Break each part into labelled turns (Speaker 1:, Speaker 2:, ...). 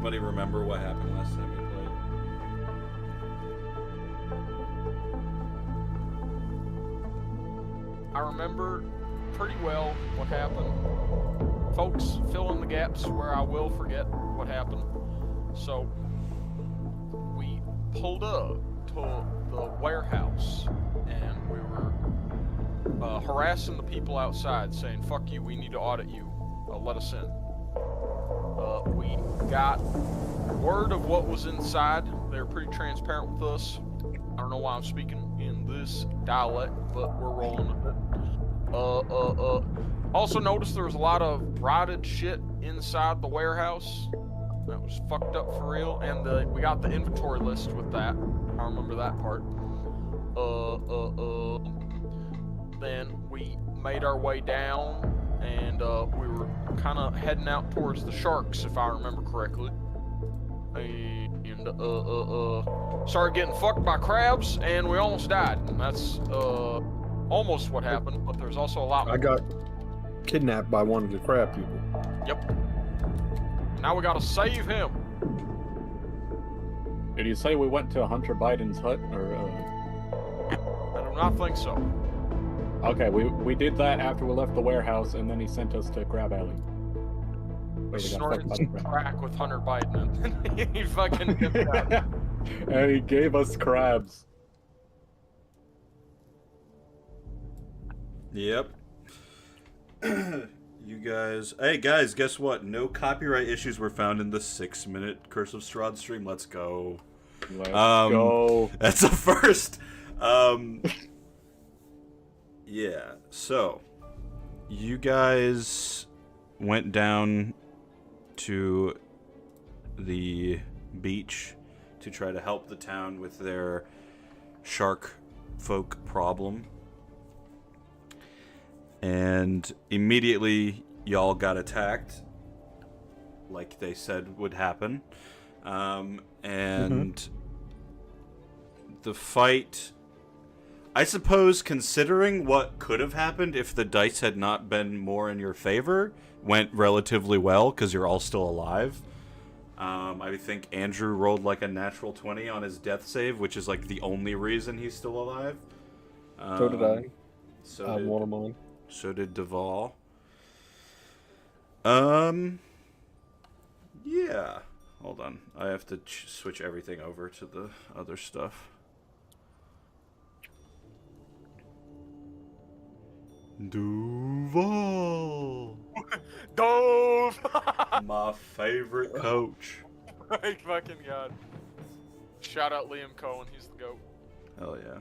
Speaker 1: anybody remember what happened last time we played?
Speaker 2: I remember pretty well what happened. Folks, fill in the gaps where I will forget what happened. So, we pulled up to the warehouse, and we were harassing the people outside, saying, "Fuck you, we need to audit you. Let us in." We got word of what was inside. They were pretty transparent with us. I don't know why I'm speaking in this dialect, but we're rolling with it. Also noticed there was a lot of rotted shit inside the warehouse. That was fucked up for real. And we got the inventory list with that. I remember that part. Then we made our way down, and we were kind of heading out towards the sharks, if I remember correctly. And started getting fucked by crabs, and we almost died. And that's almost what happened, but there's also a lot more.
Speaker 3: I got kidnapped by one of the crab people.
Speaker 2: Yep. Now we gotta save him.
Speaker 4: Did you say we went to Hunter Biden's hut, or?
Speaker 2: I do not think so.
Speaker 4: Okay, we did that after we left the warehouse, and then he sent us to Crab Alley.
Speaker 2: We snorted some crack with Hunter Biden, and he fucking dipped out.
Speaker 4: And he gave us crabs.
Speaker 1: Yep. You guys... Hey, guys, guess what? No copyright issues were found in the 6-minute Curse of Strahd stream. Let's go.
Speaker 4: Let's go.
Speaker 1: That's a first. Yeah, so... You guys went down to the beach to try to help the town with their shark folk problem. And immediately y'all got attacked, like they said would happen. And the fight, I suppose, considering what could have happened if the dice had not been more in your favor, went relatively well because you're all still alive. I think Andrew rolled like a natural 20 on his death save, which is like the only reason he's still alive.
Speaker 3: So did I.
Speaker 1: So
Speaker 3: one of mine.
Speaker 1: So did Deval. Yeah. Hold on. I have to switch everything over to the other stuff. Deval!
Speaker 2: Dove!
Speaker 1: My favorite coach.
Speaker 2: My fucking god. Shout out Liam Cohen, he's the GOAT.
Speaker 1: Hell yeah.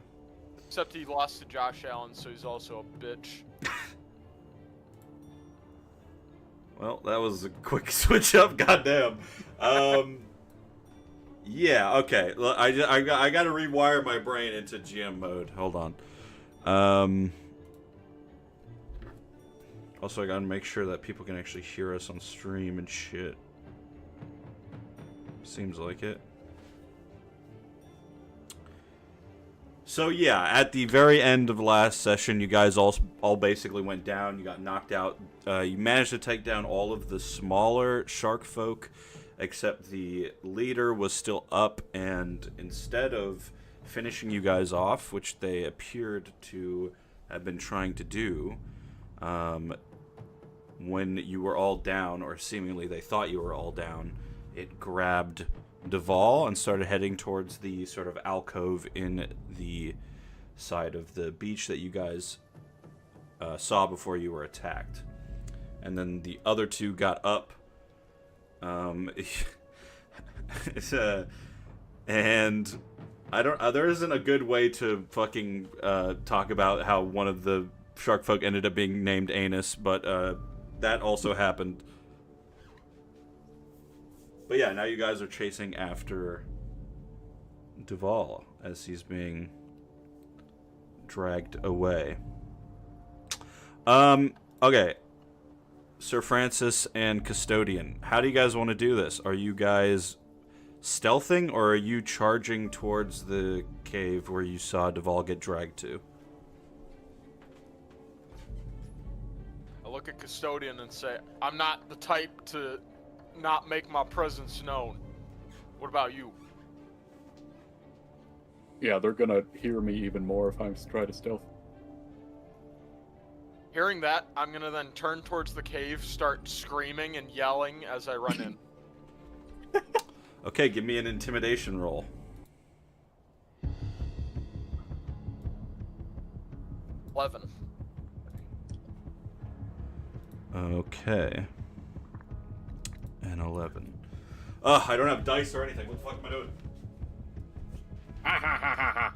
Speaker 2: Except he lost to Josh Allen, so he's also a bitch.
Speaker 1: Well, that was a quick switch up, goddamn. Yeah, okay. I gotta rewire my brain into GM mode. Hold on. Also, I gotta make sure that people can actually hear us on stream and shit. Seems like it. So yeah, at the very end of the last session, you guys all basically went down. You got knocked out. You managed to take down all of the smaller shark folk, except the leader was still up. And instead of finishing you guys off, which they appeared to have been trying to do, when you were all down, or seemingly they thought you were all down, it grabbed Deval and started heading towards the sort of alcove in the side of the beach that you guys saw before you were attacked. And then the other two got up. And I don't. There isn't a good way to fucking talk about how one of the shark folk ended up being named Anus, but that also happened. But yeah, now you guys are chasing after Deval as he's being dragged away. Okay. Sir Francis and Custodian, how do you guys want to do this? Are you guys stealthing, or are you charging towards the cave where you saw Deval get dragged to?
Speaker 2: I look at Custodian and say, I'm not the type to not make my presence known. What about you?
Speaker 4: Yeah, they're gonna hear me even more if I try to stealth.
Speaker 2: Hearing that, I'm gonna then turn towards the cave, start screaming and yelling as I run in.
Speaker 1: Okay, give me an intimidation roll.
Speaker 2: $11.
Speaker 1: Okay. And 11. Ugh, I don't have dice or anything. What the fuck am I doing?
Speaker 4: Ha ha ha ha ha.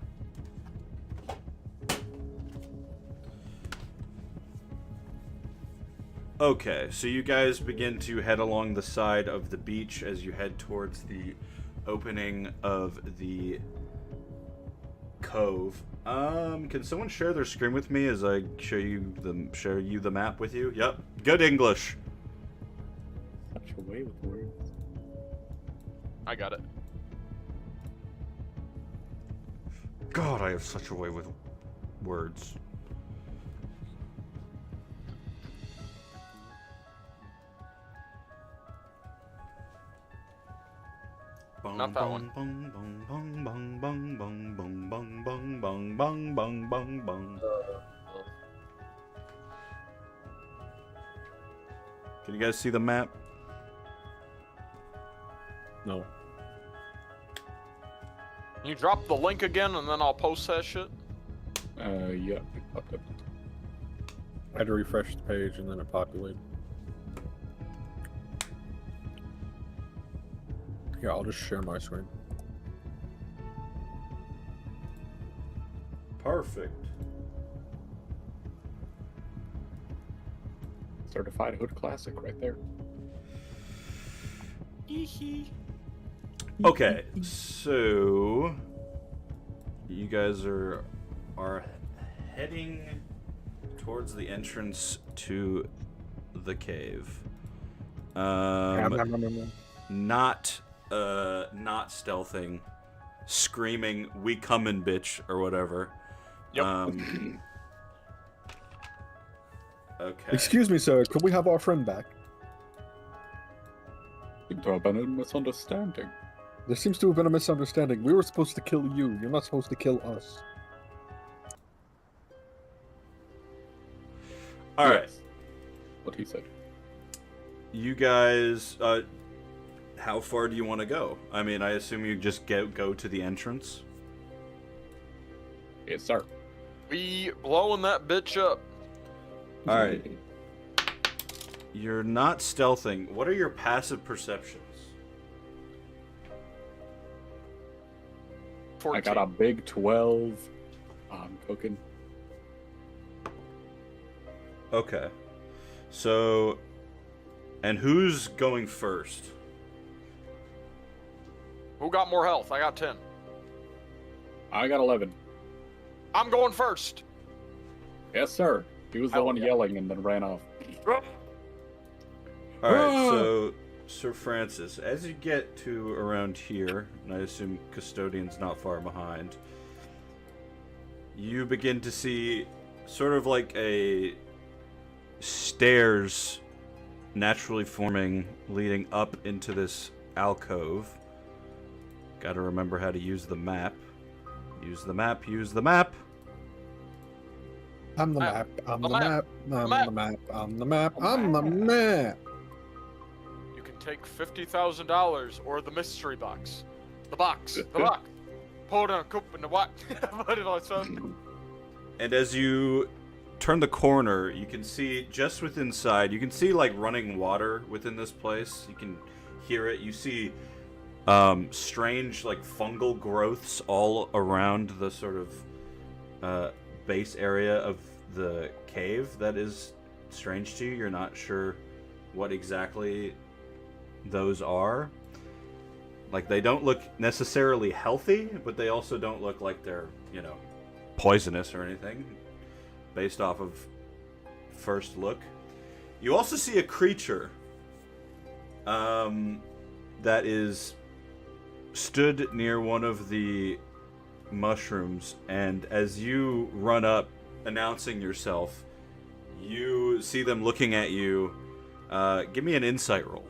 Speaker 1: Okay, so you guys begin to head along the side of the beach as you head towards the opening of the cove. Can someone share their screen with me as I share you the map with you? Yep, good English.
Speaker 4: Such a way with words.
Speaker 2: I got it.
Speaker 1: God, I have such a way with words.
Speaker 2: Not that one.
Speaker 1: Can you guys see the map?
Speaker 3: No.
Speaker 2: Can you drop the link again and then I'll post that shit?
Speaker 4: Yeah, it popped up.
Speaker 3: I had to refresh the page and then it populated. Yeah, I'll just share my screen.
Speaker 1: Perfect.
Speaker 4: Certified Hood Classic right there.
Speaker 1: Okay, so you guys are heading towards the entrance to the cave. Not stealthing, screaming, "We comin', bitch," or whatever.
Speaker 2: Yep.
Speaker 1: Okay.
Speaker 3: Excuse me, sir. Could we have our friend back?
Speaker 4: Seems to have been a misunderstanding.
Speaker 3: There seems to have been a misunderstanding. We were supposed to kill you. You're not supposed to kill us.
Speaker 1: All right.
Speaker 4: Yes. What he said.
Speaker 1: You guys, how far do you want to go? I mean, I assume you just go to the entrance.
Speaker 4: Yes, sir.
Speaker 2: We blowing that bitch up.
Speaker 1: All right. You're not stealthing. What are your passive perceptions?
Speaker 2: 14.
Speaker 4: I got a big 12. I'm cooking.
Speaker 1: Okay. So, and who's going first?
Speaker 2: Who got more health? I got 10.
Speaker 4: I got 11.
Speaker 2: I'm going first.
Speaker 4: Yes, sir. He was the
Speaker 2: Hell
Speaker 4: one
Speaker 2: yeah.
Speaker 4: yelling and then ran off.
Speaker 1: All right, so Sir Francis, as you get to around here, and I assume Custodian's not far behind, you begin to see sort of like a stairs naturally forming leading up into this alcove. Got to remember how to use the map. Use the map, use the map.
Speaker 3: I'm the map. I'm the map. I'm the map. I'm the map. I'm the map.
Speaker 2: You can take $50,000 or the mystery box. The box. The box. Pull down, coop in the box. What did I say?
Speaker 1: And as you turn the corner, you can see just within inside, you can see like running water within this place. You can hear it. You see strange like fungal growths all around the sort of base area of the cave that is strange to you. You're not sure what exactly those are. Like, they don't look necessarily healthy, but they also don't look like they're, you know, poisonous or anything, based off of first look. You also see a creature that is stood near one of the mushrooms, and as you run up announcing yourself, you see them looking at you. Give me an insight roll.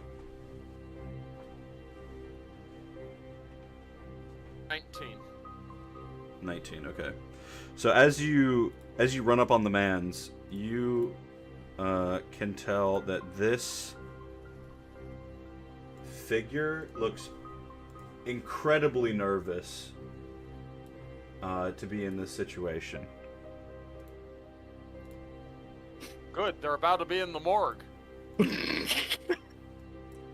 Speaker 1: 19. Okay. So as you run up on the mans, you can tell that this figure looks incredibly nervous to be in this situation.
Speaker 2: Good, they're about to be in the morgue.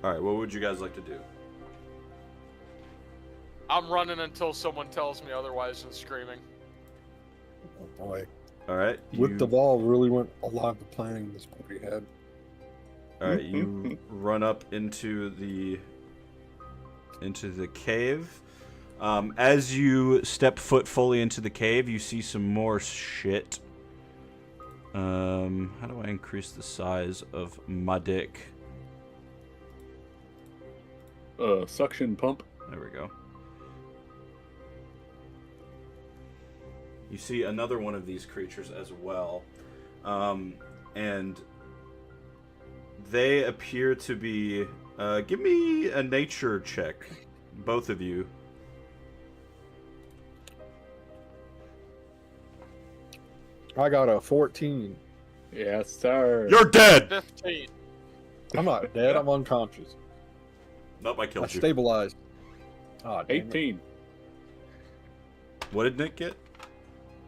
Speaker 1: Alright, what would you guys like to do?
Speaker 2: I'm running until someone tells me otherwise and screaming.
Speaker 3: Oh boy.
Speaker 1: Alright.
Speaker 3: With Deval really went a lot of the planning this movie had.
Speaker 1: Alright, you run up into the cave. As you step foot fully into the cave, you see some more shit. How do I increase the size of my dick?
Speaker 4: Suction pump.
Speaker 1: There we go. You see another one of these creatures as well. And they appear to be... give me a nature check, both of you.
Speaker 3: I got a 14.
Speaker 4: Yes, sir.
Speaker 1: You're dead!
Speaker 2: 15.
Speaker 3: I'm not dead, I'm unconscious.
Speaker 1: Nope, I
Speaker 3: I
Speaker 1: killed you.
Speaker 3: stabilized. Oh, damn it.
Speaker 4: 18.
Speaker 1: What did Nick get?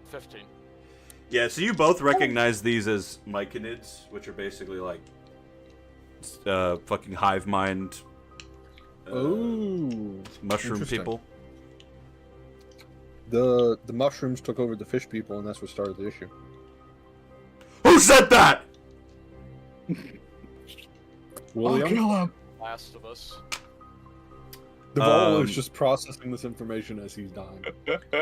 Speaker 2: 15.
Speaker 1: Yeah, so you both recognize these as myconids, which are basically like fucking hive mind
Speaker 3: Ooh.
Speaker 1: mushroom
Speaker 3: Interesting.
Speaker 1: people.
Speaker 3: The mushrooms took over the fish people, and that's what started the issue.
Speaker 1: Who said that?
Speaker 3: William?
Speaker 4: kill him.
Speaker 2: Last of Us.
Speaker 3: Deval is just processing this information as he's dying.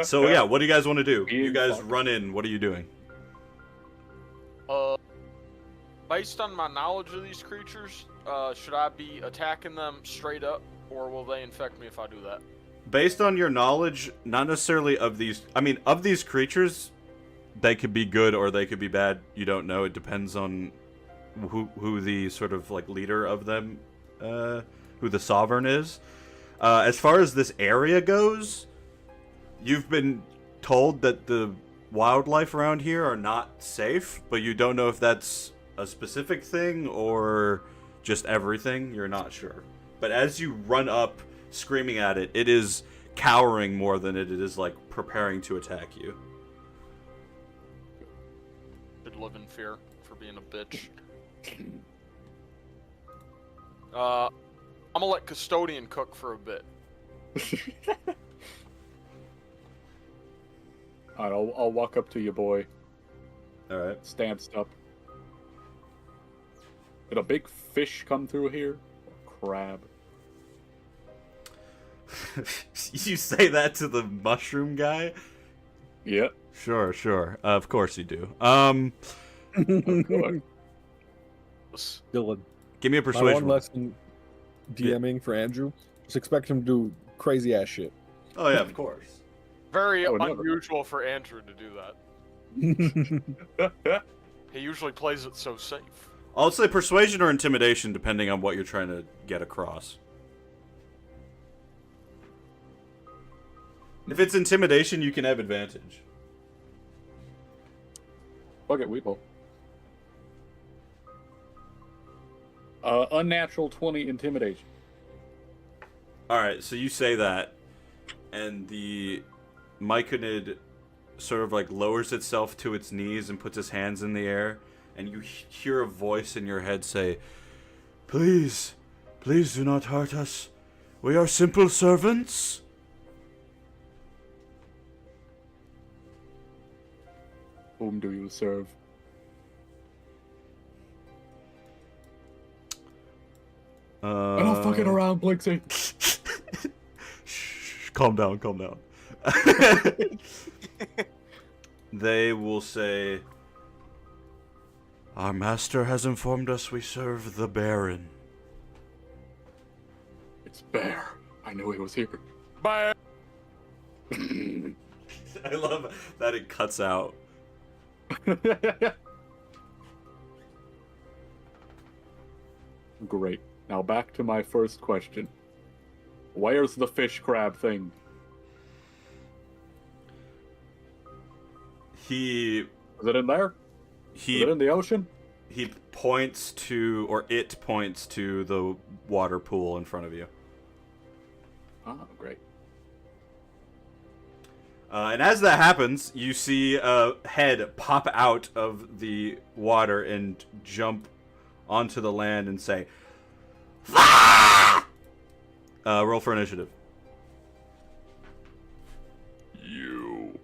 Speaker 1: So yeah, what do you guys want to do?
Speaker 4: You
Speaker 1: You guys
Speaker 4: fuck.
Speaker 1: run in. What are you doing?
Speaker 2: Based on my knowledge of these creatures, should I be attacking them straight up, or will they infect me if I do that?
Speaker 1: Based on your knowledge, not necessarily of these... I mean, of these creatures, they could be good or they could be bad. You don't know. It depends on who the sort of, like, leader of them, who the sovereign is. As far as this area goes, you've been told that the wildlife around here are not safe, but you don't know if that's a specific thing or just everything. You're not sure. But as you run up screaming at it, it is cowering more than it is like preparing to attack you.
Speaker 2: Should live in fear for being a bitch. I'm gonna let Custodian cook for a bit.
Speaker 4: Alright, I'll walk up to you, boy.
Speaker 1: Alright.
Speaker 4: Stanced up. Did a big fish come through here? Or crab?
Speaker 1: You say that to the mushroom guy?
Speaker 4: Yep.
Speaker 1: Sure. Of course you do.
Speaker 4: Of course.
Speaker 3: Dylan,
Speaker 1: Give me a
Speaker 3: my one
Speaker 1: persuasion.
Speaker 3: lesson DMing for Andrew, just expect him to do crazy ass shit.
Speaker 1: Oh yeah, of course.
Speaker 2: Very
Speaker 4: Oh, never.
Speaker 2: unusual for Andrew to do that. He usually plays it so safe.
Speaker 1: I'll say persuasion or intimidation, depending on what you're trying to get across. If it's intimidation, you can have advantage.
Speaker 4: Fuck it, we both. Unnatural 20 intimidation.
Speaker 1: Alright, so you say that, and the myconid sort of like lowers itself to its knees and puts its hands in the air, and you hear a voice in your head say, "Please, please do not hurt us. We are simple servants."
Speaker 4: Whom do you serve? I'm not fucking around, Blixie.
Speaker 1: Shh, calm down. They will say, "Our master has informed us we serve the Baron."
Speaker 4: It's Bear. I knew he was here.
Speaker 2: Bye.
Speaker 1: I love that it cuts out.
Speaker 4: Great. Now back to my first question. Where's the fish crab thing?
Speaker 1: He
Speaker 4: Is it in there? Is it in the ocean?
Speaker 1: he points to, or it points to the water pool in front of you.
Speaker 4: Oh, great.
Speaker 1: And as that happens, you see a head pop out of the water and jump onto the land and say, "Ah!" Roll for initiative. You.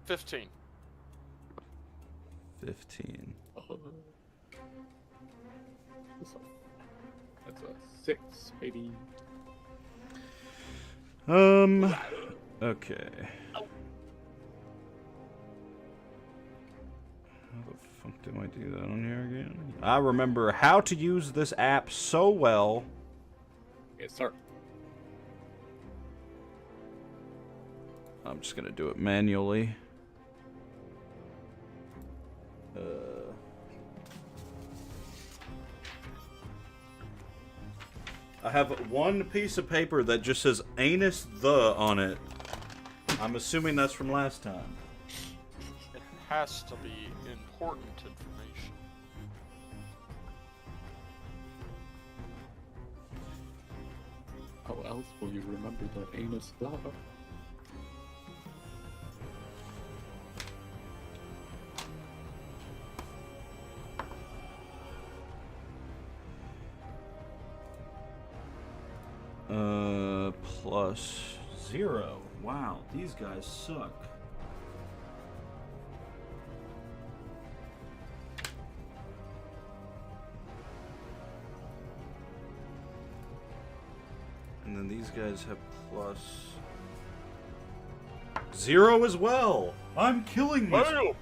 Speaker 2: 15.
Speaker 1: 15.
Speaker 4: That's a 6, baby.
Speaker 1: Okay. How the fuck do I do that on here again? I remember how to use this app so well.
Speaker 4: Yes, sir.
Speaker 1: I'm just gonna do it manually. I have one piece of paper that just says anus the on it. I'm assuming that's from last time.
Speaker 2: It has to be important information.
Speaker 4: How else will you remember that anus lava?
Speaker 1: Plus 0. Wow, these guys suck. And then these guys have plus 0 as well. I'm killing this.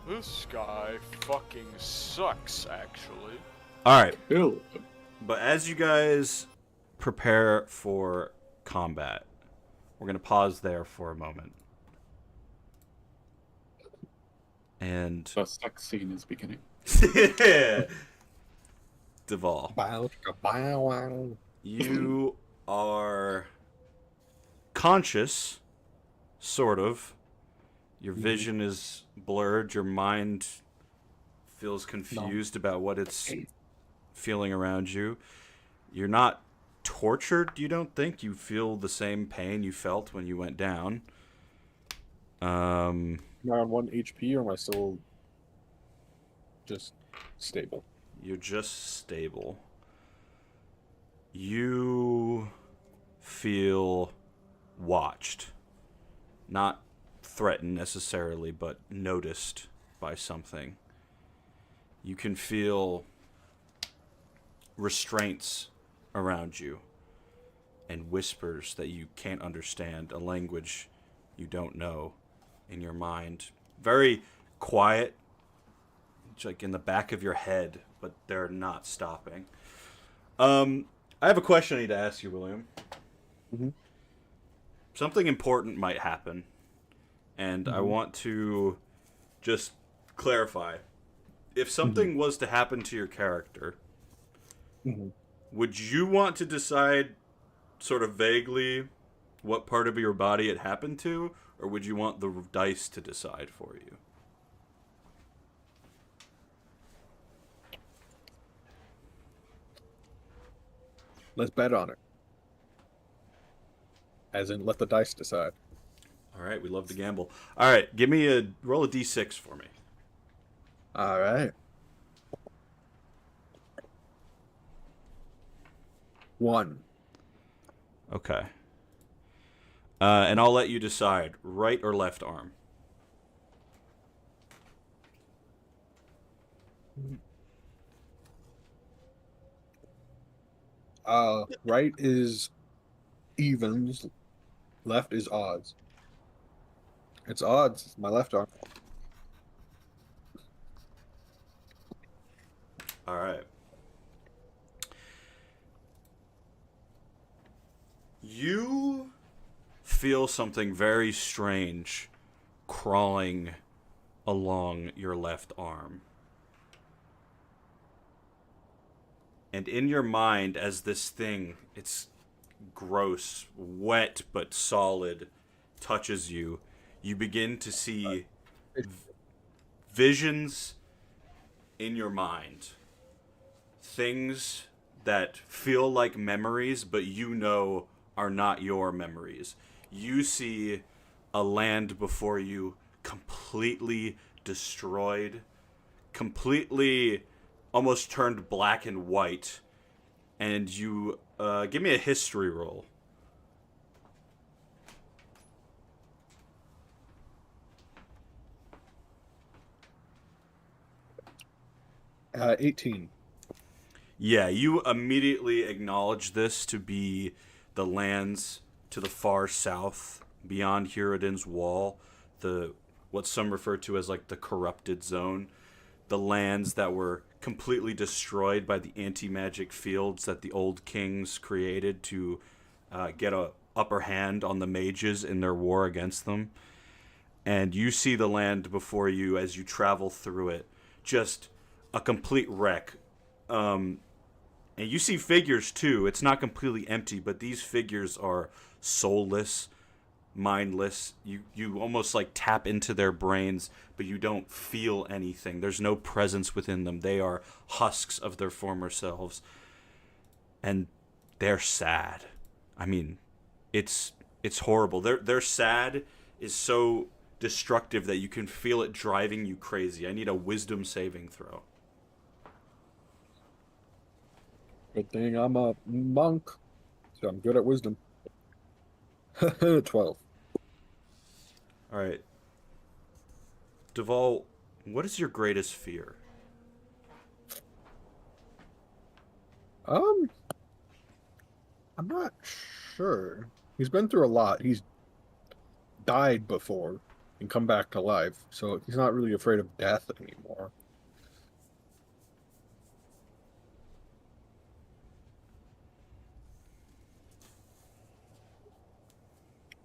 Speaker 2: This guy fucking sucks, actually.
Speaker 1: Alright,
Speaker 4: Ew.
Speaker 1: but as you guys prepare for combat, we're going to pause there for a moment. And
Speaker 4: The sex scene is beginning.
Speaker 1: Deval,
Speaker 3: Bow, bow, wow.
Speaker 1: you are conscious, sort of. Your vision is blurred. Your mind feels confused about what it's feeling around you. You're not tortured, you don't think? You feel the same pain you felt when you went down.
Speaker 3: Am I on 1 HP or am I still just stable?
Speaker 1: You're just stable. You feel watched. Not threatened necessarily, but noticed by something. You can feel restraints around you and whispers that you can't understand, a language you don't know in your mind. Very quiet, it's like in the back of your head, but they're not stopping. I have a question I need to ask you, William.
Speaker 3: Mm-hmm.
Speaker 1: Something important might happen, and I want to just clarify. If something was to happen to your character, would you want to decide sort of vaguely what part of your body it happened to, or would you want the dice to decide for you?
Speaker 3: Let's bet on it. As in, let the dice decide.
Speaker 1: All right, we love to gamble. All right, roll a d6 for me.
Speaker 3: All right. 1.
Speaker 1: Okay. And I'll let you decide, right or left arm.
Speaker 3: Right is evens, left is odds. It's odds. It's my left arm.
Speaker 1: All right. You feel something very strange crawling along your left arm. And in your mind, as this thing, it's gross, wet but solid, touches you, you begin to see visions in your mind. Things that feel like memories, but you know are not your memories. You see a land before you completely destroyed, completely almost turned black and white, and you give me a history roll.
Speaker 3: 18.
Speaker 1: Yeah, you immediately acknowledge this to be the lands to the far south, beyond Hierodin's wall, what some refer to as like the corrupted zone, the lands that were completely destroyed by the anti-magic fields that the old kings created to get a upper hand on the mages in their war against them. And you see the land before you as you travel through it, just a complete wreck. And you see figures too. It's not completely empty, but these figures are soulless, mindless. You almost like tap into their brains, but you don't feel anything. There's no presence within them. They are husks of their former selves. And they're sad. I mean, it's horrible. Their sad is so destructive that you can feel it driving you crazy. I need a wisdom saving throw.
Speaker 3: Good thing I'm a monk, so I'm good at wisdom. 12.
Speaker 1: All right. Deval, what is your greatest fear?
Speaker 3: I'm not sure. He's been through a lot. He's died before and come back to life, so he's not really afraid of death anymore.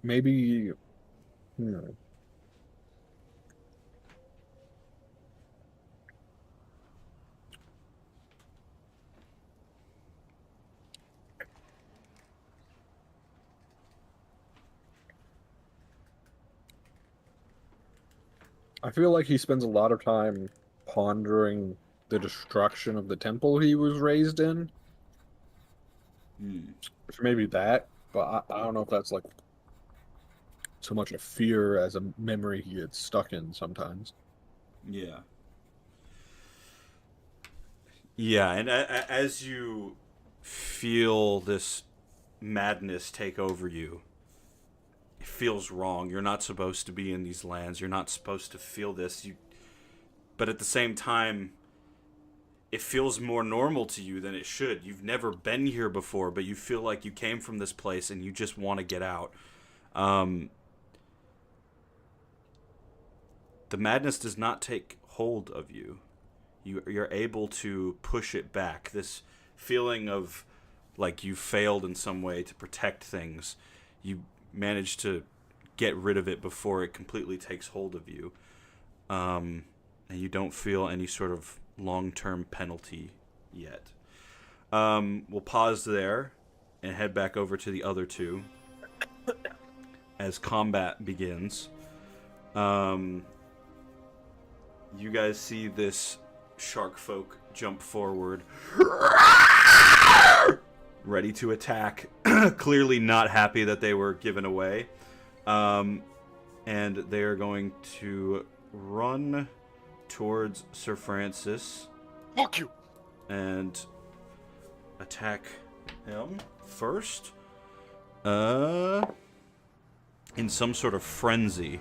Speaker 3: Maybe, I feel like he spends a lot of time pondering the destruction of the temple he was raised in. So maybe that, but I don't know if that's like so much a fear as a memory he gets stuck in sometimes.
Speaker 1: Yeah. Yeah, and as you feel this madness take over you, it feels wrong. You're not supposed to be in these lands. You're not supposed to feel this. But at the same time, it feels more normal to you than it should. You've never been here before, but you feel like you came from this place and you just want to get out. The madness does not take hold of you. You're able to push it back. This feeling of like you failed in some way to protect things, you manage to get rid of it before it completely takes hold of you. And you don't feel any sort of long-term penalty yet. We'll pause there and head back over to the other two as combat begins. You guys see this shark folk jump forward, ready to attack, clearly not happy that they were given away. And they are going to run towards Sir Francis.
Speaker 2: Fuck you!
Speaker 1: And attack him first. In some sort of frenzy.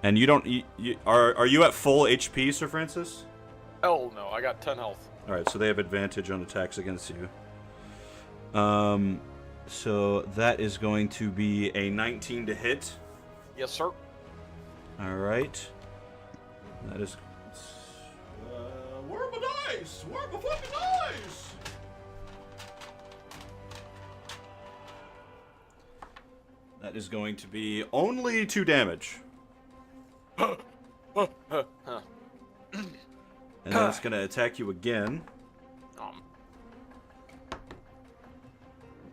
Speaker 1: And you don't... Are you at full HP, Sir Francis?
Speaker 2: Hell no, I got 10 health.
Speaker 1: Alright, so they have advantage on attacks against you. So that is going to be a 19 to hit.
Speaker 2: Yes, sir.
Speaker 1: Alright. That is... where are my dice? Where are my fucking dice? That is going to be only 2 damage. And then it's going to attack you again.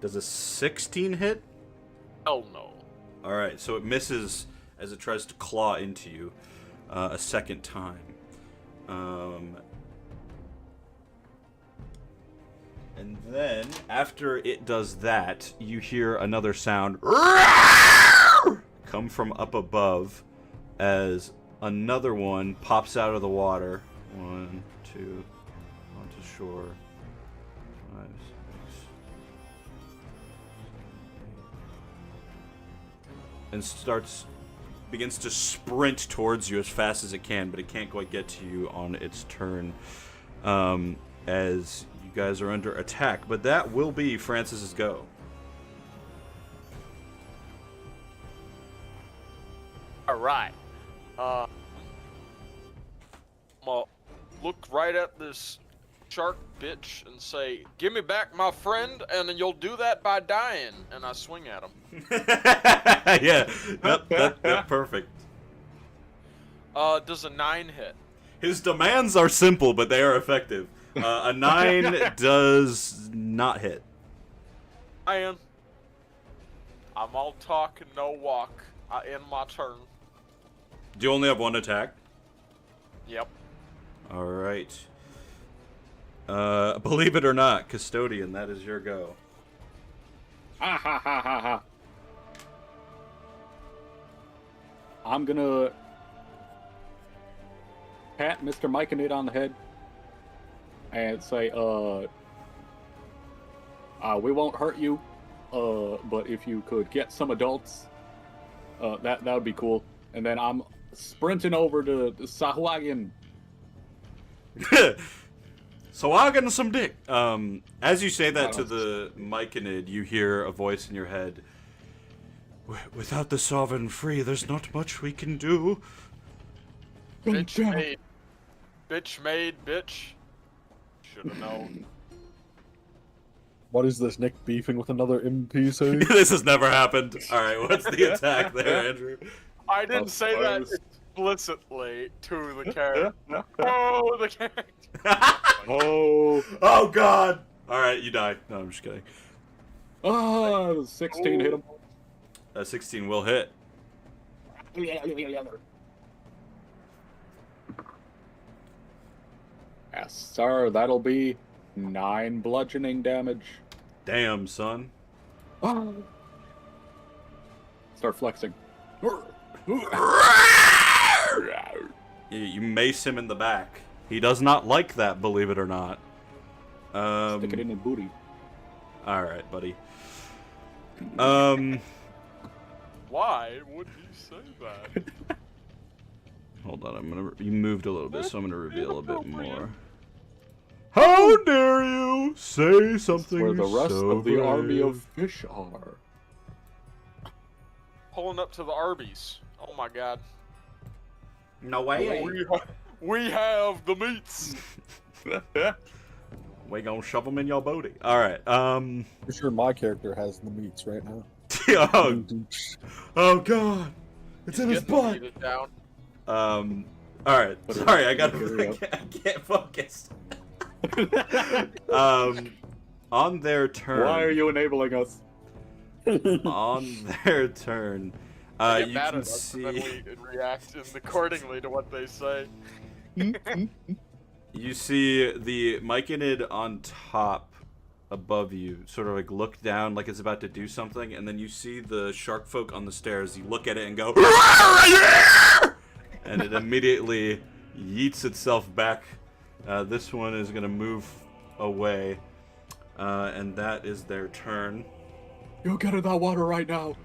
Speaker 1: Does a 16 hit?
Speaker 2: Hell no.
Speaker 1: Alright, so it misses as it tries to claw into you a second time. And then, after it does that, you hear another sound come from up above as another one pops out of the water. 1, 2, onto shore. 5, 6. And begins to sprint towards you as fast as it can, but it can't quite get to you on its turn, as you guys are under attack. But that will be Francis's go.
Speaker 2: All right. Well, look right at this shark bitch and say, "Give me back my friend," and then you'll do that by dying. And I swing at him.
Speaker 1: Yeah, that's perfect.
Speaker 2: Does a 9 hit?
Speaker 1: His demands are simple, but they are effective. A 9 does not hit.
Speaker 2: I'm all talk and no walk. I end my turn.
Speaker 1: Do you only have one attack?
Speaker 2: Yep.
Speaker 1: All right. Believe it or not, Custodian, that is your go.
Speaker 4: Ha ha ha ha ha. I'm gonna pat Mr. Myconid on the head and say, we won't hurt you, but if you could get some adults, that would be cool. And then I'm sprinting over to Sahuagin.
Speaker 1: Sahuagin some dick. As you say that to the Myconid, you hear a voice in your head. Without the Sovereign free, there's not much we can do.
Speaker 2: Bitch made. Bitch made, bitch. Should've known.
Speaker 3: What is this, Nick beefing with another NPC?
Speaker 1: This has never happened. Alright, what's the attack there, Andrew?
Speaker 2: I didn't say that explicitly to the character. Oh, the character.
Speaker 1: Oh god! Alright, you died. No, I'm just kidding.
Speaker 4: 16 hit him.
Speaker 1: 16 will hit.
Speaker 4: Yes, sir. That'll be 9 bludgeoning damage.
Speaker 1: Damn, son.
Speaker 4: Start flexing.
Speaker 1: You mace him in the back. He does not like that, believe it or not.
Speaker 4: Stick it in his booty.
Speaker 1: Alright, buddy.
Speaker 2: Why would he say that?
Speaker 1: Hold on, you moved a little bit, so I'm gonna reveal a bit more. How dare you say something
Speaker 4: Where the rest
Speaker 1: so
Speaker 4: of the
Speaker 1: brave.
Speaker 4: army of fish are.
Speaker 2: Pulling up to the Arby's. Oh my god.
Speaker 1: No way.
Speaker 2: We have the meats.
Speaker 1: We gonna shove them in your booty. Alright,
Speaker 3: I'm sure my character has the meats right now.
Speaker 1: oh god. It's in his butt.
Speaker 2: Down.
Speaker 1: Alright. Sorry, I can't focus. On their turn.
Speaker 4: Why are you enabling us?
Speaker 1: On their turn,
Speaker 2: They get
Speaker 1: you
Speaker 2: mad
Speaker 1: can
Speaker 2: at us,
Speaker 1: see.
Speaker 2: and then we react accordingly to what they say.
Speaker 1: You see the Myconid on top above you, sort of like look down like it's about to do something, and then you see the shark folk on the stairs. You look at it and go, and it immediately yeets itself back. This one is going to move away, and that is their turn.
Speaker 4: You get in that water right now.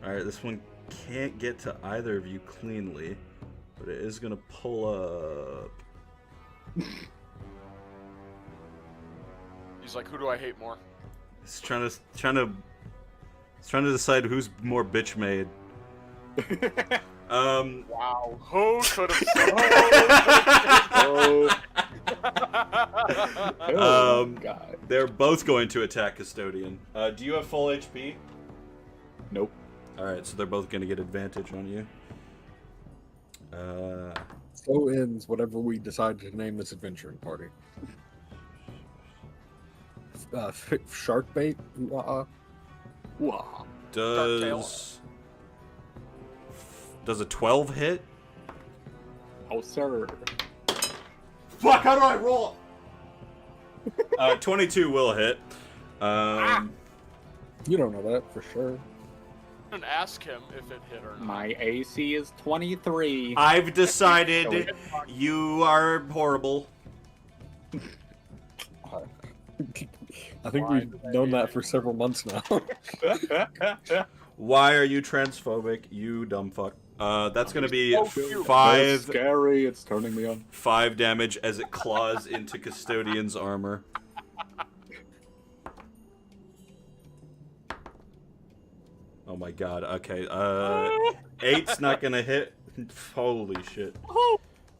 Speaker 1: Alright, this one can't get to either of you cleanly, but it is gonna pull up.
Speaker 2: He's like, who do I hate more?
Speaker 1: It's trying to decide who's more bitch made.
Speaker 2: Wow. Who could have
Speaker 4: God.
Speaker 1: They're both going to attack Custodian. Do you have full HP?
Speaker 4: Nope.
Speaker 1: Alright, so they're both going to get advantage on you.
Speaker 3: So ends whatever we decide to name this adventuring party. Shark bait?
Speaker 4: Wow.
Speaker 1: Does a 12 hit?
Speaker 4: Oh, sir.
Speaker 1: Fuck, how do I roll? 22 will hit.
Speaker 3: You don't know that for sure.
Speaker 2: And ask him if it hit or not.
Speaker 4: My AC is 23.
Speaker 1: I've decided you are horrible.
Speaker 3: I think we've known that for several months now.
Speaker 1: Why are you transphobic, you dumb fuck? That's gonna be
Speaker 4: That's
Speaker 1: 5
Speaker 4: scary. It's turning me on.
Speaker 1: 5 damage as it claws into Custodian's armor. Oh my god, okay. 8's not gonna hit. Holy shit.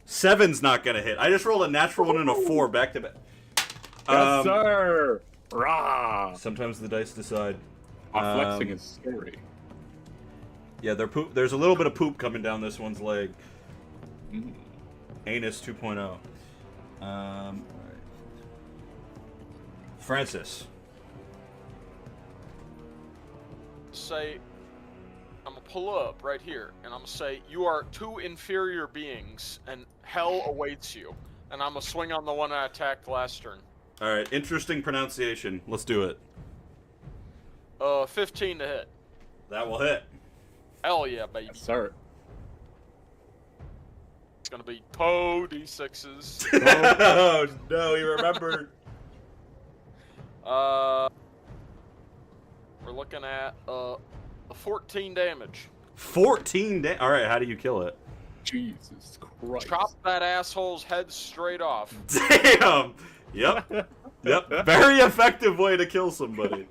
Speaker 1: 7's not gonna hit. I just rolled a natural 1 and a 4 back to back.
Speaker 4: Yes, sir. Rah.
Speaker 1: Sometimes the dice decide.
Speaker 4: Flexing is scary.
Speaker 1: Yeah, there's a little bit of poop coming down this one's leg.
Speaker 4: Mm.
Speaker 1: Anus 2.0. Alright. Francis.
Speaker 2: Say, I'm gonna pull up right here, and I'm gonna say, you are 2 inferior beings, and hell awaits you. And I'm gonna swing on the one I attacked last turn.
Speaker 1: Alright, interesting pronunciation. Let's do it.
Speaker 2: 15 to hit.
Speaker 1: That will hit.
Speaker 2: Hell yeah, baby.
Speaker 4: Yes, sir.
Speaker 2: It's gonna be D6s.
Speaker 1: Oh no, he remembered.
Speaker 2: We're looking at a 14 damage.
Speaker 1: 14 Alright, how do you kill it?
Speaker 4: Jesus Christ.
Speaker 2: Chop that asshole's head straight off.
Speaker 1: Damn! Yep. Yep. Very effective way to kill somebody.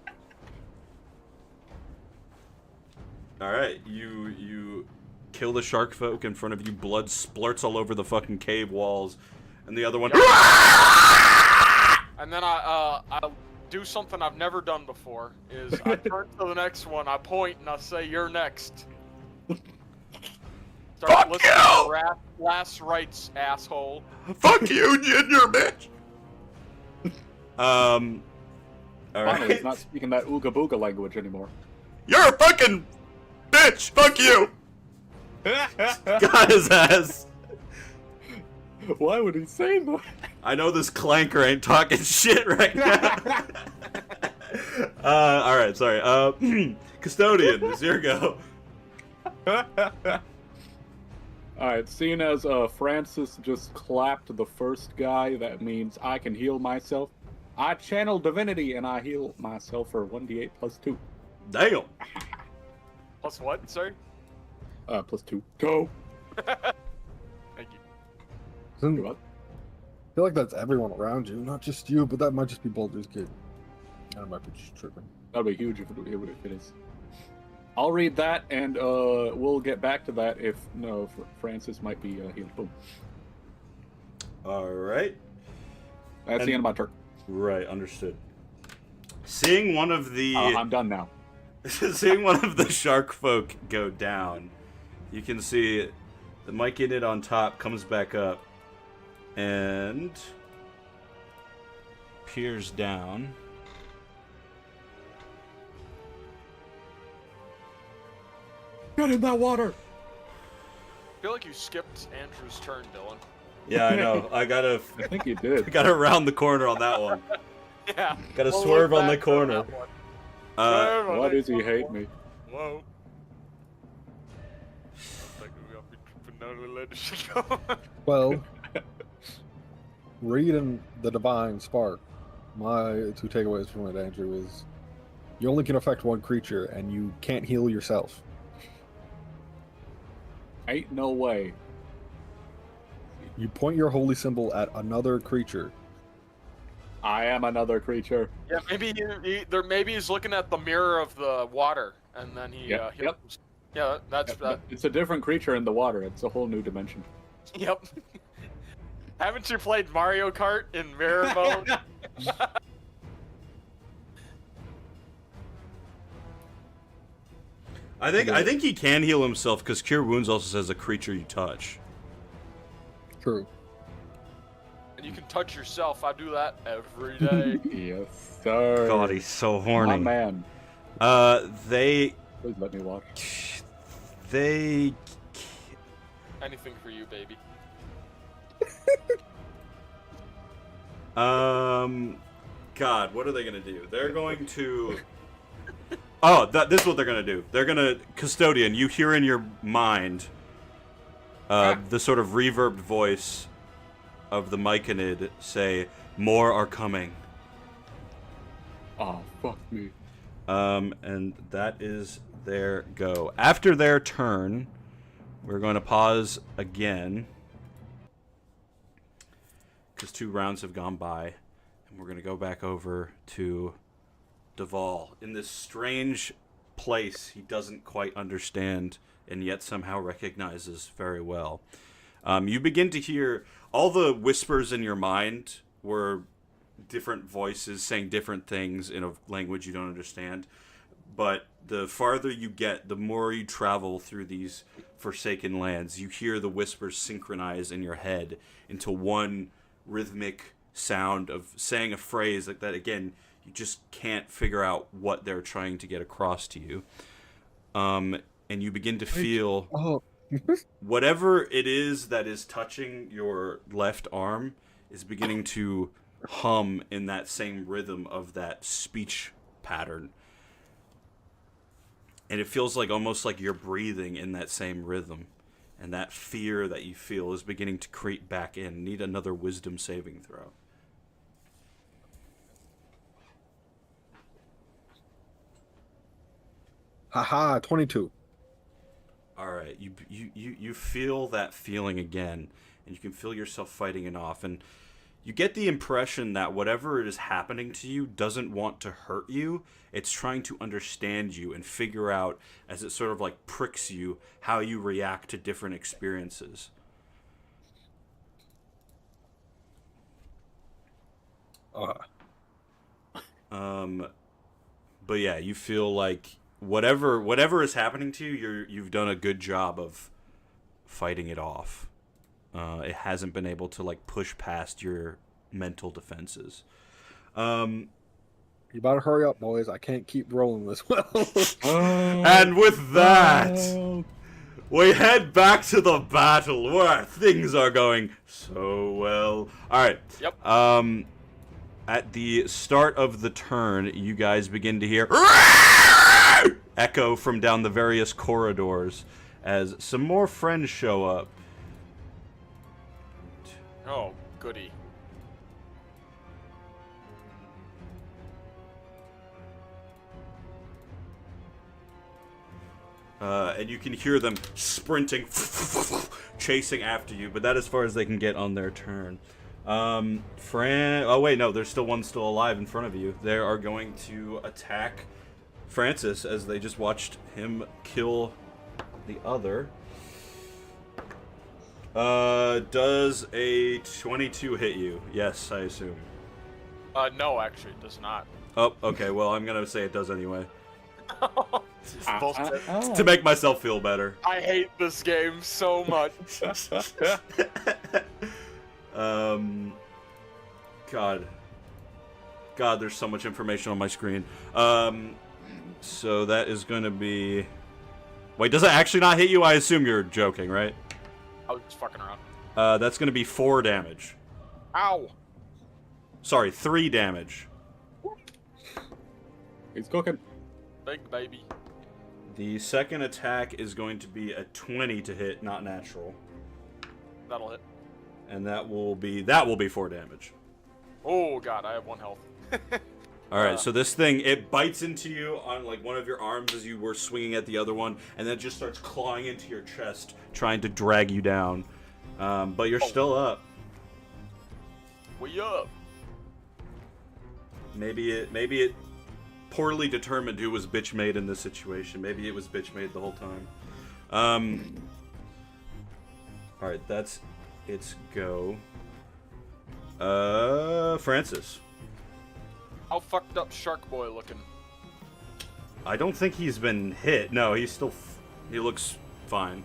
Speaker 1: Alright, you kill the shark folk in front of you, blood splurts all over the fucking cave walls, and the other one...
Speaker 2: And then I'll do something I've never done before, is I turn to the next one, I point, and I say, you're next. Start listening to last rites, asshole.
Speaker 1: Fuck you, ginger bitch!
Speaker 4: Finally,
Speaker 1: Alright.
Speaker 4: he's not speaking that ooga booga language anymore.
Speaker 1: You're a fucking bitch! Fuck you! Got his ass.
Speaker 4: Why would he say that?
Speaker 1: I know this clanker ain't talking shit right now. Alright, sorry. Custodian, it's your go.
Speaker 4: Alright, seeing as Francis just clapped the first guy, that means I can heal myself. I channel divinity and I heal myself for 1d8 plus 2.
Speaker 1: Damn.
Speaker 2: Plus what, sorry?
Speaker 4: Plus 2. Go!
Speaker 2: Thank you.
Speaker 3: I feel like that's everyone around you, not just you, but that might just be Boulder's kid. I might be just tripping.
Speaker 4: That'd be huge if it is. I'll read that and we'll get back to that if Francis might be healed. Boom.
Speaker 1: Alright.
Speaker 4: That's the end of my turn.
Speaker 1: Right, understood. Seeing one of the...
Speaker 4: I'm done now.
Speaker 1: Seeing one of the shark folk go down, you can see the mic unit on top comes back up and peers down.
Speaker 4: Get in that water!
Speaker 2: I feel like you skipped Andrew's turn, Dylan.
Speaker 1: Yeah, I know. I
Speaker 4: I think you did.
Speaker 1: gotta round the corner on that one.
Speaker 2: Yeah.
Speaker 1: Gotta
Speaker 2: We'll
Speaker 1: swerve
Speaker 2: look
Speaker 1: on the
Speaker 2: back
Speaker 1: corner.
Speaker 2: that one.
Speaker 4: Why does he hate me?
Speaker 2: Whoa. Like we got tripping down the ledge.
Speaker 3: Well, reading the Divine Spark, my 2 takeaways from it, Andrew, is you only can affect one creature and you can't heal yourself.
Speaker 4: Ain't no way.
Speaker 3: You point your holy symbol at another creature.
Speaker 4: I am another creature.
Speaker 2: Yeah, maybe he's looking at the mirror of the water, and then he
Speaker 4: Yep,
Speaker 2: heals.
Speaker 4: yep.
Speaker 2: Yeah, that's that.
Speaker 4: It's a different creature in the water. It's a whole new dimension.
Speaker 2: Yep. Haven't you played Mario Kart in mirror mode?
Speaker 1: I think he can heal himself because Cure Wounds also says a creature you touch.
Speaker 3: True.
Speaker 2: And you can touch yourself. I do that every day.
Speaker 4: Yes, sir.
Speaker 1: God, he's so horny.
Speaker 4: My man.
Speaker 1: They
Speaker 4: Please let me watch.
Speaker 2: Anything for you, baby.
Speaker 1: God, what are they gonna do? They're going to. Oh, this is what they're gonna do. They're gonna Custodian. You hear in your mind, the sort of reverbed voice of the Myconid say, "More are coming."
Speaker 4: Oh, fuck me.
Speaker 1: And that is their go. After their turn, we're going to pause again. Because 2 rounds have gone by. And we're going to go back over to Deval in this strange place he doesn't quite understand and yet somehow recognizes very well. You begin to hear all the whispers in your mind were different voices saying different things in a language you don't understand. But the farther you get, the more you travel through these forsaken lands, you hear the whispers synchronize in your head into one rhythmic sound of saying a phrase like that. Again, you just can't figure out what they're trying to get across to you. And you begin to feel whatever it is that is touching your left arm is beginning to hum in that same rhythm of that speech pattern. And it feels like almost like you're breathing in that same rhythm. And that fear that you feel is beginning to creep back in. Need another wisdom saving throw.
Speaker 3: Haha, 22.
Speaker 1: Alright, you feel that feeling again. And you can feel yourself fighting it off. And you get the impression that whatever it is happening to you doesn't want to hurt you. It's trying to understand you and figure out, as it sort of like pricks you, how you react to different experiences. But yeah, you feel like whatever is happening to you, you've done a good job of fighting it off. It hasn't been able to like push past your mental defenses.
Speaker 3: You better hurry up, boys. I can't keep rolling this well.
Speaker 1: And with that, we head back to the battle where things are going so well. All right.
Speaker 2: Yep.
Speaker 1: At the start of the turn, you guys begin to hear echo from down the various corridors as some more friends show up.
Speaker 2: Oh, goody.
Speaker 1: And you can hear them sprinting, chasing after you, but that is as far as they can get on their turn. Oh wait, no, there's still one still alive in front of you. They are going to attack Francis as they just watched him kill the other. Does a 22 hit you? Yes, I assume.
Speaker 2: No, actually, it does not.
Speaker 1: Oh, okay, well, I'm gonna say it does anyway.
Speaker 2: Bullshit.
Speaker 1: To make myself feel better.
Speaker 2: I hate this game so much.
Speaker 1: God, there's so much information on my screen. So that is gonna be... Wait, does it actually not hit you? I assume you're joking, right?
Speaker 2: I was just fucking around.
Speaker 1: That's gonna be 4 damage.
Speaker 2: Ow!
Speaker 1: Sorry, 3 damage.
Speaker 4: He's cooking.
Speaker 2: Big baby.
Speaker 1: The second attack is going to be a 20 to hit, not natural.
Speaker 2: That'll hit.
Speaker 1: And that will be 4 damage.
Speaker 2: Oh god, I have 1 health.
Speaker 1: Alright, so this thing, it bites into you on like one of your arms as you were swinging at the other one, and then it just starts clawing into your chest, trying to drag you down. But you're still up.
Speaker 2: We up.
Speaker 1: Maybe it poorly determined who was bitch made in this situation. Maybe it was bitch made the whole time. Alright, that's its go. Francis.
Speaker 2: How fucked up Shark Boy looking?
Speaker 1: I don't think he's been hit. No, he's still... he looks fine.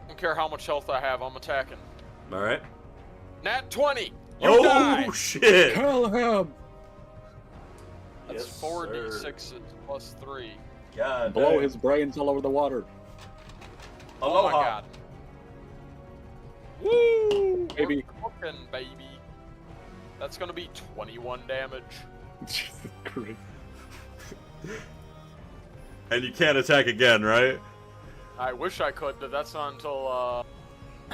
Speaker 2: Don't care how much health I have, I'm attacking.
Speaker 1: Alright.
Speaker 2: Nat 20!
Speaker 1: Oh,
Speaker 2: die!
Speaker 1: shit!
Speaker 4: Kill him!
Speaker 2: That's
Speaker 1: Yes,
Speaker 2: 4d6 plus 3.
Speaker 1: God
Speaker 4: Blow
Speaker 1: damn.
Speaker 4: his brains all over the water.
Speaker 2: Oh my
Speaker 1: Aloha.
Speaker 2: god. Woo!
Speaker 4: Baby.
Speaker 2: We're cooking, baby. That's gonna be 21 damage.
Speaker 4: Jesus Christ.
Speaker 1: And you can't attack again, right?
Speaker 2: I wish I could, but that's not until, I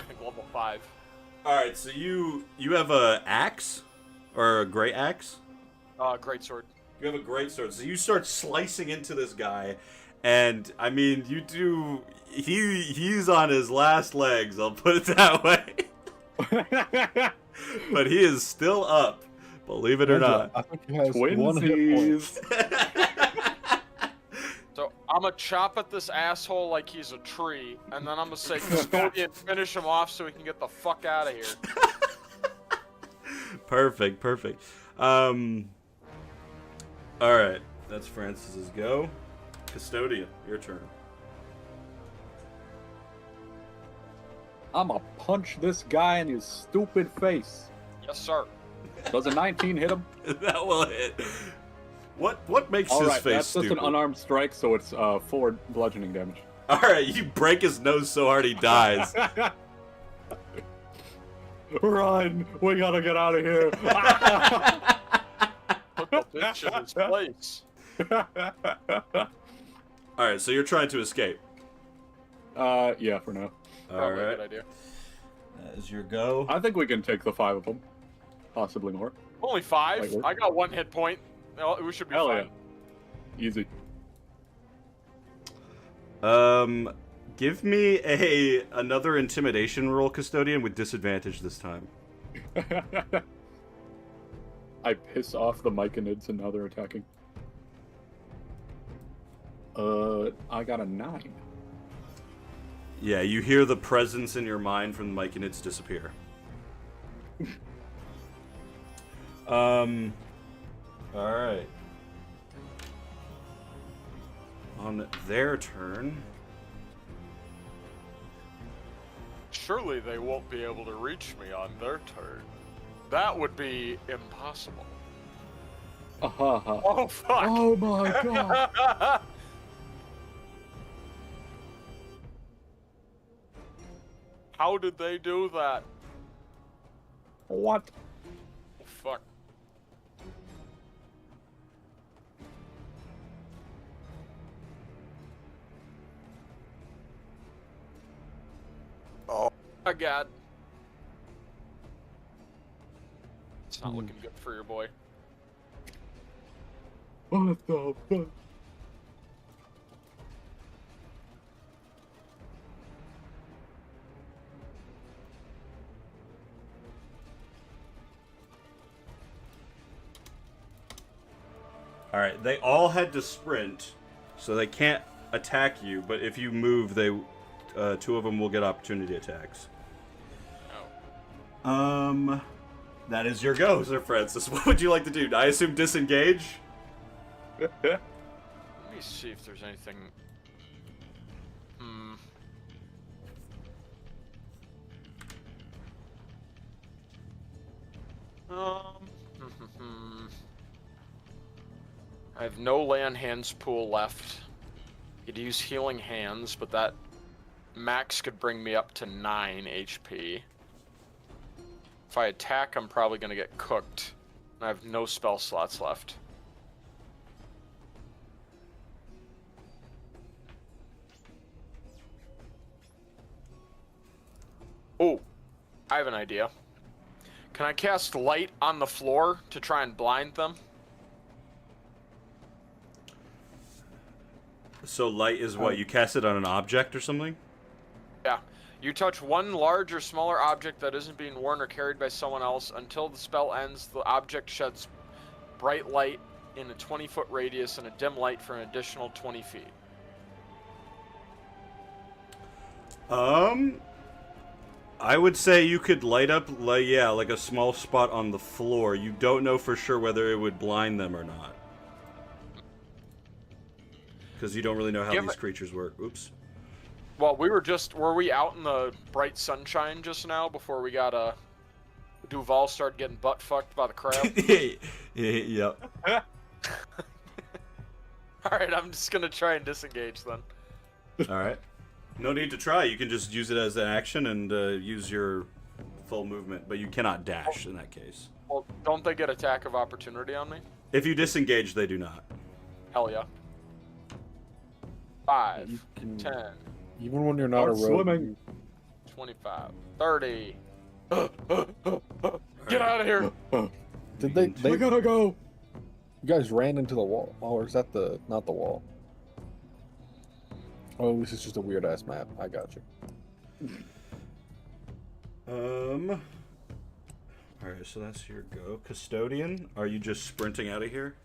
Speaker 2: think level 5.
Speaker 1: Alright, so you have a axe? Or a great axe?
Speaker 2: Greatsword.
Speaker 1: You have a great sword. So you start slicing into this guy, and I mean, you do. He's on his last legs. I'll put it that way. But he is still up, believe it or not.
Speaker 3: I think he has one hit point.
Speaker 4: Twinsies.
Speaker 2: So I'm gonna chop at this asshole like he's a tree, and then I'm gonna say Custodian, finish him off so he can get the fuck out of here.
Speaker 1: Perfect, perfect. Alright, that's Francis's go. Custodian, your turn.
Speaker 4: I'ma punch this guy in his stupid face.
Speaker 2: Yes, sir.
Speaker 4: Does a 19 hit him?
Speaker 1: That will hit. What makes his
Speaker 4: Alright,
Speaker 1: face
Speaker 4: that's just
Speaker 1: stupid?
Speaker 4: an unarmed strike, so it's 4 bludgeoning damage.
Speaker 1: Alright, you break his nose so hard he dies.
Speaker 4: Run! We gotta get out of here!
Speaker 2: Put the bitch in his place.
Speaker 1: Alright, so you're trying to escape.
Speaker 4: Yeah, for now.
Speaker 2: Probably a
Speaker 1: Alright.
Speaker 2: good idea.
Speaker 1: That is your go.
Speaker 4: I think we can take the 5 of them. Possibly more.
Speaker 2: Only 5?
Speaker 4: Might work.
Speaker 2: I got 1 hit point. No, we should be
Speaker 4: Hell
Speaker 2: fine.
Speaker 4: yeah. Easy.
Speaker 1: Give me another intimidation roll, Custodian, with disadvantage this time.
Speaker 4: I piss off the Myconids and now they're attacking. I got a 9.
Speaker 1: Yeah, you hear the presence in your mind from the Myconids disappear. Alright. On their turn...
Speaker 2: Surely they won't be able to reach me on their turn. That would be impossible. Oh, fuck!
Speaker 4: Oh my god!
Speaker 2: How did they do that?
Speaker 4: What?
Speaker 2: Oh, fuck. Oh my god. It's not looking good for your boy.
Speaker 4: What the fuck?
Speaker 1: Alright, they all had to sprint, so they can't attack you, but if you move, they 2 of them will get opportunity attacks.
Speaker 2: Oh.
Speaker 1: That is your go, Sir Francis. What would you like to do? I assume disengage?
Speaker 2: Let me see if there's anything. I have no land hands pool left. Could use healing hands, but that max could bring me up to 9 HP. If I attack, I'm probably gonna get cooked. I have no spell slots left. Oh, I have an idea. Can I cast light on the floor to try and blind them?
Speaker 1: So light is what? You cast it on an object or something?
Speaker 2: Yeah. You touch one large or smaller object that isn't being worn or carried by someone else. Until the spell ends, the object sheds bright light in a 20-foot radius and a dim light for an additional 20 feet.
Speaker 1: I would say you could light up, like a small spot on the floor. You don't know for sure whether it would blind them or not. Because you don't really know how these creatures work. Oops.
Speaker 2: Well, were we out in the bright sunshine just now before we got, Deval started getting butt fucked by the crab?
Speaker 1: Yep.
Speaker 2: Alright, I'm just gonna try and disengage then.
Speaker 1: Alright. No need to try. You can just use it as an action and use your full movement, but you cannot dash in that case.
Speaker 2: Well, don't they get attack of opportunity on me?
Speaker 1: If you disengage, they do not.
Speaker 2: Hell yeah. 5, 10,
Speaker 3: Even when you're not a rogue.
Speaker 4: Swimming.
Speaker 2: 25, 30. Get out of here!
Speaker 3: Did they
Speaker 4: We gotta go.
Speaker 3: You guys ran into the wall. Oh, or is that not the wall? Oh, this is just a weird ass map. I got you.
Speaker 1: Alright, so that's your go. Custodian, are you just sprinting out of here?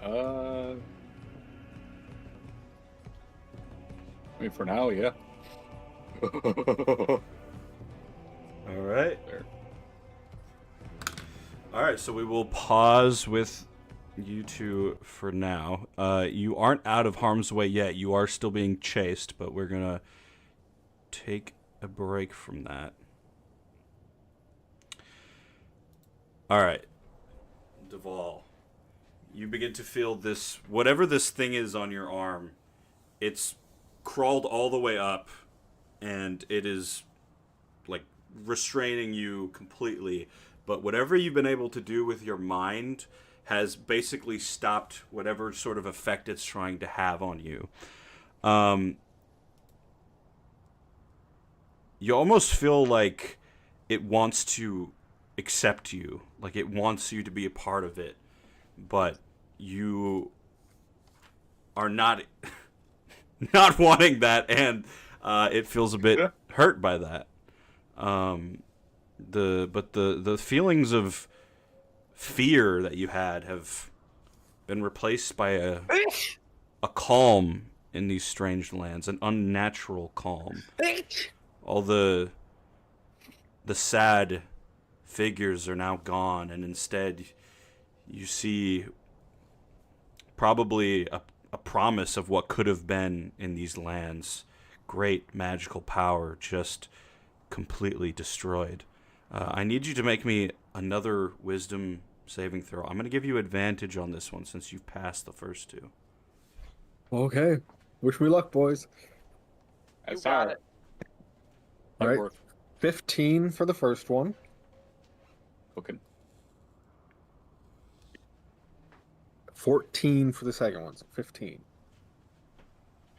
Speaker 4: I mean, for now, yeah.
Speaker 1: Alright. Alright, so we will pause with you two for now. You aren't out of harm's way yet. You are still being chased, but we're gonna take a break from that. Alright. Deval. You begin to feel this, whatever this thing is on your arm, it's crawled all the way up, and it is, like, restraining you completely. But whatever you've been able to do with your mind has basically stopped whatever sort of effect it's trying to have on you. You almost feel like it wants to accept you, like it wants you to be a part of it, but you are not not wanting that, and it feels a bit hurt by that. The feelings of fear that you had have been replaced by a calm in these strange lands, an unnatural calm. All the sad figures are now gone, and instead you see probably a promise of what could have been in these lands. Great magical power just completely destroyed. I need you to make me another wisdom saving throw. I'm going to give you advantage on this one since you've passed the first two.
Speaker 3: Okay. Wish me luck, boys.
Speaker 2: You got it.
Speaker 3: All right. 15 for the first one.
Speaker 4: Okay.
Speaker 3: 14 for the second one, so 15.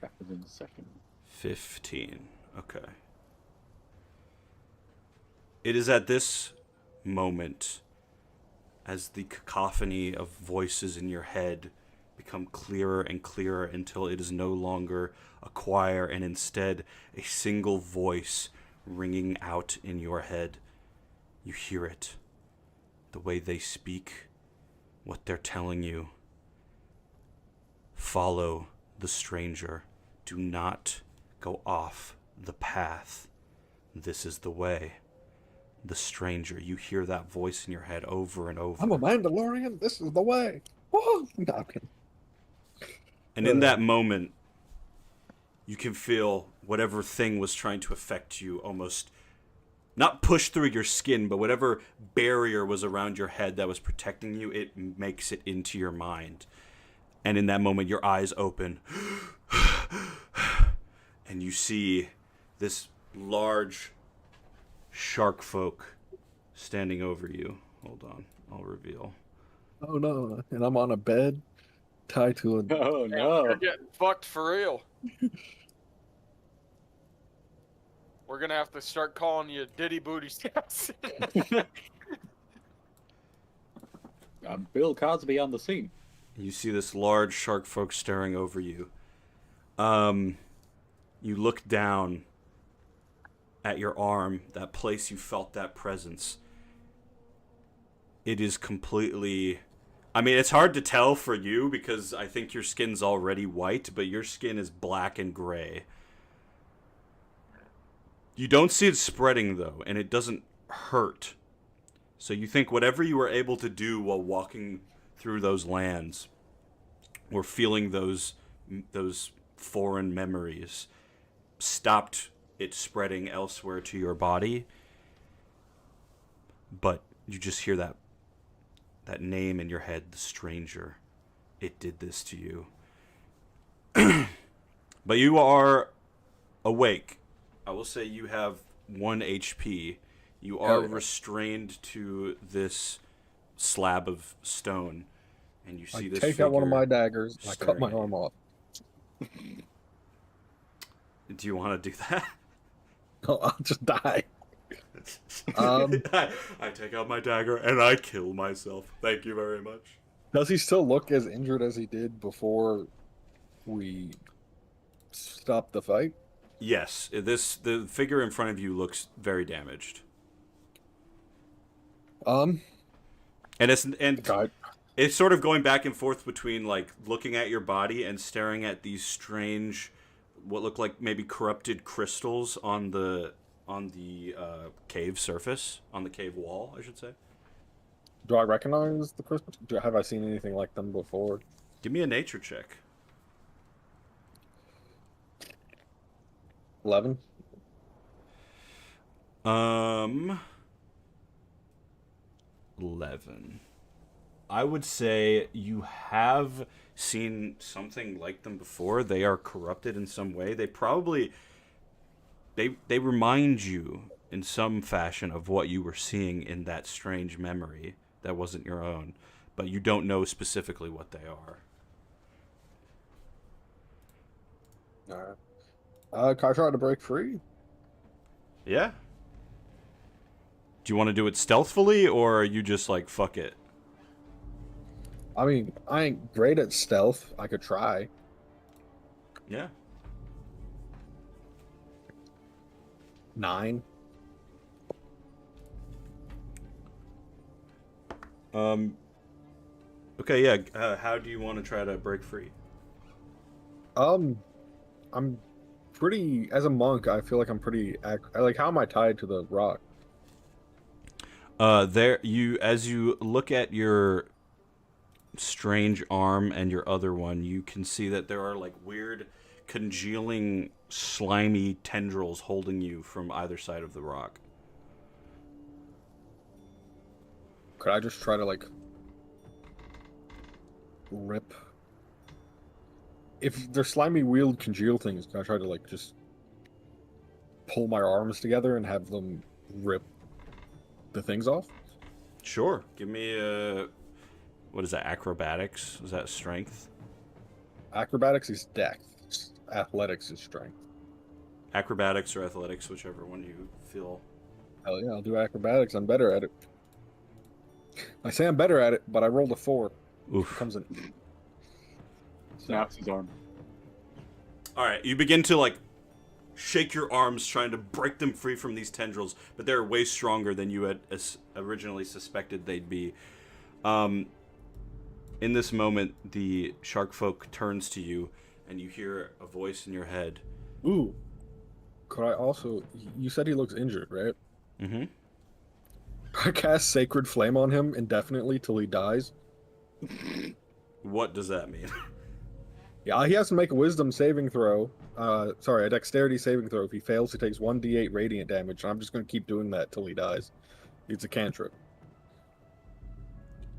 Speaker 4: Chapter in the second.
Speaker 1: 15. Okay. It is at this moment, as the cacophony of voices in your head become clearer and clearer until it is no longer a choir and instead a single voice ringing out in your head. You hear it. The way they speak, what they're telling you. Follow the stranger. Do not go off the path. This is the way. The stranger. You hear that voice in your head over and over.
Speaker 3: I'm a Mandalorian. This is the way. Woo! No, I'm kidding.
Speaker 1: And in that moment, you can feel whatever thing was trying to affect you almost not push through your skin, but whatever barrier was around your head that was protecting you, it makes it into your mind. And in that moment, your eyes open. And you see this large shark folk standing over you. Hold on, I'll reveal.
Speaker 3: Oh no! And I'm on a bed, tied to a.
Speaker 4: Oh
Speaker 2: You're
Speaker 4: no.
Speaker 2: getting fucked for real. We're gonna have to start calling you Diddy Booty Stats.
Speaker 4: Bill Cosby on the scene.
Speaker 1: You see this large shark folk staring over you. You look down at your arm, that place you felt that presence. It is completely... I mean, it's hard to tell for you because I think your skin's already white, but your skin is black and gray. You don't see it spreading, though, and it doesn't hurt. So you think whatever you were able to do while walking through those lands or feeling those foreign memories stopped it spreading elsewhere to your body. But you just hear that name in your head, the stranger. It did this to you. But you are awake. I will say you have 1 HP. You are restrained to this slab of stone, and you see this
Speaker 3: take out one of my daggers. I cut my
Speaker 1: staring at
Speaker 3: arm off.
Speaker 1: Do you want to do that?
Speaker 3: No, I'll just die.
Speaker 1: I take out my dagger and I kill myself. Thank you very much.
Speaker 3: Does he still look as injured as he did before we stopped the fight?
Speaker 1: Yes, the figure in front of you looks very damaged.
Speaker 3: God.
Speaker 1: It's sort of going back and forth between like looking at your body and staring at these strange, what look like maybe corrupted crystals on the cave surface, on the cave wall, I should say.
Speaker 3: Do I recognize the crystals? Have I seen anything like them before?
Speaker 1: Give me a nature check.
Speaker 3: 11.
Speaker 1: 11. I would say you have seen something like them before. They are corrupted in some way. They probably they remind you in some fashion of what you were seeing in that strange memory that wasn't your own, but you don't know specifically what they are.
Speaker 3: Alright. Can I try to break free?
Speaker 1: Yeah. Do you want to do it stealthily, or are you just like, fuck it?
Speaker 3: I mean, I ain't great at stealth. I could try.
Speaker 1: Yeah.
Speaker 3: 9.
Speaker 1: Okay, yeah. How do you want to try to break free?
Speaker 3: I'm pretty, as a monk, I feel like I'm pretty, like, how am I tied to the rock?
Speaker 1: As you look at your strange arm and your other one, you can see that there are like weird congealing slimy tendrils holding you from either side of the rock.
Speaker 3: Could I just try to like rip? If they're slimy wheeled congeal things, can I try to like just pull my arms together and have them rip the things off?
Speaker 1: Sure. Give me a... What is that, acrobatics? Is that strength?
Speaker 3: Acrobatics is dex. Athletics is strength.
Speaker 1: Acrobatics or athletics, whichever one you feel.
Speaker 3: Hell yeah, I'll do acrobatics. I'm better at it. I say I'm better at it, but I rolled a 4.
Speaker 1: Oof.
Speaker 3: It comes in.
Speaker 4: Snaps his arm.
Speaker 1: Alright, you begin to like shake your arms trying to break them free from these tendrils, but they're way stronger than you had originally suspected they'd be. In this moment, the shark folk turns to you, and you hear a voice in your head.
Speaker 3: Ooh. Could I also... You said he looks injured, right?
Speaker 1: Mm-hmm.
Speaker 3: I cast Sacred Flame on him indefinitely till he dies.
Speaker 1: What does that mean?
Speaker 3: Yeah, he has to make a wisdom saving throw. A dexterity saving throw. If he fails, he takes 1d8 radiant damage, and I'm just going to keep doing that till he dies. It's a cantrip.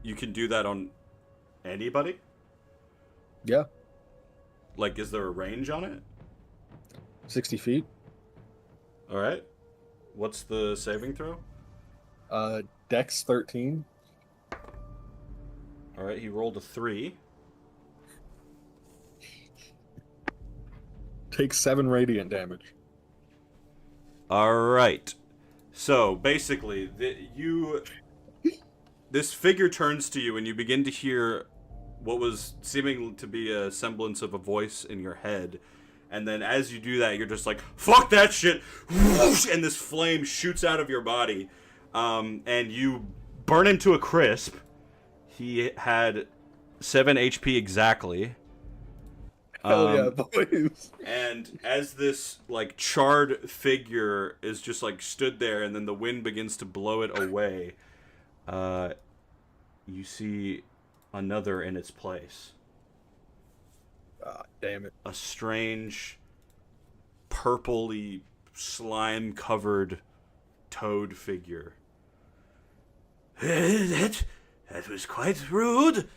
Speaker 1: You can do that on anybody?
Speaker 3: Yeah.
Speaker 1: Like, is there a range on it?
Speaker 3: 60 feet.
Speaker 1: Alright. What's the saving throw?
Speaker 3: Dex 13.
Speaker 1: Alright, he rolled a 3.
Speaker 3: Takes 7 radiant damage.
Speaker 1: Alright. So, basically, this figure turns to you and you begin to hear what was seeming to be a semblance of a voice in your head. And then as you do that, you're just like, fuck that shit! Whoosh, and this flame shoots out of your body. And you burn him to a crisp. He had 7 HP exactly.
Speaker 3: Hell yeah, boys.
Speaker 1: And as this like charred figure is just like stood there, and then the wind begins to blow it away, you see another in its place.
Speaker 3: Ah, damn it.
Speaker 1: A strange, purpley, slime-covered toad figure. That was quite rude.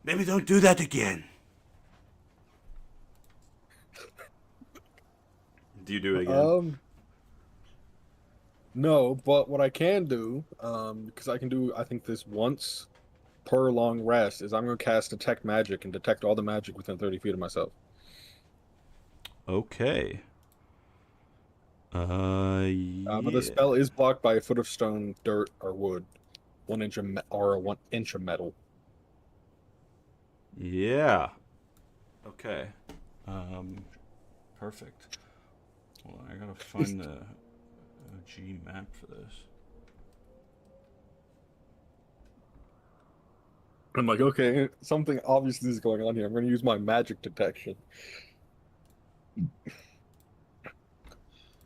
Speaker 1: Maybe don't do that again. Do you do it again?
Speaker 3: No, but what I can do, because I can do, I think this once per long rest, is I'm going to cast Detect Magic and detect all the magic within 30 feet of myself.
Speaker 1: Okay.
Speaker 3: But the spell is blocked by a foot of stone, dirt, or wood, 1 inch of or 1 inch of metal.
Speaker 1: Yeah. Okay. Perfect. Well, I gotta find the OG map for this.
Speaker 3: I'm like, okay, something obviously is going on here. I'm going to use my magic detection.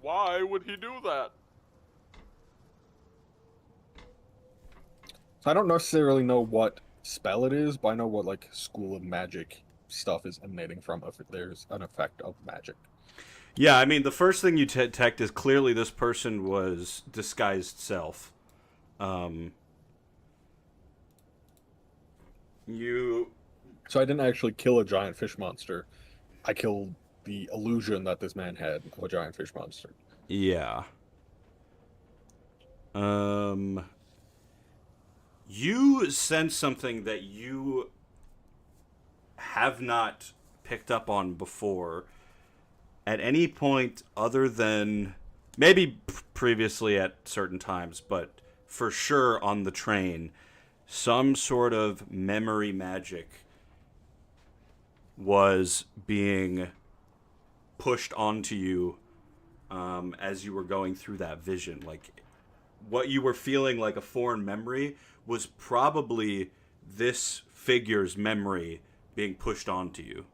Speaker 2: Why would he do that?
Speaker 3: So I don't necessarily know what spell it is, but I know what like school of magic stuff is emanating from if there's an effect of magic.
Speaker 1: Yeah, I mean, the first thing you detect is clearly this person was disguised self.
Speaker 3: So I didn't actually kill a giant fish monster. I killed the illusion that this man had of a giant fish monster.
Speaker 1: Yeah. You sense something that you have not picked up on before at any point other than maybe previously at certain times, but for sure on the train, some sort of memory magic was being pushed onto you as you were going through that vision. Like, what you were feeling like a foreign memory was probably this figure's memory being pushed onto you.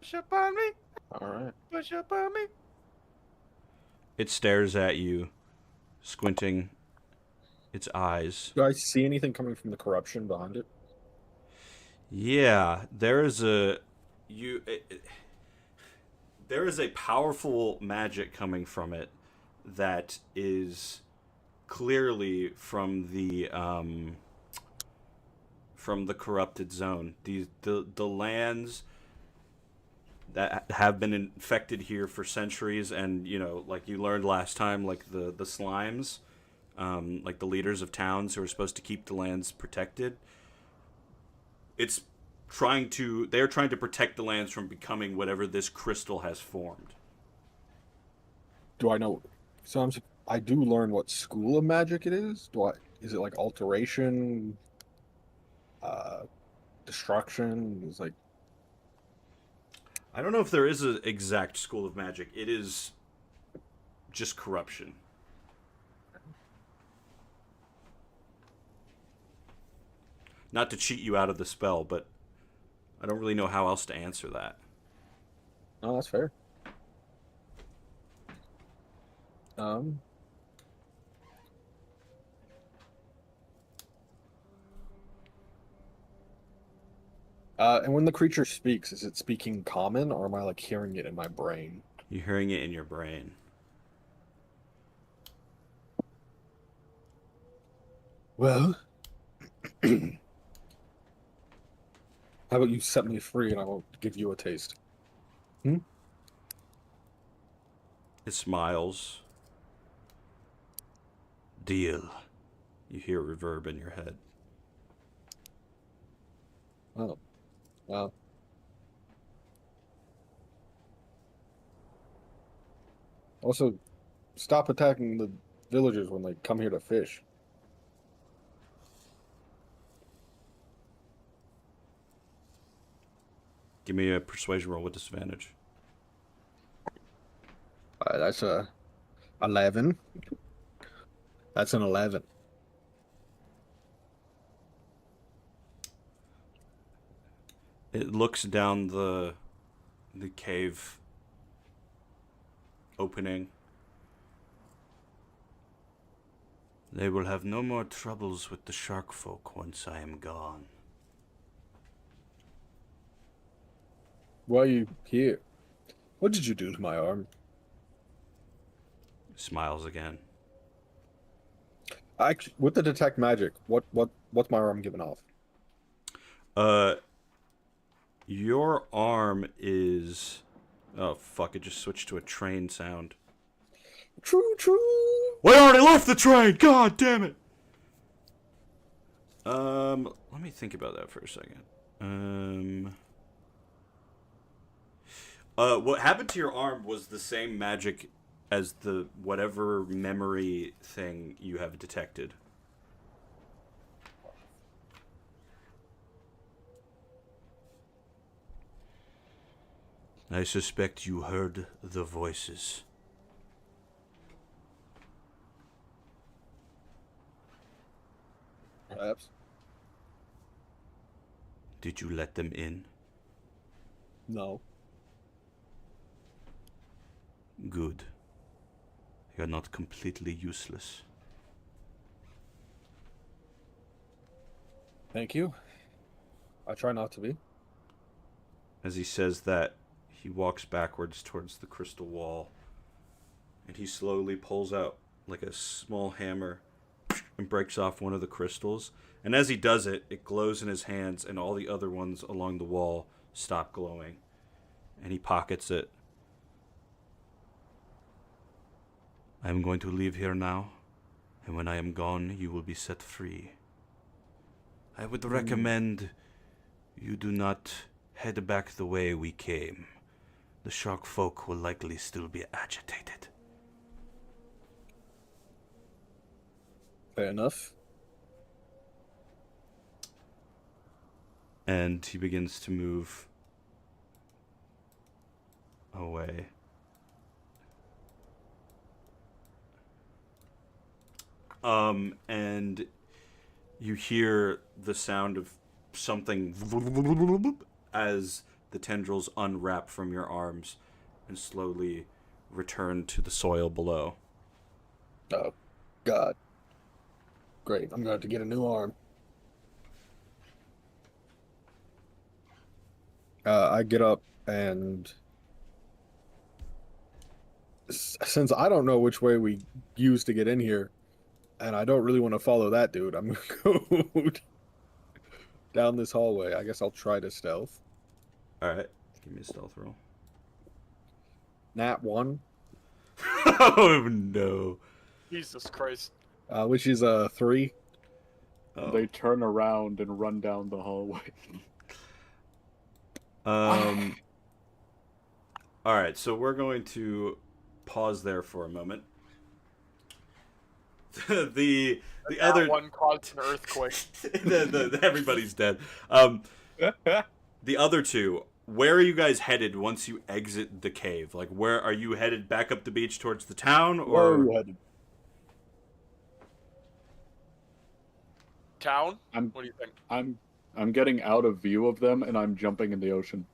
Speaker 2: Push up on me.
Speaker 3: All right.
Speaker 2: Push up on me.
Speaker 1: It stares at you, squinting its eyes.
Speaker 3: Do I see anything coming from the corruption behind it?
Speaker 1: Yeah, there is a there is a powerful magic coming from it that is clearly from the corrupted zone. The lands that have been infected here for centuries, and like you learned last time, like the slimes, like the leaders of towns who are supposed to keep the lands protected. They're trying to protect the lands from becoming whatever this crystal has formed.
Speaker 3: Do I know? So I do learn what school of magic it is. Is it like alteration, destruction? Is like,
Speaker 1: I don't know if there is an exact school of magic. It is just corruption. Not to cheat you out of the spell, but I don't really know how else to answer that.
Speaker 3: no, that's fair. And when the creature speaks, is it speaking common, or am I like hearing it in my brain?
Speaker 1: You're hearing it in your brain.
Speaker 3: Well, how about you set me free and I will give you a taste?
Speaker 1: It smiles. Deal. You hear reverb in your head.
Speaker 3: Oh, well. Also, stop attacking the villagers when they come here to fish.
Speaker 1: Give me a persuasion roll with disadvantage.
Speaker 3: That's a 11. That's an 11.
Speaker 1: It looks down the cave opening. They will have no more troubles with the shark folk once I am gone.
Speaker 3: Why are you here? What did you do to my arm?
Speaker 1: Smiles again.
Speaker 3: Actually, with the detect magic, what's my arm giving off?
Speaker 1: Your arm is... Oh, fuck, it just switched to a train sound.
Speaker 3: True.
Speaker 1: We already left the train! God damn it! Let me think about that for a second. What happened to your arm was the same magic as the whatever memory thing you have detected. I suspect you heard the voices.
Speaker 3: Perhaps.
Speaker 1: Did you let them in?
Speaker 3: No.
Speaker 1: Good. You're not completely useless.
Speaker 3: Thank you. I try not to be.
Speaker 1: As he says that, he walks backwards towards the crystal wall, and he slowly pulls out like a small hammer and breaks off one of the crystals. And as he does it, it glows in his hands, and all the other ones along the wall stop glowing. And he pockets it. I am going to leave here now, and when I am gone, you will be set free. I would recommend you do not head back the way we came. The shark folk will likely still be agitated.
Speaker 3: Fair enough.
Speaker 1: And he begins to move away. And you hear the sound of something as the tendrils unwrap from your arms and slowly return to the soil below.
Speaker 3: Oh, God. Great. I'm going to have to get a new arm. I get up and... Since I don't know which way we used to get in here, and I don't really want to follow that dude, I'm going to go down this hallway. I guess I'll try to stealth.
Speaker 1: Alright, give me a stealth roll.
Speaker 3: Nat 1.
Speaker 1: Oh no.
Speaker 2: Jesus Christ.
Speaker 3: Which is a 3.
Speaker 1: Oh.
Speaker 4: They turn around and run down the hallway.
Speaker 1: Alright, so we're going to pause there for a moment. the other
Speaker 2: one caused an earthquake.
Speaker 1: Everybody's dead. The other two, where are you guys headed once you exit the cave? Like, where are you headed? Back up the beach towards the town, or
Speaker 3: Where are you headed?
Speaker 2: Town?
Speaker 4: I'm
Speaker 2: What do you think?
Speaker 4: I'm getting out of view of them and I'm jumping in the ocean.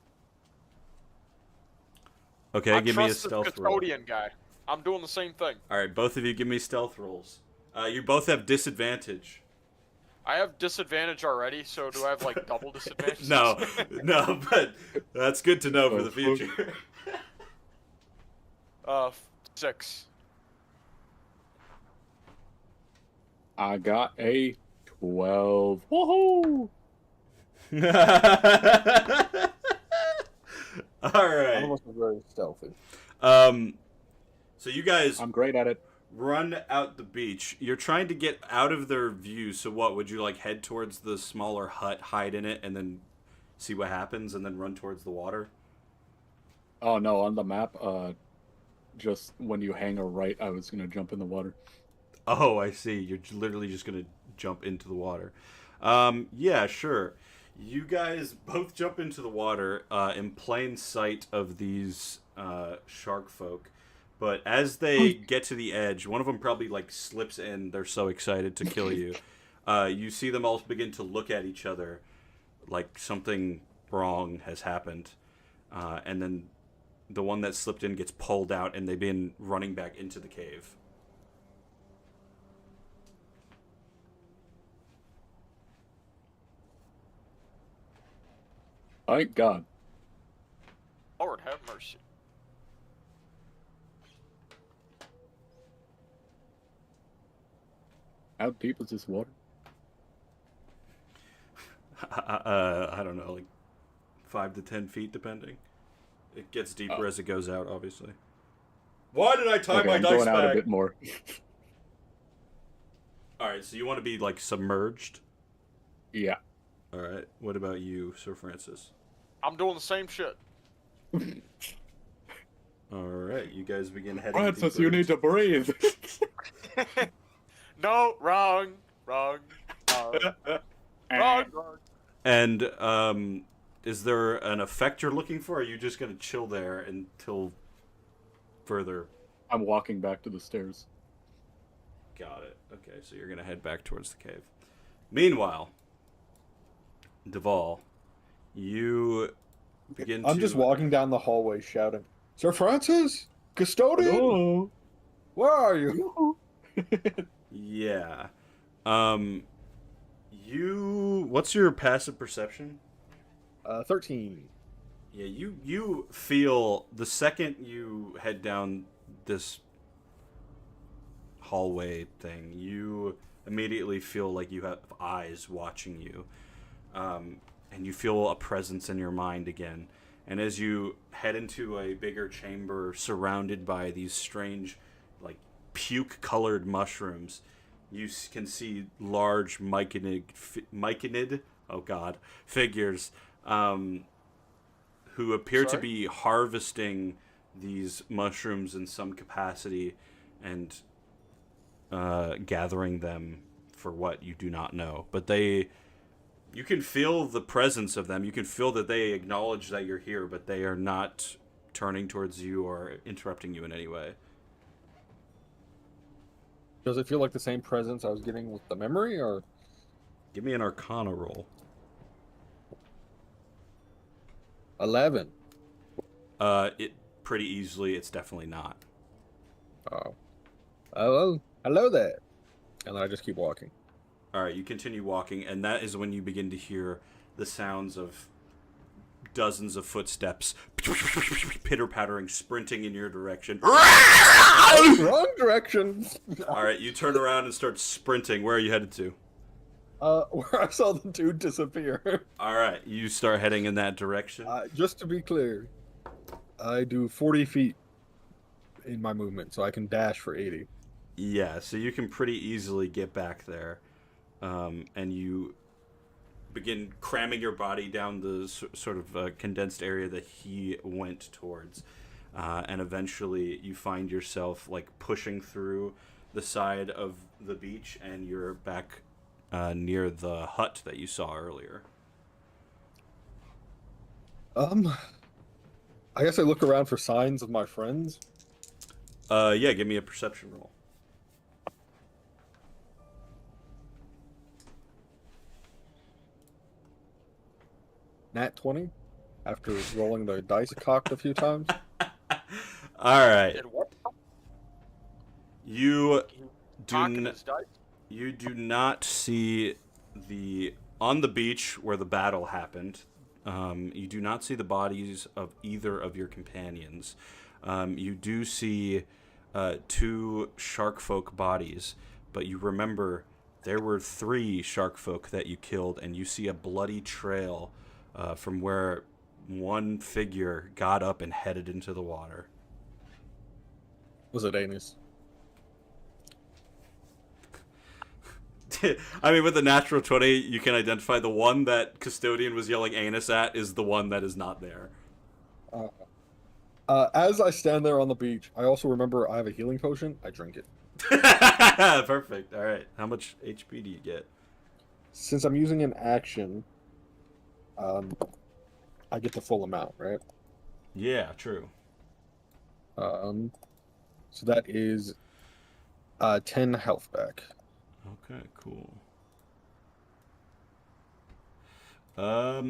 Speaker 1: okay?
Speaker 2: I
Speaker 1: Give me a
Speaker 2: trust the
Speaker 1: stealth roll.
Speaker 2: custodian guy. I'm doing the same thing.
Speaker 1: All right, both of you, give me stealth rolls. You both have disadvantage.
Speaker 2: I have disadvantage already, so do I have like double disadvantage?
Speaker 1: No, but that's good to know for the future.
Speaker 2: 6.
Speaker 4: I got a 12. Woohoo!
Speaker 1: All
Speaker 3: I
Speaker 1: right.
Speaker 3: almost very stealthy.
Speaker 1: So you guys
Speaker 4: I'm great at it.
Speaker 1: run out the beach. You're trying to get out of their view. So what, would you like head towards the smaller hut, hide in it, and then see what happens, and then run towards the water?
Speaker 4: Oh no, on the map, just when you hang a right, I was gonna jump in the water.
Speaker 1: Oh, I see. You're literally just gonna jump into the water. Yeah, sure. You guys both jump into the water in plain sight of these shark folk. But as they get to the edge, one of them probably like slips in. They're so excited to kill you. You see them all begin to look at each other like something wrong has happened. And then the one that slipped in gets pulled out, and they begin running back into the cave.
Speaker 4: Thank God.
Speaker 2: Lord have mercy.
Speaker 4: How deep is this water?
Speaker 1: I don't know, like 5 to 10 feet, depending. It gets deeper as it goes out, obviously. Why did I tie my
Speaker 4: I'm
Speaker 1: dice
Speaker 4: going
Speaker 1: bag?
Speaker 4: out a bit more.
Speaker 1: All right, so you want to be like submerged?
Speaker 4: Yeah.
Speaker 1: All right. What about you, Sir Francis?
Speaker 2: I'm doing the same shit.
Speaker 1: All right, you guys begin heading.
Speaker 4: Francis,
Speaker 1: deeper
Speaker 4: you need to breathe.
Speaker 2: No, wrong. Wrong. Wrong.
Speaker 1: And is there an effect you're looking for? Or are you just gonna chill there until further?
Speaker 4: I'm walking back to the stairs.
Speaker 1: Got it. Okay, so you're gonna head back towards the cave. Meanwhile, Deval, you begin.
Speaker 3: I'm just walking down the hallway shouting, Sir Francis? Custodian?
Speaker 4: Hello.
Speaker 3: Where are you?
Speaker 1: Yeah. What's your passive perception?
Speaker 3: 13.
Speaker 1: Yeah, you feel the second you head down this hallway thing, you immediately feel like you have eyes watching you. And you feel a presence in your mind again. And as you head into a bigger chamber surrounded by these strange, like, puke-colored mushrooms, you can see large myconid, oh god, figures who appear to be harvesting these mushrooms in some capacity and gathering them for what you do not know. But you can feel the presence of them. You can feel that they acknowledge that you're here, but they are not turning towards you or interrupting you in any way.
Speaker 3: Does it feel like the same presence I was getting with the memory, or?
Speaker 1: Give me an Arcana roll.
Speaker 3: 11.
Speaker 1: It pretty easily. It's definitely not.
Speaker 3: Oh, well, hello there. And then I just keep walking.
Speaker 1: All right, you continue walking, and that is when you begin to hear the sounds of dozens of footsteps pitter-pattering, sprinting in your direction.
Speaker 3: Wrong direction.
Speaker 1: All right, you turn around and start sprinting. Where are you headed to?
Speaker 3: Where I saw the dude disappear.
Speaker 1: All right, you start heading in that direction.
Speaker 3: Just to be clear, I do 40 feet in my movement, so I can dash for 80.
Speaker 1: Yeah, so you can pretty easily get back there, and you begin cramming your body down the sort of condensed area that he went towards, and eventually you find yourself like pushing through the side of the beach, and you're back near the hut that you saw earlier.
Speaker 3: I guess I look around for signs of my friends.
Speaker 1: Yeah, give me a perception roll.
Speaker 3: Nat 20, after rolling the dice cocked a few times.
Speaker 1: All right.
Speaker 2: Did what?
Speaker 1: You
Speaker 2: Cocking
Speaker 1: do
Speaker 2: his dice?
Speaker 1: you do not see on the beach where the battle happened. You do not see the bodies of either of your companions. You do see 2 sharkfolk bodies, but you remember there were 3 sharkfolk that you killed, and you see a bloody trail from where one figure got up and headed into the water.
Speaker 3: Was it anus?
Speaker 1: I mean, with a natural 20, you can identify the one that Custodian was yelling anus at is the one that is not there.
Speaker 3: As I stand there on the beach, I also remember I have a healing potion. I drink it.
Speaker 1: Perfect. All right. How much HP do you get?
Speaker 3: Since I'm using an action, I get the full amount, right?
Speaker 1: Yeah, true.
Speaker 3: So that is 10 health back.
Speaker 1: Okay, cool. All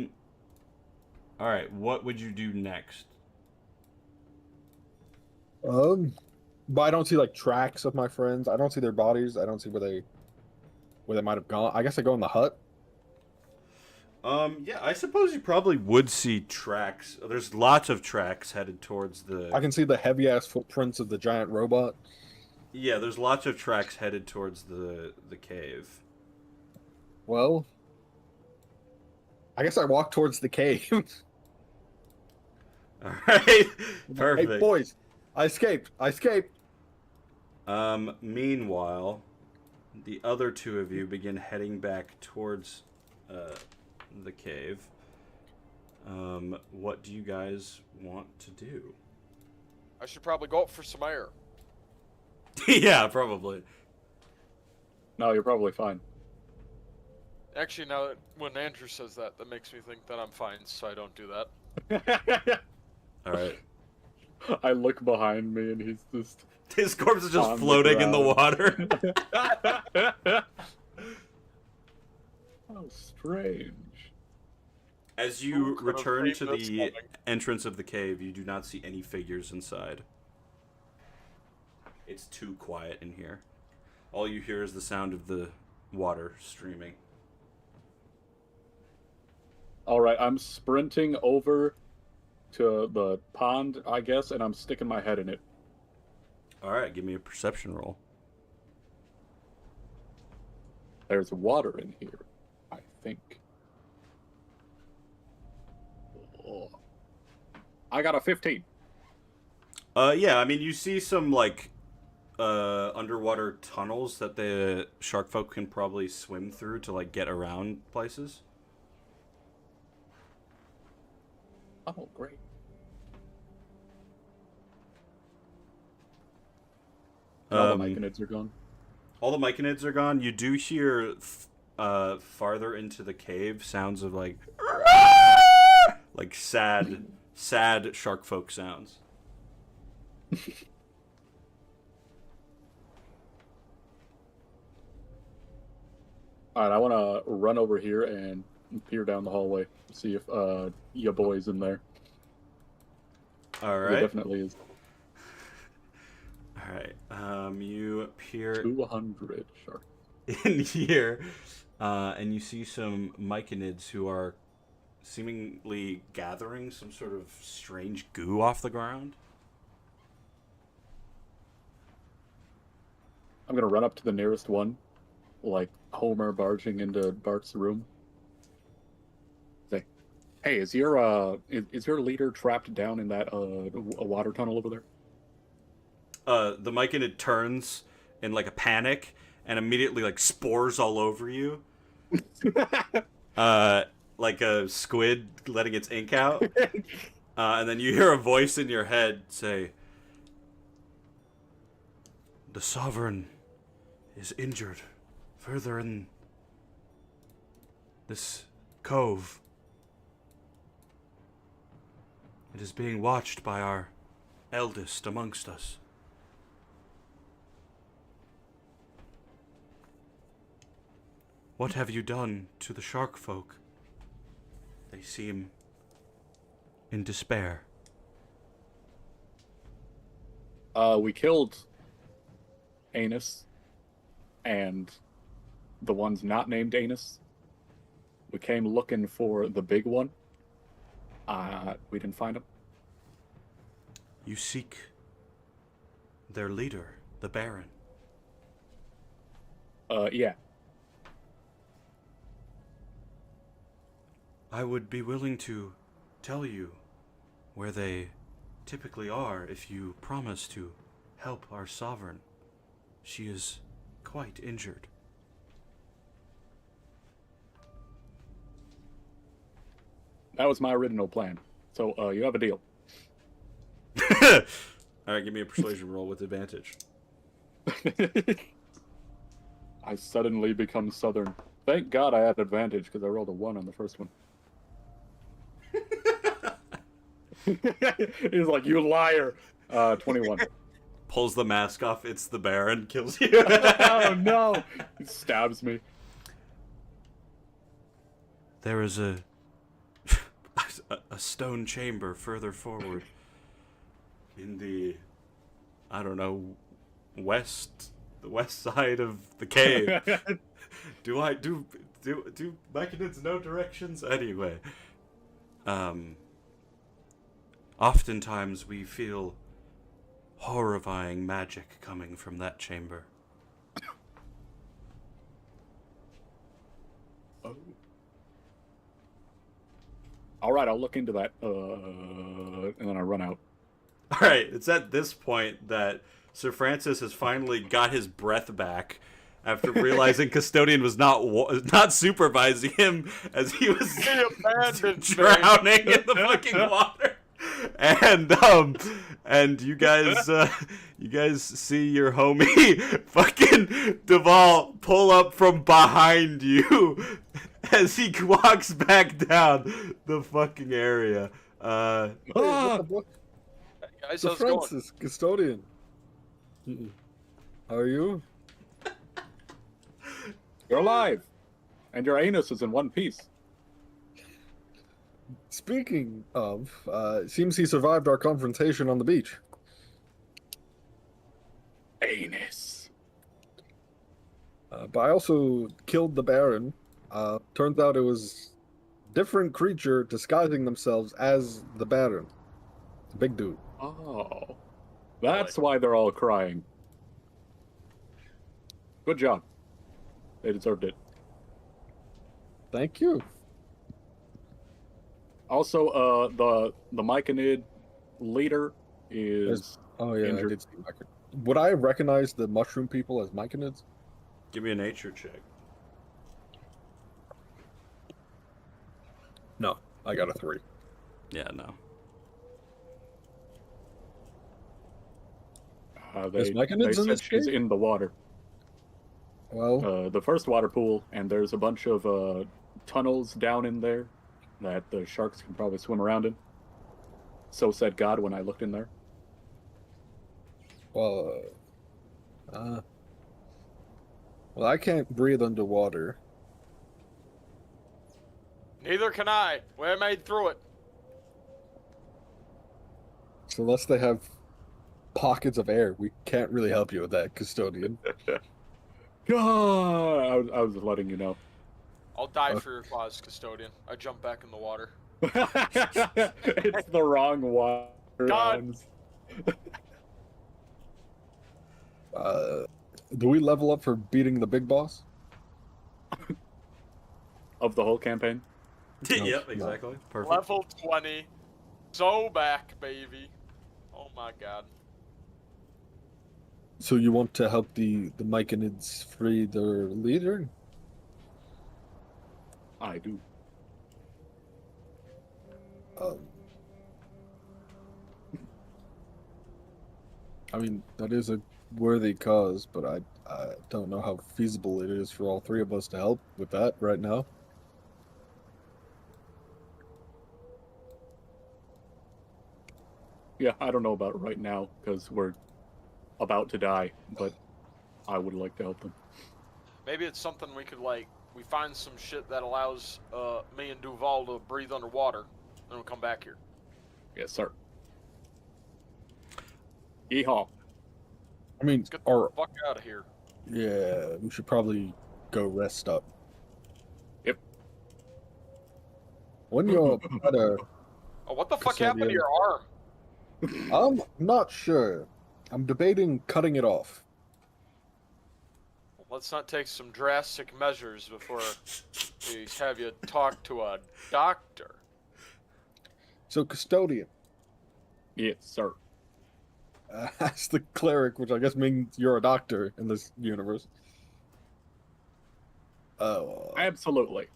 Speaker 1: right, what would you do next?
Speaker 3: But I don't see like tracks of my friends. I don't see their bodies. I don't see where they might have gone. I guess I go in the hut.
Speaker 1: Yeah, I suppose you probably would see tracks. There's lots of tracks headed towards the...
Speaker 3: I can see the heavy ass footprints of the giant robot.
Speaker 1: Yeah, there's lots of tracks headed towards the cave.
Speaker 3: Well, I guess I walk towards the cave.
Speaker 1: All right, perfect.
Speaker 3: Hey, boys, I escaped. I escaped.
Speaker 1: Meanwhile, the other two of you begin heading back towards the cave. What do you guys want to do?
Speaker 2: I should probably go up for some air.
Speaker 1: Yeah, probably.
Speaker 4: No, you're probably fine.
Speaker 2: Actually, now that when Andrew says that, that makes me think that I'm fine, so I don't do that.
Speaker 1: All right.
Speaker 4: I look behind me and he's just...
Speaker 1: His corpse is just
Speaker 4: On the
Speaker 1: floating in the
Speaker 4: ground.
Speaker 1: water.
Speaker 4: How strange.
Speaker 1: As you
Speaker 2: Who's gonna
Speaker 1: return
Speaker 2: save
Speaker 1: to
Speaker 2: this
Speaker 1: the
Speaker 2: woman?
Speaker 1: entrance of the cave, you do not see any figures inside. It's too quiet in here. All you hear is the sound of the water streaming.
Speaker 4: Alright, I'm sprinting over to the pond, I guess, and I'm sticking my head in it.
Speaker 1: Alright, give me a perception roll.
Speaker 4: There's water in here, I think. Oh. I got a 15.
Speaker 1: Yeah, I mean, you see some, like, underwater tunnels that the shark folk can probably swim through to, like, get around places.
Speaker 4: Oh, great. All the myconids are gone.
Speaker 1: All the myconids are gone. You do hear, farther into the cave, sounds of, like sad shark folk sounds.
Speaker 4: Alright, I want to run over here and peer down the hallway, see if your boy's in there.
Speaker 1: All
Speaker 4: There
Speaker 1: right.
Speaker 4: definitely is.
Speaker 1: All right. You appear
Speaker 4: 200 sharks.
Speaker 1: in here, and you see some myconids who are seemingly gathering some sort of strange goo off the ground.
Speaker 4: I'm gonna run up to the nearest one, like Homer barging into Bart's room. Say, hey, is your leader trapped down in that a water tunnel over there?
Speaker 1: The myconid turns in like a panic and immediately like spores all over you. Like a squid letting its ink out. And then you hear a voice in your head say, "The Sovereign is injured further in this cove. It is being watched by our eldest amongst us. What have you done to the shark folk? They seem in despair."
Speaker 4: We killed Anus and the ones not named Anus. We came looking for the big one. We didn't find him.
Speaker 1: You seek their leader, the Baron.
Speaker 4: Yeah.
Speaker 1: I would be willing to tell you where they typically are if you promise to help our sovereign. She is quite injured.
Speaker 4: That was my original plan. So, you have a deal.
Speaker 1: Alright, give me a persuasion roll with advantage.
Speaker 4: I suddenly become Southern. Thank God I had advantage because I rolled a 1 on the first one. He's like, you liar. 21.
Speaker 1: pulls the mask off. It's the Baron. Kills you.
Speaker 4: Oh no! He stabs me.
Speaker 1: There is a stone chamber further forward in the, I don't know, the west side of the cave. do Myconids know directions? Anyway, oftentimes we feel horrifying magic coming from that chamber.
Speaker 4: Oh. All right, I'll look into that. And then I run out.
Speaker 1: All right, it's at this point that Sir Francis has finally got his breath back after realizing Custodian was not supervising him as he was drowning in the fucking water. And you guys see your homie fucking Deval pull up from behind you as he walks back down the fucking area.
Speaker 3: Hey, what the fuck?
Speaker 2: Guys,
Speaker 3: Sir
Speaker 2: how's it going?
Speaker 3: Francis, Custodian. How are you?
Speaker 4: You're alive, and your anus is in one piece.
Speaker 3: Speaking of, it seems he survived our confrontation on the beach.
Speaker 4: Anus.
Speaker 3: But I also killed the Baron. Turns out it was a different creature disguising themselves as the Baron. The big dude.
Speaker 4: Oh, that's why they're all crying. Good job. They deserved it.
Speaker 3: Thank you.
Speaker 4: Also, the Myconid leader is
Speaker 3: Oh yeah, I
Speaker 4: injured.
Speaker 3: did see Myconid. Would I recognize the mushroom people as Myconids?
Speaker 1: Give me a nature check.
Speaker 3: No, I got a 3.
Speaker 1: Yeah, no.
Speaker 3: There's
Speaker 4: They
Speaker 3: Myconids in
Speaker 4: said
Speaker 3: this
Speaker 4: she's
Speaker 3: cave?
Speaker 4: in the water.
Speaker 3: Well,
Speaker 4: The first water pool, and there's a bunch of tunnels down in there that the sharks can probably swim around in. So said God when I looked in there.
Speaker 3: well, well, I can't breathe underwater.
Speaker 2: Neither can I. We made through it.
Speaker 3: So unless they have pockets of air, we can't really help you with that, Custodian.
Speaker 4: God, I was letting you know.
Speaker 2: I'll die for your cause, Custodian. I jump back in the water.
Speaker 4: It's the wrong water.
Speaker 2: God.
Speaker 3: Do we level up for beating the big boss?
Speaker 4: Of the whole campaign.
Speaker 1: Yep, exactly. Perfect.
Speaker 2: Level 20. So back, baby. Oh my god.
Speaker 3: So you want to help the Myconids free their leader?
Speaker 4: I do.
Speaker 3: I mean, that is a worthy cause, but I don't know how feasible it is for all three of us to help with that right now.
Speaker 4: Yeah, I don't know about right now because we're about to die, but I would like to help them.
Speaker 2: Maybe it's something we could, like, we find some shit that allows me and Deval to breathe underwater, and we'll come back here.
Speaker 4: Yes, sir. Yeehaw.
Speaker 3: I mean,
Speaker 2: Let's get the
Speaker 3: our
Speaker 2: fuck out of here.
Speaker 3: yeah, we should probably go rest up.
Speaker 4: Yep.
Speaker 3: When you're better,
Speaker 2: Oh, what the fuck
Speaker 3: Custodian.
Speaker 2: happened to your arm?
Speaker 3: I'm not sure. I'm debating cutting it off.
Speaker 2: Let's not take some drastic measures before we have you talk to a doctor.
Speaker 3: So, Custodian,
Speaker 4: Yes, sir.
Speaker 3: as the cleric, which I guess means you're a doctor in this universe.
Speaker 4: Absolutely.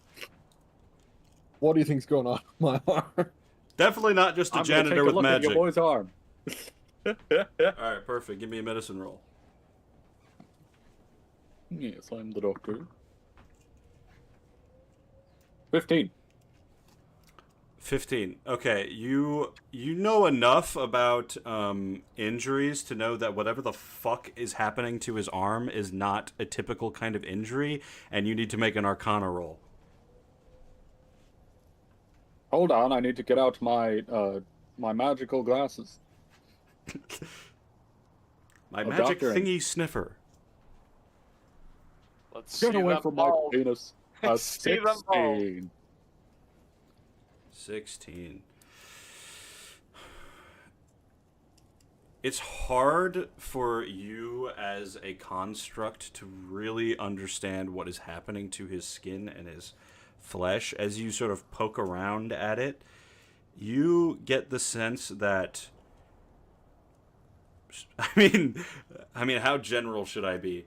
Speaker 3: What do you think's going on with my arm?
Speaker 1: Definitely not just a
Speaker 4: I'm gonna
Speaker 1: janitor
Speaker 4: take a
Speaker 1: with
Speaker 4: look at
Speaker 1: magic.
Speaker 4: your boy's arm.
Speaker 1: Alright, perfect. Give me a medicine roll.
Speaker 4: Yes, I'm the doctor. 15.
Speaker 1: 15. Okay, you know enough about injuries to know that whatever the fuck is happening to his arm is not a typical kind of injury, and you need to make an Arcana roll.
Speaker 4: Hold on, I need to get out my my magical glasses.
Speaker 1: My
Speaker 4: A
Speaker 1: magic
Speaker 4: doctor.
Speaker 1: thingy sniffer.
Speaker 2: Let's see
Speaker 4: Get away
Speaker 2: them
Speaker 4: from my
Speaker 2: balls.
Speaker 4: penis.
Speaker 2: See them balls.
Speaker 4: 16.
Speaker 1: 16. It's hard for you as a construct to really understand what is happening to his skin and his flesh. As you sort of poke around at it, you get the sense that I mean, how general should I be?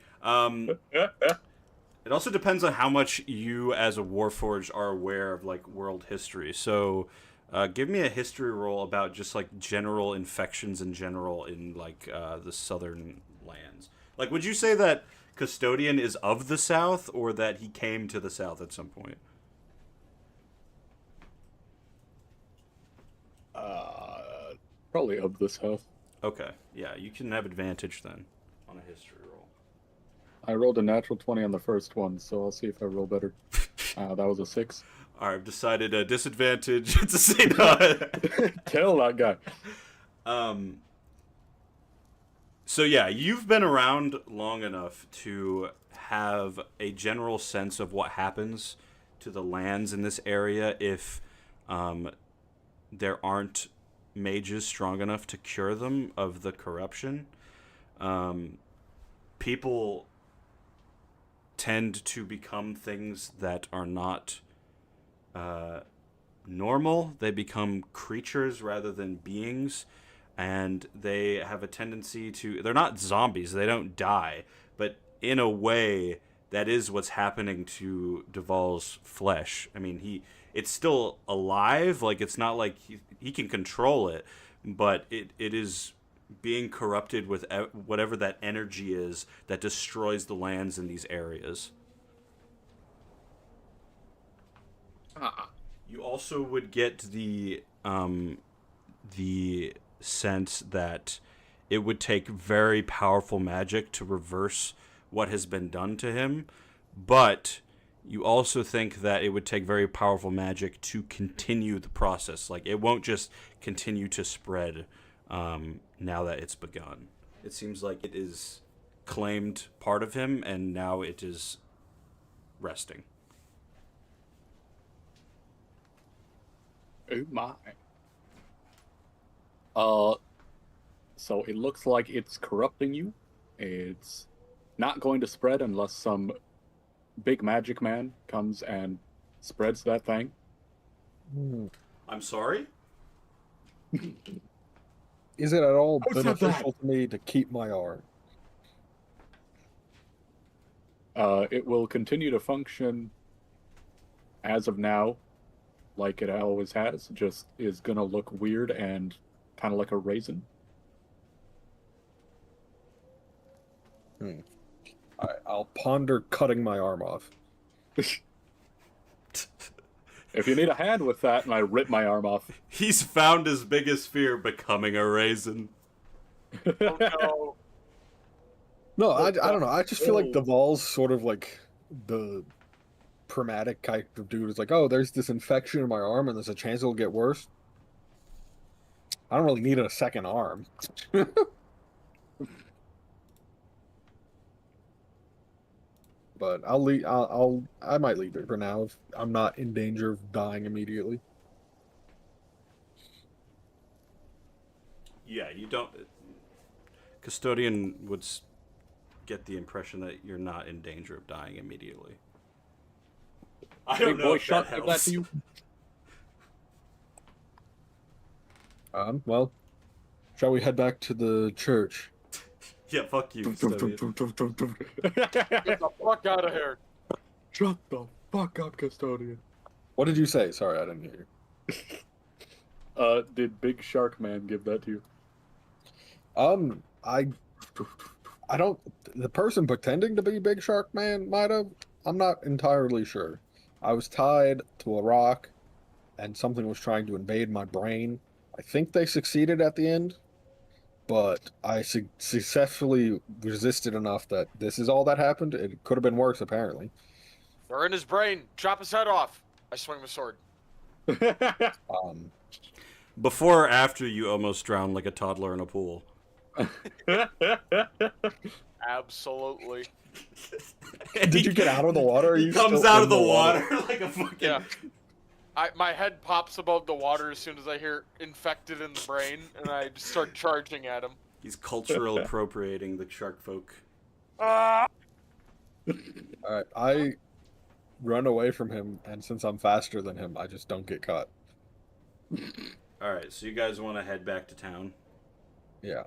Speaker 1: It also depends on how much you, as a Warforged, are aware of like world history. So, give me a history roll about just like general infections in general in like the southern lands. Like, would you say that Custodian is of the South, or that he came to the South at some point?
Speaker 4: Probably of this house.
Speaker 1: Okay, yeah, you can have advantage then on a history roll.
Speaker 4: I rolled a natural 20 on the first one, so I'll see if I roll better. That was a 6.
Speaker 1: All right, I've decided a disadvantage to say no.
Speaker 4: Kill that guy.
Speaker 1: So yeah, you've been around long enough to have a general sense of what happens to the lands in this area if there aren't mages strong enough to cure them of the corruption. People tend to become things that are not normal. They become creatures rather than beings, and they have a tendency to... They're not zombies, they don't die, but in a way, that is what's happening to Deval's flesh. I mean, it's still alive, like, it's not like he can control it, but it is being corrupted with whatever that energy is that destroys the lands in these areas. You also would get the sense that it would take very powerful magic to reverse what has been done to him, but you also think that it would take very powerful magic to continue the process. Like, it won't just continue to spread now that it's begun. It seems like it is claimed part of him, and now it is resting.
Speaker 4: Oh my. So it looks like it's corrupting you. It's not going to spread unless some big magic man comes and spreads that thing.
Speaker 1: I'm sorry?
Speaker 3: Is it at all
Speaker 4: Who said
Speaker 3: beneficial to me to keep my arm?
Speaker 4: It will continue to function as of now, like it always has, just is gonna look weird and kind of like a raisin.
Speaker 3: I'll ponder cutting my arm off.
Speaker 4: If you need a hand with that, and I rip my arm off.
Speaker 1: He's found his biggest fear, becoming a raisin.
Speaker 2: Oh no.
Speaker 3: No, I don't know. I just feel like Deval's sort of like the pragmatic kind of dude. It's like, oh, there's this infection in my arm, and there's a chance it'll get worse. I don't really need a second arm. But I'll leave. I might leave it for now if I'm not in danger of dying immediately.
Speaker 1: Yeah, you don't... Custodian would get the impression that you're not in danger of dying immediately. I don't know if that
Speaker 4: give that
Speaker 1: helps.
Speaker 4: to you.
Speaker 3: Well, shall we head back to the church?
Speaker 1: Yeah, fuck you, Custodian.
Speaker 2: Get the fuck out of here.
Speaker 4: Shut the fuck up, Custodian.
Speaker 3: What did you say? Sorry, I didn't hear you.
Speaker 4: Did Big Shark Man give that to you?
Speaker 3: I don't. The person pretending to be Big Shark Man might have. I'm not entirely sure. I was tied to a rock, and something was trying to invade my brain. I think they succeeded at the end, but I successfully resisted enough that this is all that happened. It could have been worse, apparently.
Speaker 2: They're in his brain. Chop his head off. I swing my sword.
Speaker 1: Before or after you almost drowned like a toddler in a pool?
Speaker 2: Absolutely.
Speaker 3: Did you get out of the water? Or are
Speaker 1: He
Speaker 3: you
Speaker 1: comes
Speaker 3: still
Speaker 1: out
Speaker 3: in
Speaker 1: of the
Speaker 3: the
Speaker 1: water like a fucking...
Speaker 2: Yeah. My head pops above the water as soon as I hear infected in the brain, and I just start charging at him.
Speaker 1: He's cultural appropriating the shark folk.
Speaker 2: Ah!
Speaker 3: Alright, I run away from him, and since I'm faster than him, I just don't get caught.
Speaker 1: Alright, so you guys want to head back to town?
Speaker 3: Yeah.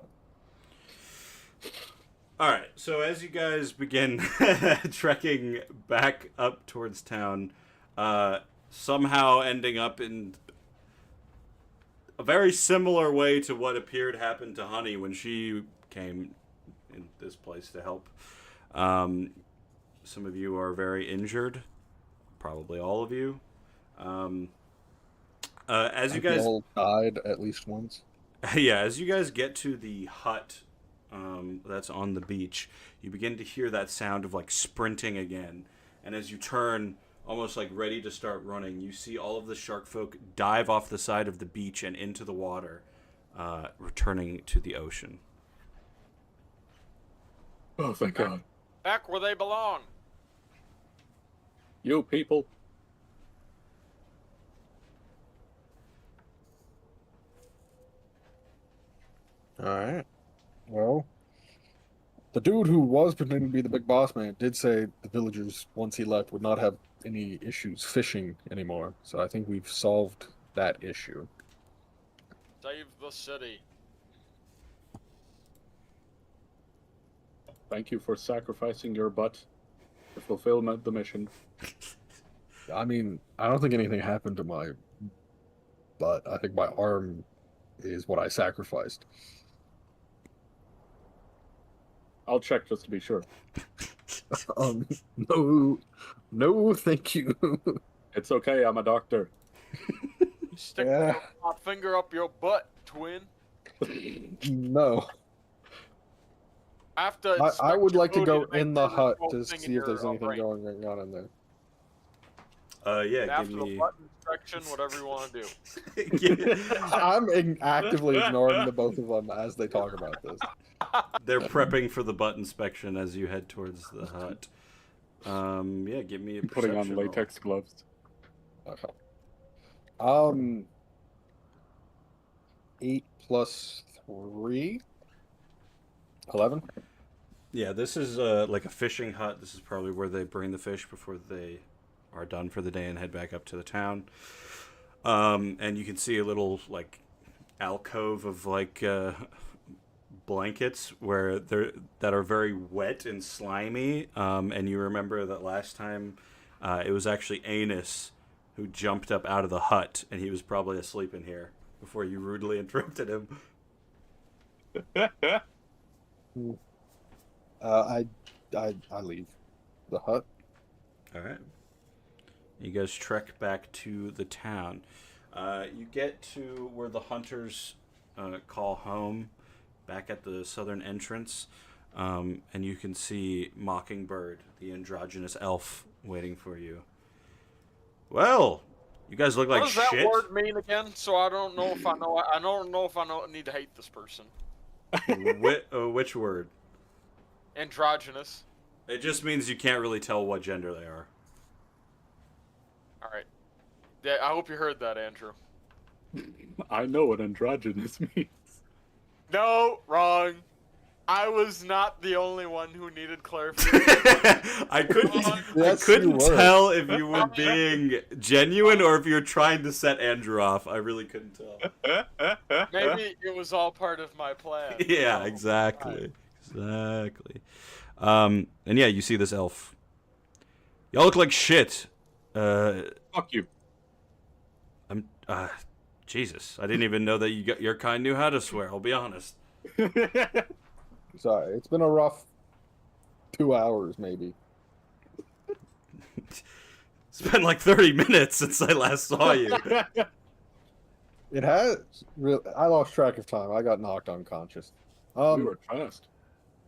Speaker 1: Alright, so as you guys begin trekking back up towards town, somehow ending up in a very similar way to what appeared happened to Honey when she came in this place to help. Some of you are very injured, probably all of you. As you guys
Speaker 3: all died at least once.
Speaker 1: Yeah, as you guys get to the hut that's on the beach, you begin to hear that sound of like sprinting again. And as you turn, almost like ready to start running, you see all of the shark folk dive off the side of the beach and into the water, returning to the ocean.
Speaker 4: Oh, thank God.
Speaker 2: Back where they belong.
Speaker 4: You people.
Speaker 3: Alright. Well, the dude who was pretending to be the big boss man did say the villagers, once he left, would not have any issues fishing anymore. So I think we've solved that issue.
Speaker 2: Save the city.
Speaker 4: Thank you for sacrificing your butt to fulfill the mission.
Speaker 3: I mean, I don't think anything happened to my butt. I think my arm is what I sacrificed.
Speaker 4: I'll check just to be sure.
Speaker 3: No, thank you.
Speaker 4: It's okay, I'm a doctor.
Speaker 2: Stick
Speaker 3: Yeah.
Speaker 2: my finger up your butt, twin.
Speaker 3: No.
Speaker 2: After
Speaker 3: I would like to go
Speaker 2: make
Speaker 3: in the
Speaker 2: sure
Speaker 3: hut
Speaker 2: there's no
Speaker 3: to
Speaker 2: thing
Speaker 3: see
Speaker 2: in
Speaker 3: if there's
Speaker 2: your
Speaker 3: anything
Speaker 2: brain.
Speaker 3: going on in there.
Speaker 1: Yeah,
Speaker 2: After
Speaker 1: give
Speaker 2: the
Speaker 1: me...
Speaker 2: button inspection, whatever you want to do.
Speaker 3: I'm actively ignoring the both of them as they talk about this.
Speaker 1: They're prepping for the butt inspection as you head towards the hut. Yeah, give me a
Speaker 4: Putting on
Speaker 1: perception roll.
Speaker 4: latex gloves.
Speaker 3: Okay. 8 plus 3? 11?
Speaker 1: Yeah, this is like a fishing hut. This is probably where they bring the fish before they are done for the day and head back up to the town. And you can see a little like alcove of like blankets where that are very wet and slimy. And you remember that last time it was actually Anus who jumped up out of the hut, and he was probably asleep in here before you rudely interrupted him.
Speaker 3: I leave the hut.
Speaker 1: All right. You guys trek back to the town. You get to where the hunters call home, back at the southern entrance, and you can see Mockingbird, the androgynous elf, waiting for you. Well, you guys look like
Speaker 2: What does
Speaker 1: shit.
Speaker 2: that word mean again? So I don't know if I know. I don't know if I need to hate this person.
Speaker 1: Which word?
Speaker 2: Androgynous.
Speaker 1: It just means you can't really tell what gender they are.
Speaker 2: All right. Yeah, I hope you heard that, Andrew.
Speaker 4: I know what androgynous means.
Speaker 2: No, wrong. I was not the only one who needed clarification.
Speaker 1: I couldn't
Speaker 3: Yes,
Speaker 1: couldn't
Speaker 3: you were.
Speaker 1: tell if you were being genuine or if you were trying to set Andrew off. I really couldn't tell.
Speaker 2: Maybe it was all part of my plan.
Speaker 1: Yeah,
Speaker 2: So,
Speaker 1: exactly. Exactly. And yeah, you see this elf. Y'all look like shit.
Speaker 4: Fuck you.
Speaker 1: Jesus, I didn't even know that your kind knew how to swear, I'll be honest.
Speaker 3: Sorry, it's been a rough 2 hours, maybe.
Speaker 1: It's been like 30 minutes since I last saw you.
Speaker 3: It has. I lost track of time. I got knocked unconscious.
Speaker 4: We were fast.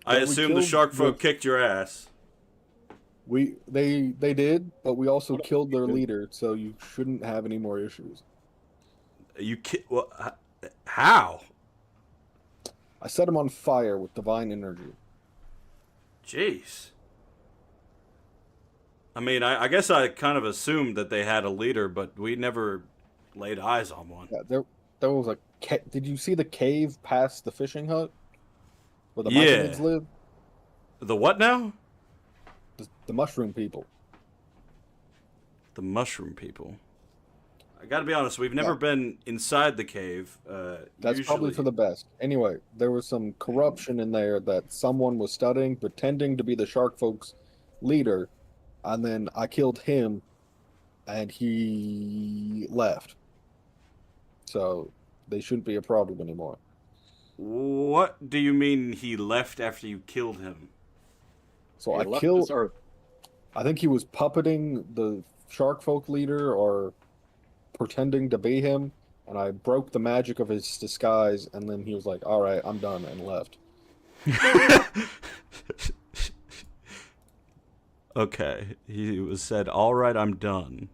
Speaker 1: I
Speaker 3: we
Speaker 1: assume the
Speaker 3: killed
Speaker 1: shark folk
Speaker 3: the-
Speaker 1: kicked your ass.
Speaker 3: They did, but we also
Speaker 4: What
Speaker 3: killed their
Speaker 4: did?
Speaker 3: leader, so you shouldn't have any more issues.
Speaker 1: How?
Speaker 3: I set him on fire with divine energy.
Speaker 1: Jeez. I mean, I guess I kind of assumed that they had a leader, but we never laid eyes on one.
Speaker 3: Yeah, there was a. Did you see the cave past the fishing hut where the
Speaker 1: Yeah.
Speaker 3: Myconids live?
Speaker 1: The what now?
Speaker 3: The mushroom people.
Speaker 1: The mushroom people. I gotta be honest, we've never been inside the cave.
Speaker 3: That's probably for the best. Anyway, there was some corruption in there that someone was studying, pretending to be the shark folks' leader, and then I killed him, and he left. So they shouldn't be a problem anymore.
Speaker 1: What do you mean he left after you killed him?
Speaker 3: So
Speaker 4: He
Speaker 3: I
Speaker 4: left
Speaker 3: killed.
Speaker 4: this earth.
Speaker 3: I think he was puppeting the shark folk leader or pretending to be him, and I broke the magic of his disguise, and then he was like, "All right, I'm done," and left.
Speaker 1: Okay, he was said, "All right, I'm done."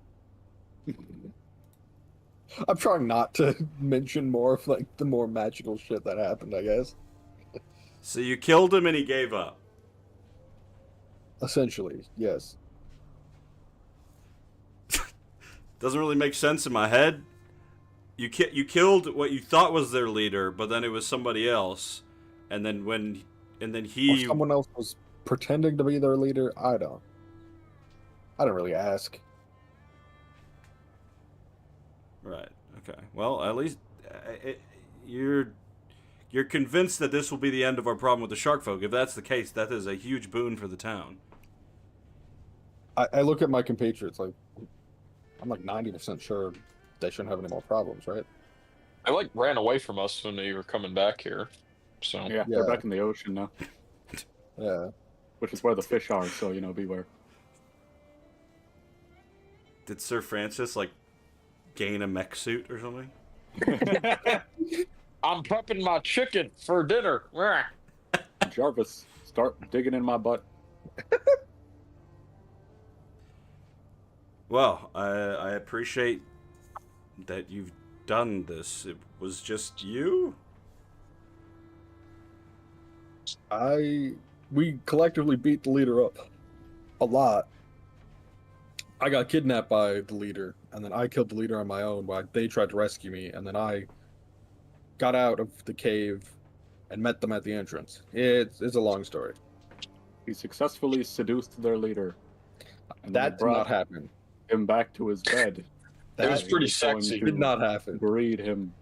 Speaker 3: I'm trying not to mention more of like the more magical shit that happened, I guess.
Speaker 1: So you killed him and he gave up.
Speaker 3: Essentially, yes.
Speaker 1: Doesn't really make sense in my head. You killed what you thought was their leader, but then it was somebody else, and then
Speaker 3: Or
Speaker 1: he.
Speaker 3: someone else was pretending to be their leader. I don't really ask.
Speaker 1: Right. Okay. Well, at least you're convinced that this will be the end of our problem with the shark folk. If that's the case, that is a huge boon for the town.
Speaker 3: I look at my compatriots like I'm like 90% sure they shouldn't have any more problems, right?
Speaker 2: They like ran away from us when they were coming back here. So
Speaker 4: Yeah,
Speaker 3: Yeah.
Speaker 4: they're back in the ocean now,
Speaker 3: Yeah.
Speaker 4: which is where the fish are. So beware.
Speaker 1: Did Sir Francis like gain a mech suit or something?
Speaker 2: I'm prepping my chicken for dinner. Rah.
Speaker 4: Jarvis, start digging in my butt.
Speaker 1: Well, I appreciate that you've done this. It was just you?
Speaker 3: We collectively beat the leader up a lot. I got kidnapped by the leader, and then I killed the leader on my own while they tried to rescue me, and then I got out of the cave and met them at the entrance. It's a long story.
Speaker 4: He successfully seduced their leader. And
Speaker 3: That
Speaker 4: they
Speaker 3: did not
Speaker 4: brought
Speaker 3: happen.
Speaker 4: him back to his bed.
Speaker 2: It was
Speaker 3: That
Speaker 2: pretty
Speaker 4: was going
Speaker 2: sexy.
Speaker 4: to-
Speaker 3: did not happen.
Speaker 4: Breed him.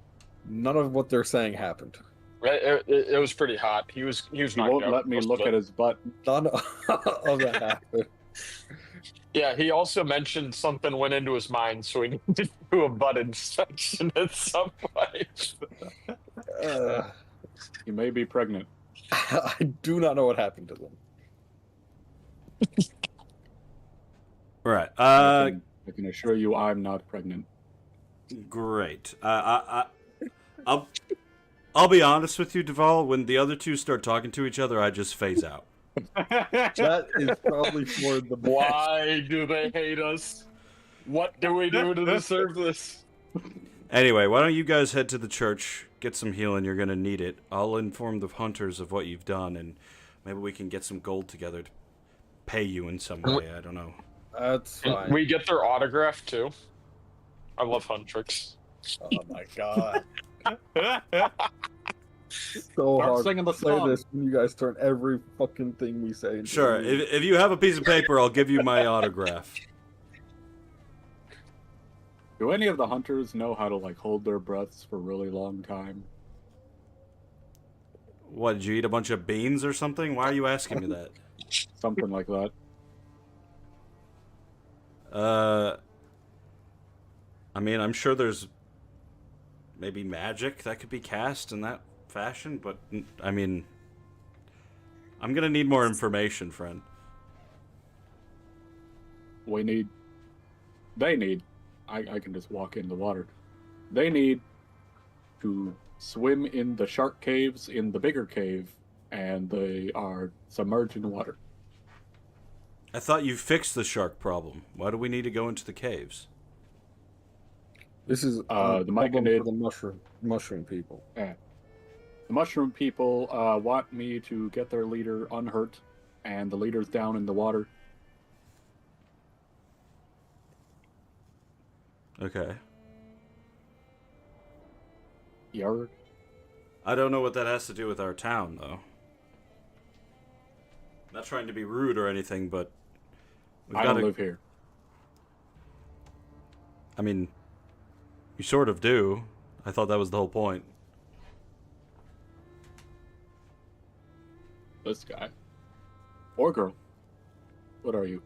Speaker 3: None of what they're saying happened.
Speaker 2: It was pretty hot. He was
Speaker 4: He
Speaker 2: knocked
Speaker 4: won't
Speaker 2: out
Speaker 4: let me
Speaker 2: most
Speaker 4: look
Speaker 2: of
Speaker 4: at
Speaker 2: it.
Speaker 4: his butt.
Speaker 3: None of that happened.
Speaker 2: Yeah, he also mentioned something went into his mind, so he needed to do a butt inspection at some point.
Speaker 4: You may be pregnant.
Speaker 3: I do not know what happened to them.
Speaker 1: Right.
Speaker 4: I can assure you I'm not pregnant.
Speaker 1: Great. I'll be honest with you, Deval. When the other two start talking to each other, I just phase out.
Speaker 3: That is probably for the best.
Speaker 2: Why do they hate us? What do we do to deserve this?
Speaker 1: Anyway, why don't you guys head to the church, get some healing, you're gonna need it. I'll inform the hunters of what you've done, and maybe we can get some gold together to pay you in some way, I don't know.
Speaker 3: That's fine.
Speaker 2: We get their autograph too. I love Huntrix.
Speaker 3: Oh my god. So
Speaker 4: Start
Speaker 3: hard
Speaker 4: singing the
Speaker 3: to play
Speaker 4: song.
Speaker 3: this when you guys turn every fucking thing we say into
Speaker 1: Sure,
Speaker 3: a meme.
Speaker 1: if you have a piece of paper, I'll give you my autograph.
Speaker 4: Do any of the hunters know how to hold their breaths for a really long time?
Speaker 1: What, did you eat a bunch of beans or something? Why are you asking me that?
Speaker 4: Something like that.
Speaker 1: I mean, I'm sure there's maybe magic that could be cast in that fashion, but, I mean, I'm gonna need more information, friend.
Speaker 4: We need They need. I can just walk in the water. They need to swim in the shark caves in the bigger cave, and they are submerged in water.
Speaker 1: I thought you fixed the shark problem. Why do we need to go into the caves?
Speaker 3: This is
Speaker 4: The
Speaker 3: problem
Speaker 4: Myconid-
Speaker 3: for the mushroom people.
Speaker 4: The mushroom people want me to get their leader unhurt, and the leader's down in the water.
Speaker 1: Okay.
Speaker 4: Yarg.
Speaker 1: I don't know what that has to do with our town, though. Not trying to be rude or anything, but
Speaker 4: I don't live here.
Speaker 1: I mean, you sort of do. I thought that was the whole point.
Speaker 4: This guy. Or girl. What are you?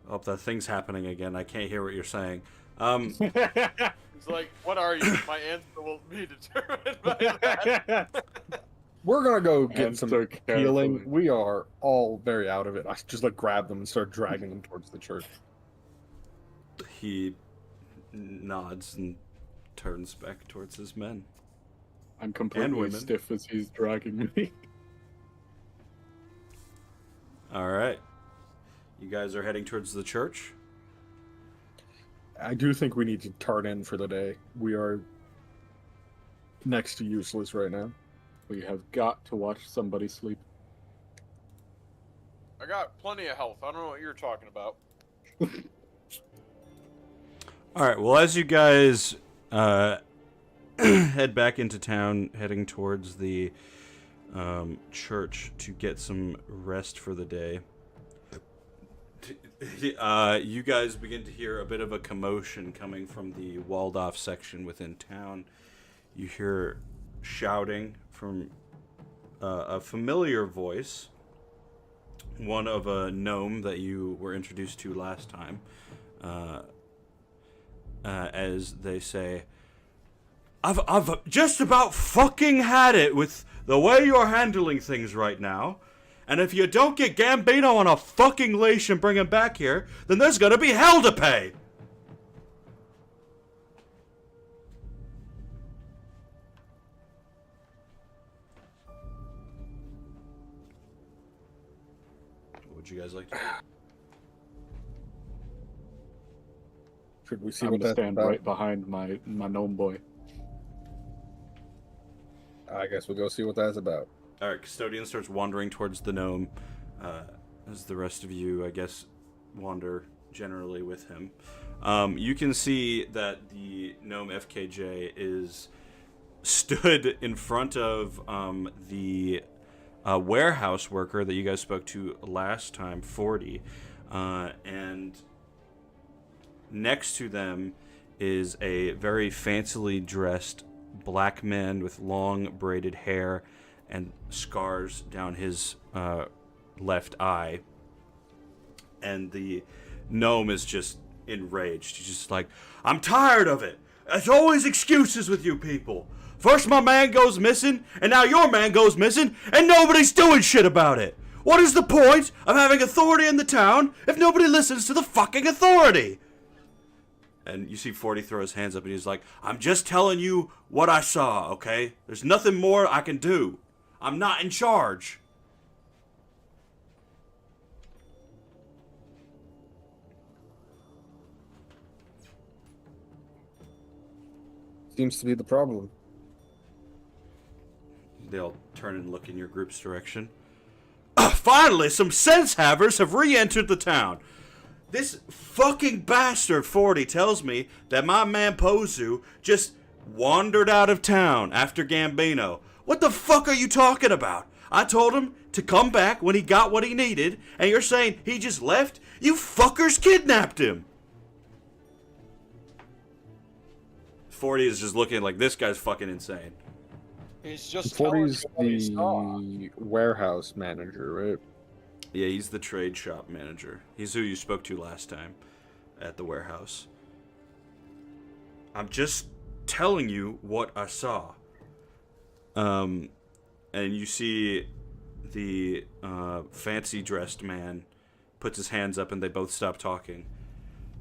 Speaker 1: Oh, that thing's happening again. I can't hear what you're saying.
Speaker 2: It's like, what are you? My answer will be determined by that.
Speaker 3: We're gonna go get
Speaker 4: And
Speaker 3: some
Speaker 4: so
Speaker 3: healing.
Speaker 4: carefully.
Speaker 3: We are all very out of it. I just like grab them and start dragging them towards the church.
Speaker 1: He nods and turns back towards his men.
Speaker 4: I'm
Speaker 1: And
Speaker 4: completely
Speaker 1: women.
Speaker 4: stiff as he's dragging me.
Speaker 1: All right. You guys are heading towards the church?
Speaker 3: I do think we need to turn in for the day. We are next to useless right now.
Speaker 4: We have got to watch somebody sleep.
Speaker 2: I got plenty of health. I don't know what you're talking about.
Speaker 1: All right. Well, as you guys head back into town, heading towards the church to get some rest for the day, you guys begin to hear a bit of a commotion coming from the walled-off section within town. You hear shouting from a familiar voice, one of a gnome that you were introduced to last time, as they say, I've just about fucking had it with the way you're handling things right now. And if you don't get Gambino on a fucking leash and bring him back here, then there's gonna be hell to pay! What would you guys like to do?
Speaker 3: Should we see
Speaker 4: I'm
Speaker 3: what
Speaker 4: gonna
Speaker 3: that's
Speaker 4: stand
Speaker 3: about?
Speaker 4: right behind my gnome boy.
Speaker 3: I guess we'll go see what that's about.
Speaker 1: Alright, Custodian starts wandering towards the gnome, as the rest of you, I guess, wander generally with him. You can see that the gnome FKJ is stood in front of the warehouse worker that you guys spoke to last time, 40, and next to them is a very fancily dressed black man with long braided hair and scars down his left eye. And the gnome is just enraged. He's just like, I'm tired of it. It's always excuses with you people. First my man goes missing, and now your man goes missing, and nobody's doing shit about it. What is the point of having authority in the town if nobody listens to the fucking authority? And you see 40 throw his hands up and he's like, I'm just telling you what I saw, okay? There's nothing more I can do. I'm not in charge.
Speaker 3: Seems to be the problem.
Speaker 1: They all turn and look in your group's direction. Finally, some sense havers have re-entered the town. This fucking bastard 40 tells me that my man Pozu just wandered out of town after Gambino. What the fuck are you talking about? I told him to come back when he got what he needed, and you're saying he just left? You fuckers kidnapped him! 40 is just looking like this guy's fucking insane.
Speaker 2: He's just telling
Speaker 3: 40's
Speaker 2: you what he saw.
Speaker 3: the warehouse manager, right?
Speaker 1: Yeah, he's the trade shop manager. He's who you spoke to last time at the warehouse. I'm just telling you what I saw. And you see the fancy dressed man puts his hands up, and they both stop talking.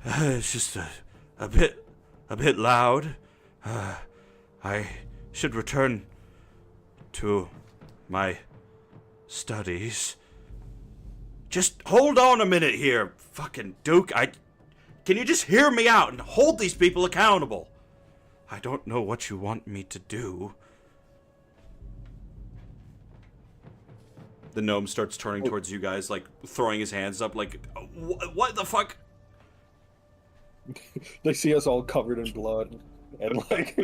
Speaker 1: It's just a bit loud. I should return to my studies. Just hold on a minute here, fucking Duke. Can you just hear me out and hold these people accountable? I don't know what you want me to do. The gnome starts turning towards you guys, like, throwing his hands up, like, what the fuck?
Speaker 3: They see us all covered in blood and, like,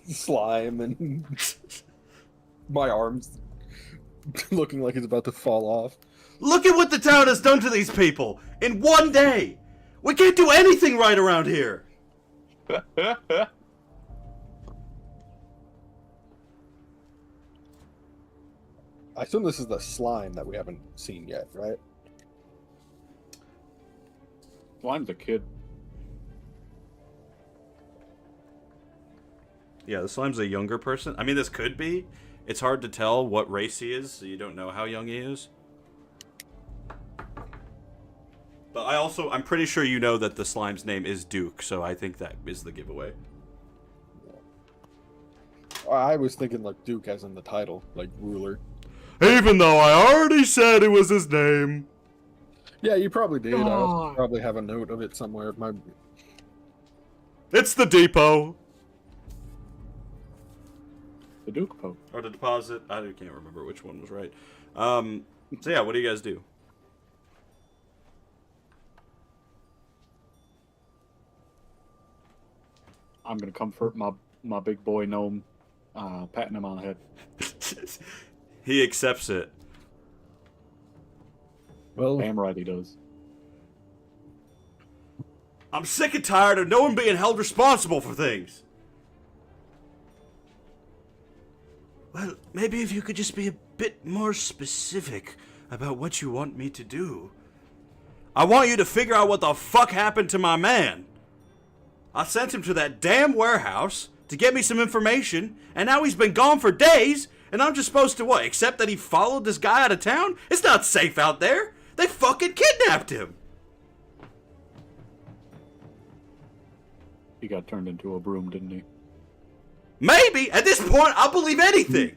Speaker 3: slime, and my arm's looking like it's about to fall off.
Speaker 1: Look at what the town has done to these people in one day! We can't do anything right around here!
Speaker 3: I assume this is the slime that we haven't seen yet, right?
Speaker 4: Slime's a kid.
Speaker 1: Yeah, the slime's a younger person. I mean, this could be. It's hard to tell what race he is, so you don't know how young he is. But I'm pretty sure you know that the slime's name is Duke, so I think that is the giveaway.
Speaker 3: I was thinking, like, Duke as in the title, like, ruler.
Speaker 1: Even though I already said it was his name.
Speaker 3: Yeah, you probably did. I probably have a note of it somewhere.
Speaker 1: It's the depot.
Speaker 4: The Duke Pope.
Speaker 1: Or the deposit. I can't remember which one was right. So yeah, what do you guys do?
Speaker 4: I'm gonna comfort my big boy gnome, patting him on the head.
Speaker 1: He accepts it.
Speaker 3: Well,
Speaker 4: Damn right he does.
Speaker 1: I'm sick and tired of no one being held responsible for things. Well, maybe if you could just be a bit more specific about what you want me to do. I want you to figure out what the fuck happened to my man. I sent him to that damn warehouse to get me some information, and now he's been gone for days, and I'm just supposed to what, accept that he followed this guy out of town? It's not safe out there. They fucking kidnapped him.
Speaker 4: He got turned into a broom, didn't he?
Speaker 1: Maybe. At this point, I'll believe anything.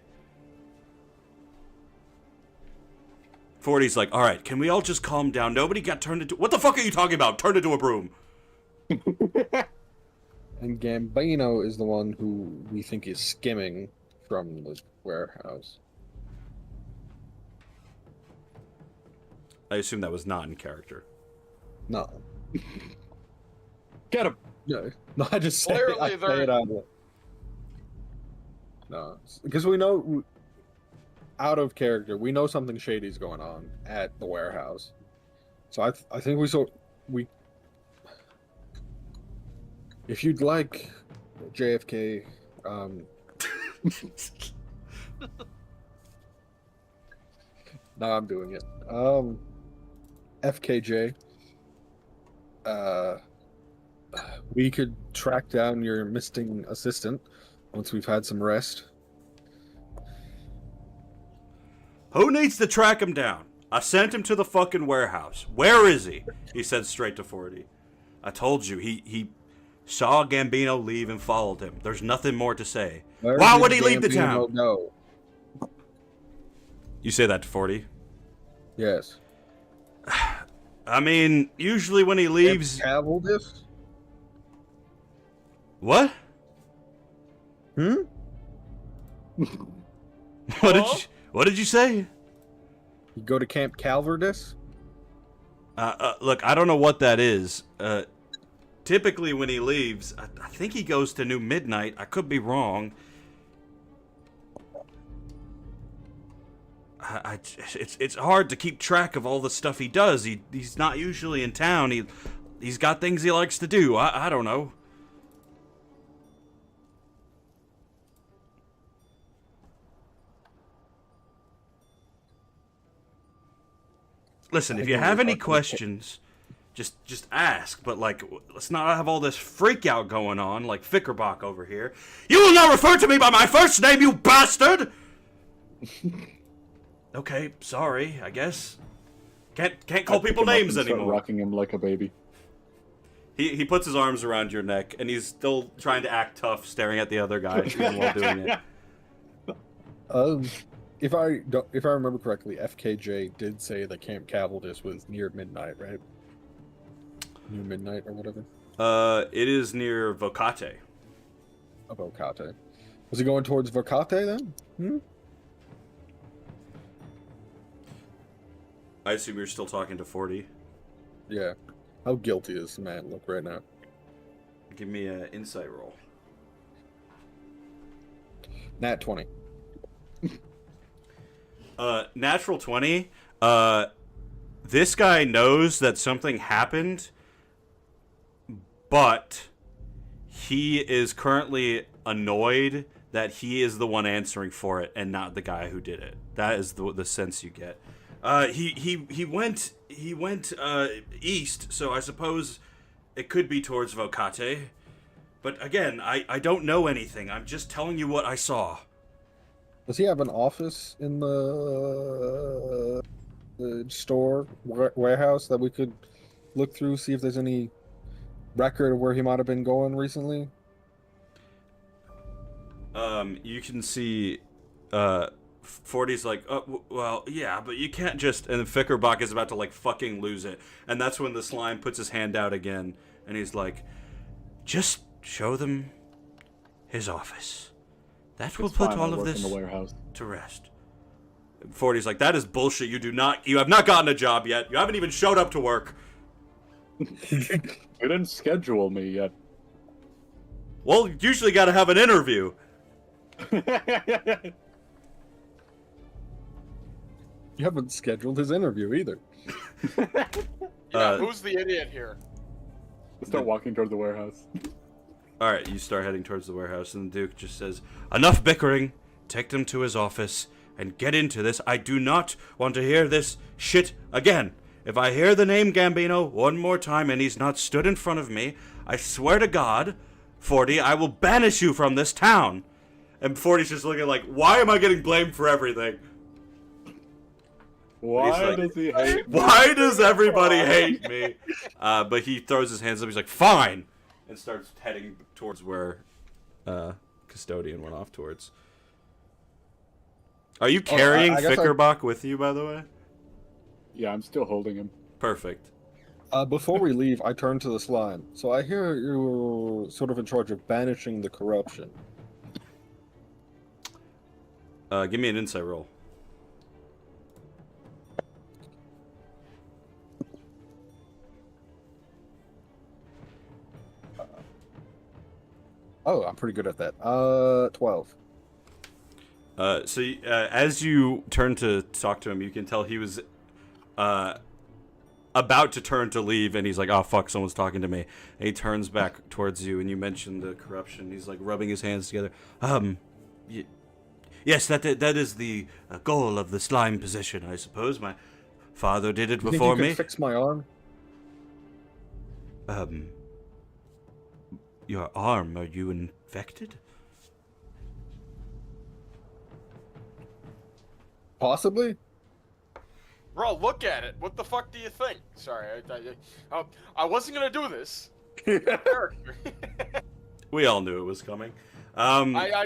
Speaker 1: 40's like, all right, can we all just calm down? Nobody got turned into... What the fuck are you talking about? Turned into a broom.
Speaker 3: And Gambino is the one who we think is skimming from the warehouse.
Speaker 1: I assume that was not in character.
Speaker 3: No.
Speaker 4: Get him!
Speaker 3: No, I just say,
Speaker 2: Clearly
Speaker 3: I say
Speaker 2: they're-
Speaker 3: it out of it. No, because we know, out of character, we know something shady's going on at the warehouse. So I think we if you'd like, JFK, no, I'm doing it. FKJ, we could track down your missing assistant once we've had some rest.
Speaker 1: Who needs to track him down? I sent him to the fucking warehouse. Where is he? He said straight to 40. I told you, he saw Gambino leave and followed him. There's nothing more to say. Why would he leave the town?
Speaker 3: No.
Speaker 1: You say that to 40?
Speaker 3: Yes.
Speaker 1: I mean, usually when he leaves...
Speaker 3: Cavaldis?
Speaker 1: What?
Speaker 3: Hmm?
Speaker 1: What did you say?
Speaker 3: You go to Camp Calvardis?
Speaker 1: Look, I don't know what that is. Typically when he leaves, I think he goes to New Midnight. I could be wrong. It's hard to keep track of all the stuff he does. He's not usually in town. He's got things he likes to do. I don't know. Listen, if you have any questions, just ask. But, like, let's not have all this freak out going on, like Fickerbach over here. You will not refer to me by my first name, you bastard! Okay, sorry, I guess. Can't call people names anymore.
Speaker 4: Rocking him like a baby.
Speaker 1: He puts his arms around your neck, and he's still trying to act tough, staring at the other guy even while doing it.
Speaker 3: If I remember correctly, FKJ did say that Camp Cavaldis was near midnight, right? Near midnight or whatever.
Speaker 1: It is near Vocate.
Speaker 3: Oh, Vocate. Was he going towards Vocate then?
Speaker 1: I assume you're still talking to 40.
Speaker 3: Yeah. How guilty does this man look right now?
Speaker 1: Give me an insight roll.
Speaker 3: Nat 20.
Speaker 1: Natural 20. This guy knows that something happened, but he is currently annoyed that he is the one answering for it and not the guy who did it. That is the sense you get. He went east, so I suppose it could be towards Vocate. But again, I don't know anything. I'm just telling you what I saw.
Speaker 3: Does he have an office in the store warehouse that we could look through, see if there's any record of where he might have been going recently?
Speaker 1: You can see 40's like, oh, well, yeah, but you can't just... And Fickerbach is about to, like, fucking lose it. And that's when the slime puts his hand out again, and he's like, just show them his office. That will put all of this to rest. 40's like, that is bullshit. You have not gotten a job yet. You haven't even showed up to work.
Speaker 4: You didn't schedule me yet.
Speaker 1: Well, you usually gotta have an interview.
Speaker 3: You haven't scheduled his interview either.
Speaker 2: Who's the idiot here?
Speaker 4: Start walking toward the warehouse.
Speaker 1: Alright, you start heading towards the warehouse, and the Duke just says, enough bickering. Take them to his office and get into this. I do not want to hear this shit again. If I hear the name Gambino one more time and he's not stood in front of me, I swear to God, 40, I will banish you from this town. And 40's just looking like, why am I getting blamed for everything?
Speaker 4: Why does he hate me?
Speaker 1: Why does everybody hate me? But he throws his hands up. He's like, fine. And starts heading towards where Custodian went off towards. Are you carrying Fickerbach with you, by the way?
Speaker 4: Yeah, I'm still holding him.
Speaker 1: Perfect.
Speaker 3: Before we leave, I turn to the slime. So I hear you're sort of in charge of banishing the corruption.
Speaker 1: Give me an insight roll.
Speaker 3: Oh, I'm pretty good at that. 12.
Speaker 1: So as you turn to talk to him, you can tell he was about to turn to leave, and he's like, oh, fuck, someone's talking to me. And he turns back towards you, and you mentioned the corruption. He's like rubbing his hands together. Yes, that is the goal of the slime position, I suppose. My father did it before me.
Speaker 3: You can fix my arm?
Speaker 1: Your arm, are you infected?
Speaker 3: Possibly.
Speaker 2: Bro, look at it. What the fuck do you think? Sorry, I wasn't gonna do this. Character.
Speaker 1: We all knew it was coming.
Speaker 2: I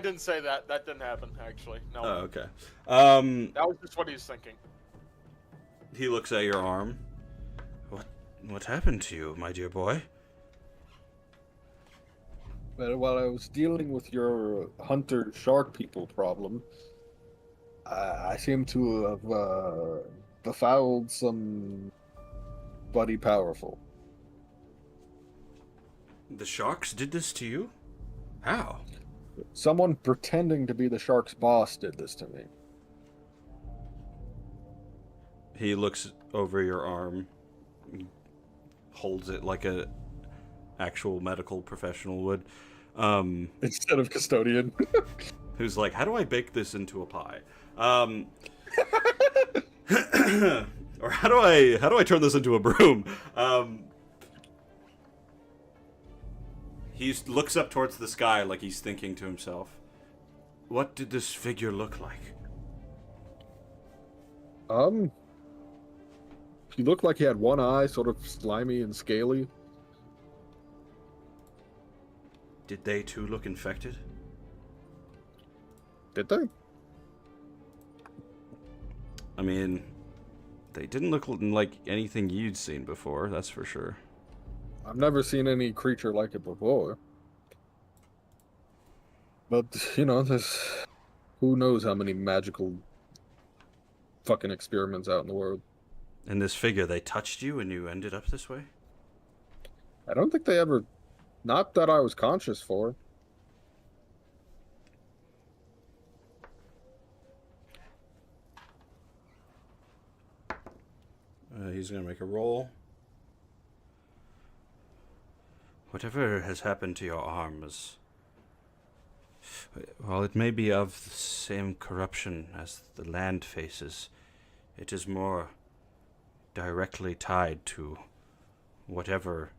Speaker 2: didn't say that. That didn't happen, actually. No.
Speaker 1: Oh, okay.
Speaker 2: That was just what he's thinking.
Speaker 1: He looks at your arm. What happened to you, my dear boy?
Speaker 3: Well, while I was dealing with your hunter shark people problem, I seem to have befouled somebody powerful.
Speaker 1: The sharks did this to you? How?
Speaker 3: Someone pretending to be the shark's boss did this to me.
Speaker 1: He looks over your arm, holds it like a actual medical professional would.
Speaker 3: Instead of Custodian.
Speaker 1: Who's like, how do I bake this into a pie? Or how do I turn this into a broom? He looks up towards the sky like he's thinking to himself. What did this figure look like?
Speaker 3: He looked like he had one eye, sort of slimy and scaly.
Speaker 1: Did they too look infected?
Speaker 3: Did they?
Speaker 1: I mean, they didn't look like anything you'd seen before, that's for sure.
Speaker 3: I've never seen any creature like it before. But, you know, there's... Who knows how many magical fucking experiments out in the world.
Speaker 1: And this figure, they touched you and you ended up this way?
Speaker 3: I don't think they ever... Not that I was conscious for.
Speaker 1: He's gonna make a roll. Whatever has happened to your arm is... While it may be of the same corruption as the land faces, it is more directly tied to whatever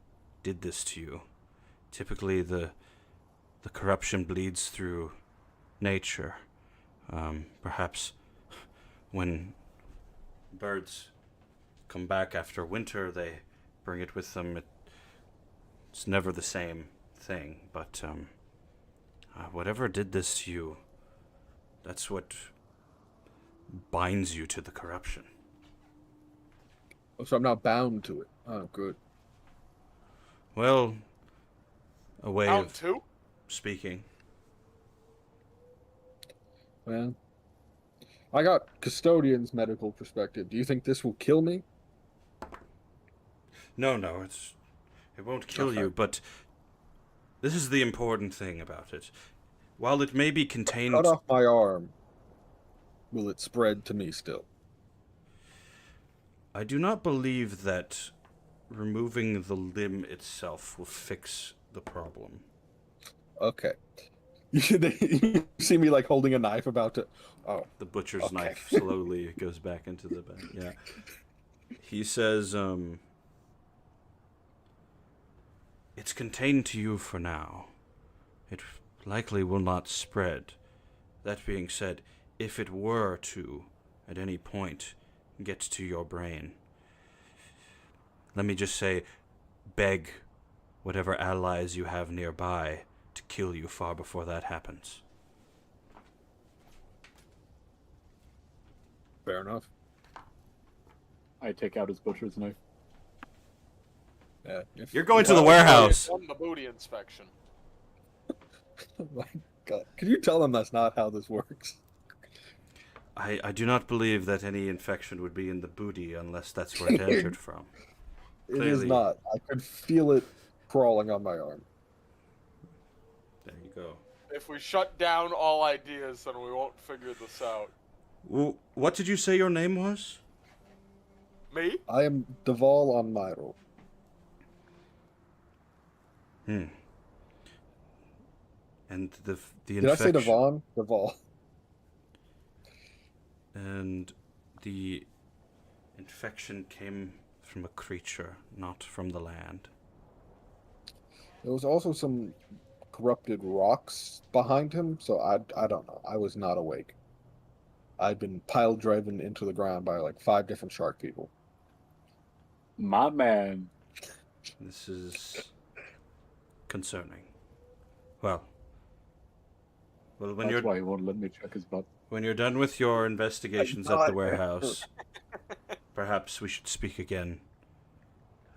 Speaker 1: did this to you. Typically, the corruption bleeds through nature. Perhaps when birds come back after winter, they bring it with them. It's never the same thing, but whatever did this to you, that's what binds you to the corruption.
Speaker 3: So I'm not bound to it. Oh, good.
Speaker 1: Well, a way
Speaker 2: Round
Speaker 1: of
Speaker 2: two?
Speaker 1: speaking.
Speaker 3: Well, I got Custodian's medical perspective. Do you think this will kill me?
Speaker 1: No, it won't kill you, but this is the important thing about it. While it may be contained...
Speaker 3: Cut off my arm. Will it spread to me still?
Speaker 1: I do not believe that removing the limb itself will fix the problem.
Speaker 3: Okay. You see me like holding a knife about to... Oh.
Speaker 1: The butcher's
Speaker 3: Okay.
Speaker 1: knife slowly goes back into the bag. Yeah. He says, it's contained to you for now. It likely will not spread. That being said, if it were to, at any point, get to your brain, let me just say, beg whatever allies you have nearby to kill you far before that happens.
Speaker 3: Fair enough.
Speaker 4: I take out his butcher's knife.
Speaker 3: Yeah.
Speaker 1: You're going to the warehouse.
Speaker 2: On the booty inspection.
Speaker 3: Oh my God. Can you tell them that's not how this works?
Speaker 1: I do not believe that any infection would be in the booty unless that's where it entered from.
Speaker 3: It is
Speaker 1: Clearly.
Speaker 3: not. I could feel it crawling on my arm.
Speaker 1: There you go.
Speaker 2: If we shut down all ideas, then we won't figure this out.
Speaker 1: Well, what did you say your name was?
Speaker 2: Me?
Speaker 3: I am Deval on Myro.
Speaker 1: And the
Speaker 3: Did I say
Speaker 1: infection...
Speaker 3: Devon? Deval.
Speaker 1: And the infection came from a creature, not from the land.
Speaker 3: There was also some corrupted rocks behind him, so I don't know. I was not awake. I'd been pile driven into the ground by like 5 different shark people.
Speaker 4: My man.
Speaker 1: This is concerning. Well, when
Speaker 4: That's why he won't let me check his butt.
Speaker 1: when you're done with your investigations at the warehouse, perhaps we should speak again.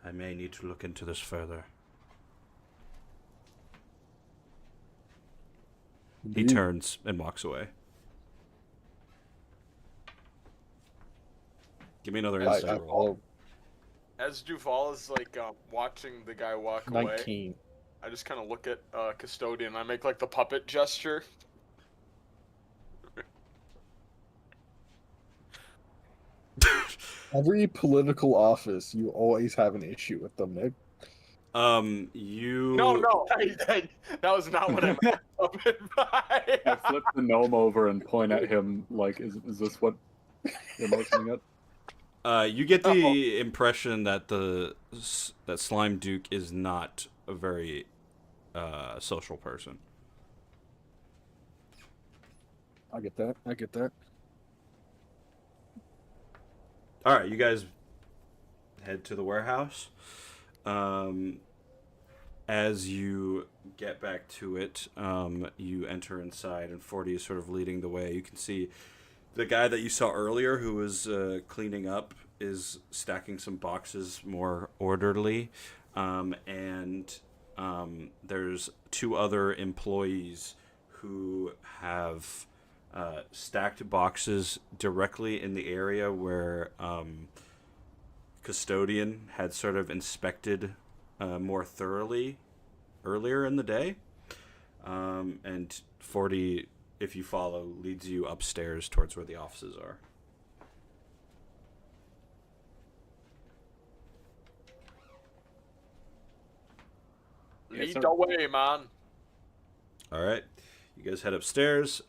Speaker 1: I may need to look into this further. He turns and walks away. Give me another
Speaker 3: I
Speaker 1: insight roll.
Speaker 3: follow
Speaker 2: As Duval is like watching the guy walk away,
Speaker 3: 19.
Speaker 2: I just kind of look at Custodian. I make like the puppet gesture.
Speaker 3: Every political office, you always have an issue with them, Nick.
Speaker 1: You...
Speaker 2: No, that was not what I meant. Puppet
Speaker 4: I
Speaker 2: by.
Speaker 4: flip the gnome over and point at him like, is this what you're motioning at?
Speaker 1: You get the impression that that Slime Duke is not a very social person.
Speaker 3: I get that.
Speaker 1: All right, you guys head to the warehouse. As you get back to it, you enter inside, and 40 is sort of leading the way. You can see the guy that you saw earlier who was cleaning up is stacking some boxes more orderly. And there's 2 other employees who have stacked boxes directly in the area where Custodian had sort of inspected more thoroughly earlier in the day. And 40, if you follow, leads you upstairs towards where the offices are.
Speaker 2: Lead the way, man.
Speaker 1: All right. You guys head upstairs.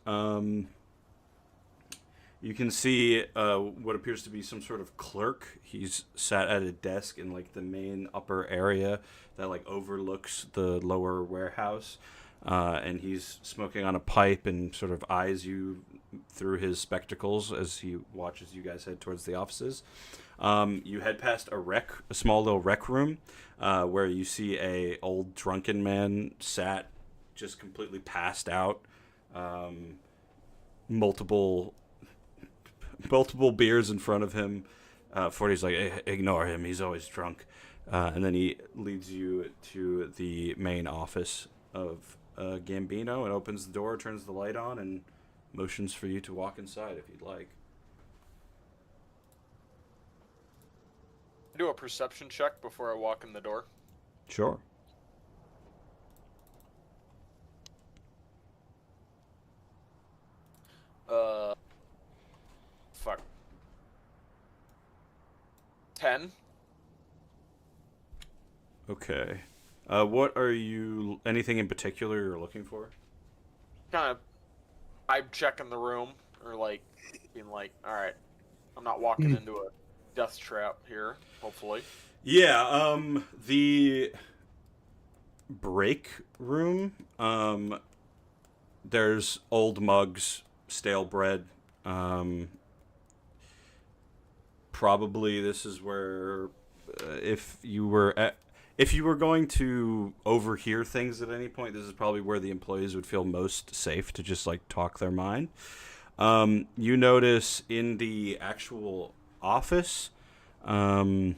Speaker 1: You can see what appears to be some sort of clerk. He's sat at a desk in like the main upper area that like overlooks the lower warehouse, and he's smoking on a pipe and sort of eyes you through his spectacles as he watches you guys head towards the offices. You head past a small little rec room, where you see a old drunken man sat just completely passed out. Multiple beers in front of him. 40's like, ignore him, he's always drunk. And then he leads you to the main office of Gambino and opens the door, turns the light on, and motions for you to walk inside if you'd like.
Speaker 2: Do a perception check before I walk in the door.
Speaker 1: Sure.
Speaker 2: Fuck. 10.
Speaker 1: Okay. What are you... Anything in particular you're looking for?
Speaker 2: Kind of... I'm checking the room, or like, being like, alright, I'm not walking into a death trap here, hopefully.
Speaker 1: Yeah, the break room, there's old mugs, stale bread. Probably this is where, if you were going to overhear things at any point, this is probably where the employees would feel most safe to just like talk their mind. You notice in the actual office, there's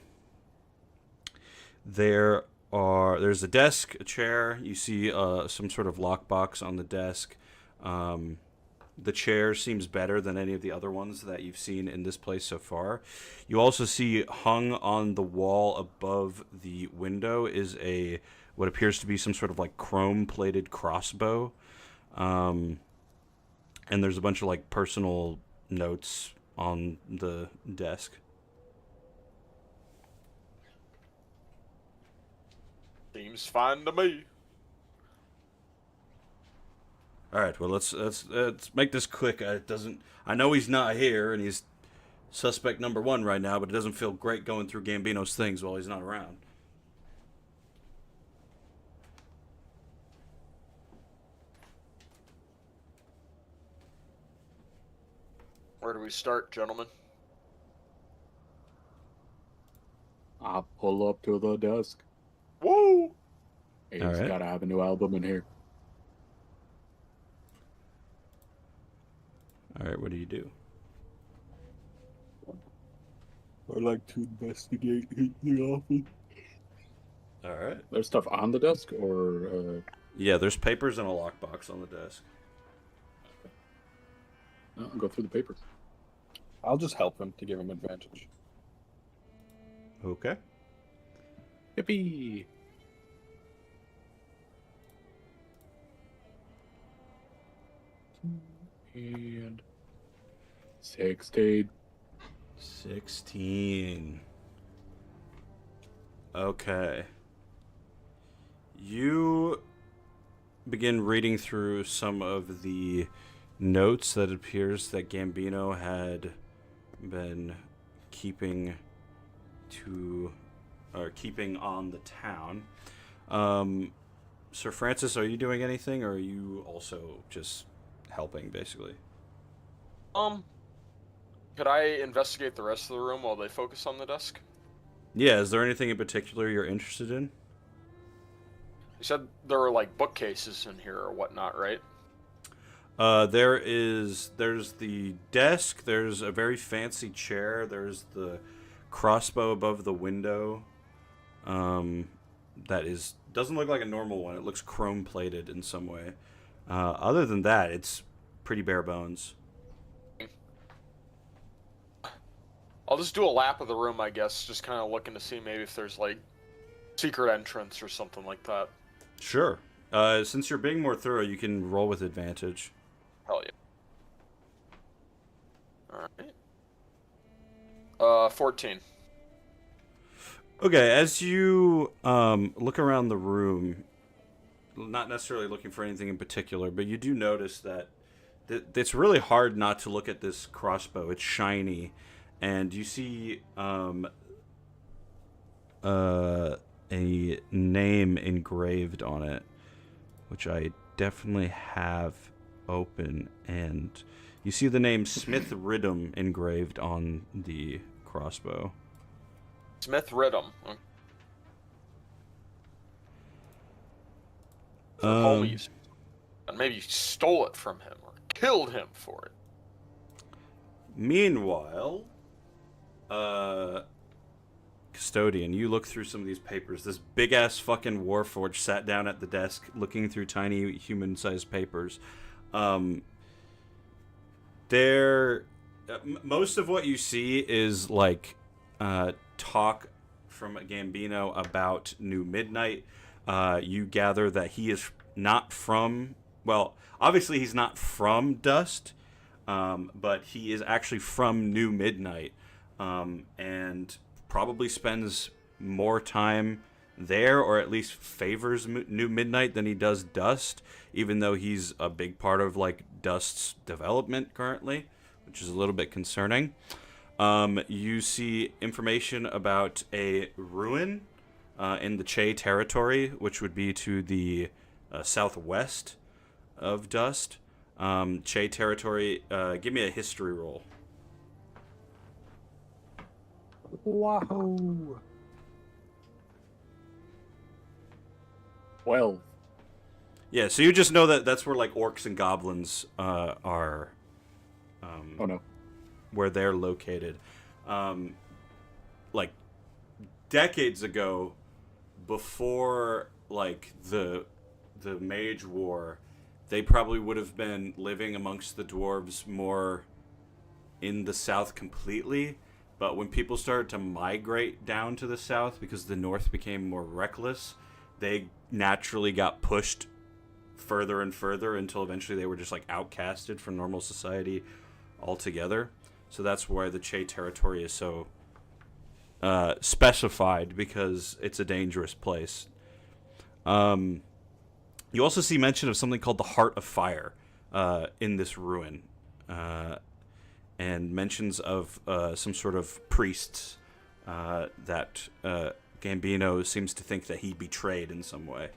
Speaker 1: a desk, a chair. You see some sort of lockbox on the desk. The chair seems better than any of the other ones that you've seen in this place so far. You also see hung on the wall above the window is what appears to be some sort of like chrome-plated crossbow. And there's a bunch of like personal notes on the desk.
Speaker 2: Seems fine to me.
Speaker 1: All right, well let's make this quick. I know he's not here, and he's suspect number 1 right now, but it doesn't feel great going through Gambino's things while he's not around.
Speaker 2: Where do we start, gentlemen?
Speaker 4: I'll pull up to the desk.
Speaker 2: Woo!
Speaker 4: He's
Speaker 1: All right.
Speaker 4: gotta have a new album in here.
Speaker 1: All right, what do you do?
Speaker 3: I'd like to investigate the office.
Speaker 1: All right.
Speaker 4: There's stuff on the desk, or
Speaker 1: Yeah, there's papers and a lockbox on the desk.
Speaker 4: I'll go through the papers.
Speaker 3: I'll just help him to give him advantage.
Speaker 1: Okay.
Speaker 4: Yippee! And 16.
Speaker 1: 16. Okay. You begin reading through some of the notes that it appears that Gambino had been keeping on the town. Sir Francis, are you doing anything, or are you also just helping, basically?
Speaker 2: Could I investigate the rest of the room while they focus on the desk?
Speaker 1: Yeah, is there anything in particular you're interested in?
Speaker 2: You said there were like bookcases in here or whatnot, right?
Speaker 1: There's the desk, there's a very fancy chair, there's the crossbow above the window. That doesn't look like a normal one. It looks chrome plated in some way. Other than that, it's pretty bare bones.
Speaker 2: I'll just do a lap of the room, I guess, just kind of looking to see maybe if there's like secret entrance or something like that.
Speaker 1: Sure. Since you're being more thorough, you can roll with advantage.
Speaker 2: Hell yeah. Alright. 14.
Speaker 1: Okay, as you look around the room, not necessarily looking for anything in particular, but you do notice that it's really hard not to look at this crossbow. It's shiny, and you see a name engraved on it, which I definitely have open, and you see the name Smith Ridham engraved on the crossbow.
Speaker 2: Smith Ridham. Homies. And maybe you stole it from him or killed him for it.
Speaker 1: Meanwhile, Custodian, you look through some of these papers. This big-ass fucking Warforged sat down at the desk looking through tiny human-sized papers. Most of what you see is, like, talk from Gambino about New Midnight. You gather that he is not from... Well, obviously he's not from Dust, but he is actually from New Midnight, and probably spends more time there, or at least favors New Midnight than he does Dust, even though he's a big part of, like, Dust's development currently, which is a little bit concerning. You see information about a ruin in the Che territory, which would be to the southwest of Dust. Che territory, give me a history roll.
Speaker 3: Wow.
Speaker 4: 12.
Speaker 1: Yeah, so you just know that that's where, like, orcs and goblins are.
Speaker 4: Oh no.
Speaker 1: Where they're located. Like, decades ago, before, like, the Mage War, they probably would have been living amongst the dwarves more in the south completely. But when people started to migrate down to the south because the north became more reckless, they naturally got pushed further and further until eventually they were just, like, outcasted from normal society altogether. So that's why the Che territory is so specified, because it's a dangerous place. You also see mention of something called the Heart of Fire in this ruin, and mentions of some sort of priests that Gambino seems to think that he betrayed in some way.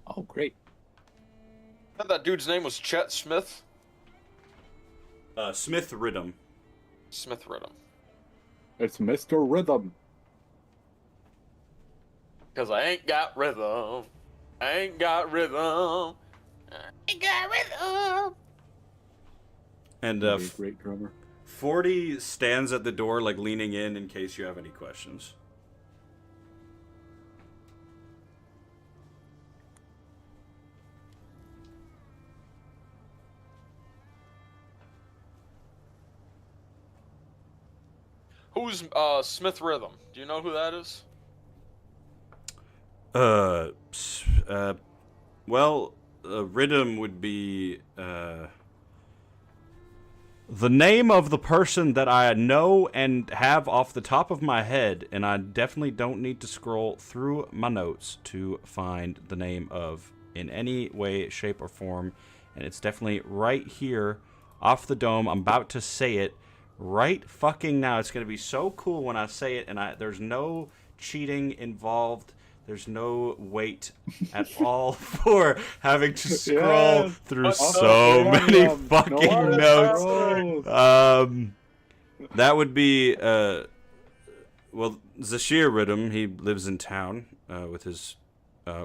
Speaker 4: Oh, great.
Speaker 2: I thought that dude's name was Chet Smith.
Speaker 1: Smith Ridham.
Speaker 2: Smith Ridham.
Speaker 4: It's Mr. Rhythm.
Speaker 2: Because I ain't got rhythm. I ain't got rhythm. I ain't got rhythm.
Speaker 1: And
Speaker 4: Great drummer.
Speaker 1: 40 stands at the door, like, leaning in case you have any questions.
Speaker 2: Who's Smith Rhythm? Do you know who that is?
Speaker 1: Rhythm would be, the name of the person that I know and have off the top of my head, and I definitely don't need to scroll through my notes to find the name of in any way, shape, or form, and it's definitely right here off the dome. I'm about to say it right fucking now. It's going to be so cool when I say it, and there's no cheating involved. There's no wait at all for having to scroll through so many fucking notes. That would be, well, Zashir Riddim, he lives in town with his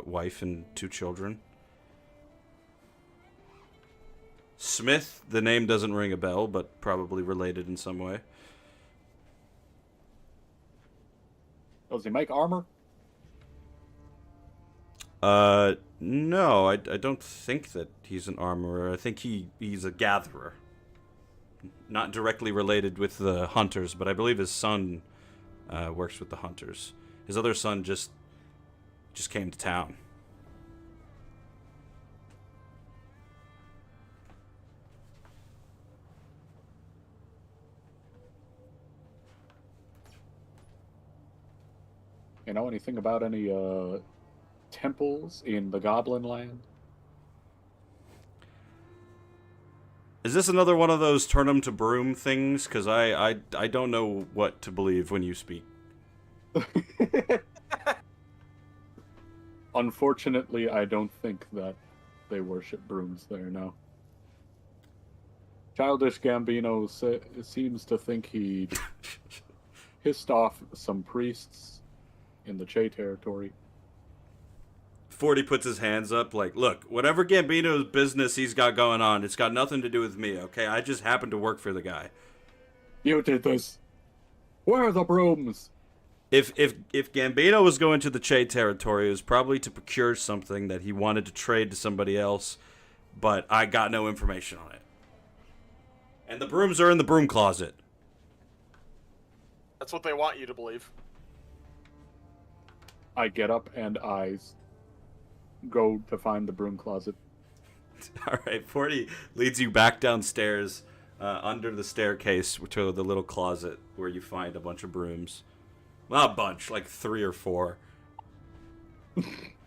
Speaker 1: wife and 2 children. Smith, the name doesn't ring a bell, but probably related in some way.
Speaker 4: Does he make armor?
Speaker 1: No, I don't think that he's an armorer. I think he's a gatherer. Not directly related with the hunters, but I believe his son works with the hunters. His other son just came to town.
Speaker 4: You know anything about any temples in the Goblin Land?
Speaker 1: Is this another one of those turn 'em to broom things? Because I don't know what to believe when you speak.
Speaker 4: Unfortunately, I don't think that they worship brooms there, no. Childish Gambino seems to think he pissed off some priests in the Che territory.
Speaker 1: 40 puts his hands up like, look, whatever Gambino's business he's got going on, it's got nothing to do with me, okay? I just happen to work for the guy.
Speaker 4: You did this. Where are the brooms?
Speaker 1: If Gambino was going to the Che territory, it was probably to procure something that he wanted to trade to somebody else, but I got no information on it. And the brooms are in the broom closet.
Speaker 2: That's what they want you to believe.
Speaker 4: I get up and I go to find the broom closet.
Speaker 1: All right, 40 leads you back downstairs under the staircase to the little closet where you find a bunch of brooms. Not a bunch, like 3 or 4.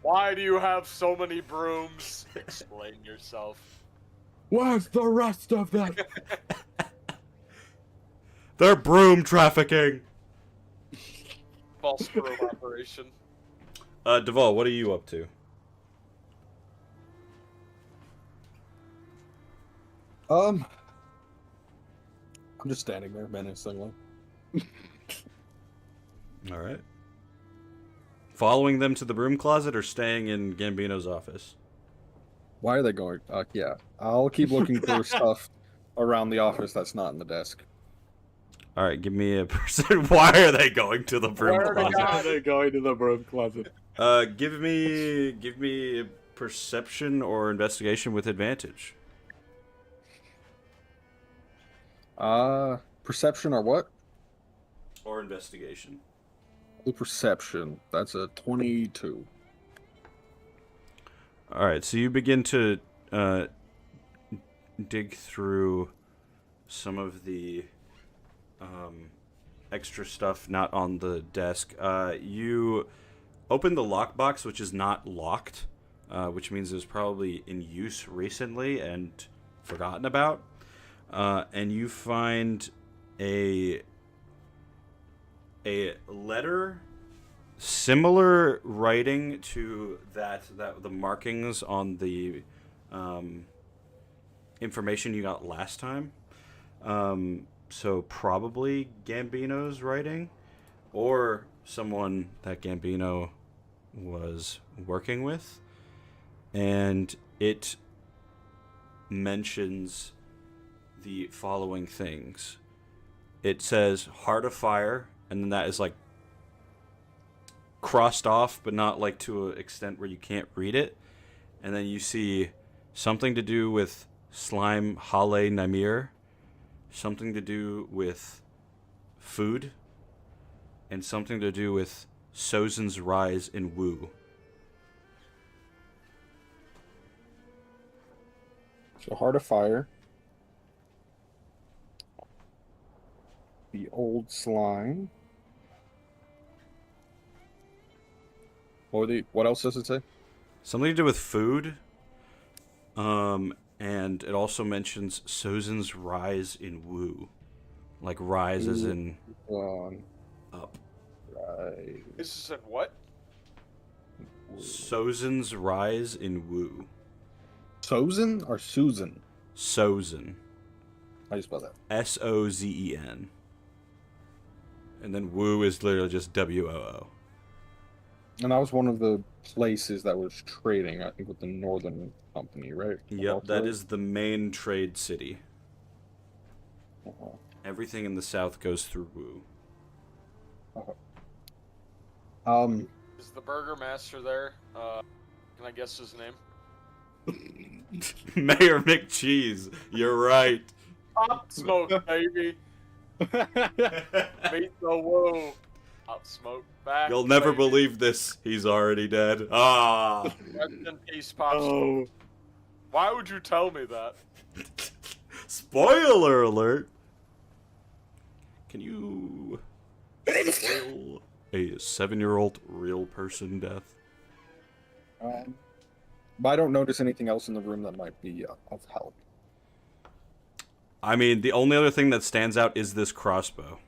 Speaker 2: Why do you have so many brooms? Explain yourself.
Speaker 4: Where's the rest of them?
Speaker 1: They're broom trafficking.
Speaker 2: False broom operation.
Speaker 1: Deval, what are you up to?
Speaker 3: I'm just standing there menacingly.
Speaker 1: All right. Following them to the broom closet or staying in Gambino's office?
Speaker 3: Why are they going? Yeah, I'll keep looking for stuff around the office that's not in the desk.
Speaker 1: All right, give me a percent. Why are they going to the broom
Speaker 2: Where are they
Speaker 1: closet?
Speaker 4: Why are they going to the broom closet?
Speaker 1: Give me a perception or investigation with advantage.
Speaker 3: Perception or what?
Speaker 1: Or investigation.
Speaker 3: Perception. That's a 22.
Speaker 1: All right, so you begin to dig through some of the extra stuff not on the desk. You open the lockbox, which is not locked, which means it was probably in use recently and forgotten about. And you find a letter, similar writing to that the markings on the information you got last time. So probably Gambino's writing, or someone that Gambino was working with, and it mentions the following things. It says Heart of Fire, and then that is like crossed off, but not like to an extent where you can't read it. And then you see something to do with Slime Hale Namir, something to do with food, and something to do with Sozin's rise in Wu.
Speaker 3: So Heart of Fire. The old slime. What else does it say?
Speaker 1: Something to do with food. And it also mentions Sozin's rise in Wu. Like rise as in up.
Speaker 3: Right.
Speaker 2: This is in what?
Speaker 1: Sozin's rise in Wu.
Speaker 3: Sozin or Susan?
Speaker 1: Sozin.
Speaker 3: How do you spell that?
Speaker 1: Sozen. And then Woo is literally just WOO.
Speaker 3: And that was one of the places that was trading, I think, with the Northern Company, right?
Speaker 1: Yep, that is the main trade city.
Speaker 3: Uh-huh.
Speaker 1: Everything in the south goes through Woo.
Speaker 3: Uh-huh.
Speaker 2: Is the Burgermaster there? Can I guess his name?
Speaker 1: Mayor McCheese, you're right.
Speaker 2: Pop Smoke, baby. Meet the Woo. Pop Smoke back.
Speaker 1: You'll never
Speaker 2: baby.
Speaker 1: believe this. He's already dead. Ah.
Speaker 2: Rest in peace, Pop Smoke. Why would you tell me that?
Speaker 1: Spoiler alert. Can you spoil a 7-year-old real person death?
Speaker 3: But I don't notice anything else in the room that might be of help.
Speaker 1: I mean, the only other thing that stands out is this crossbow.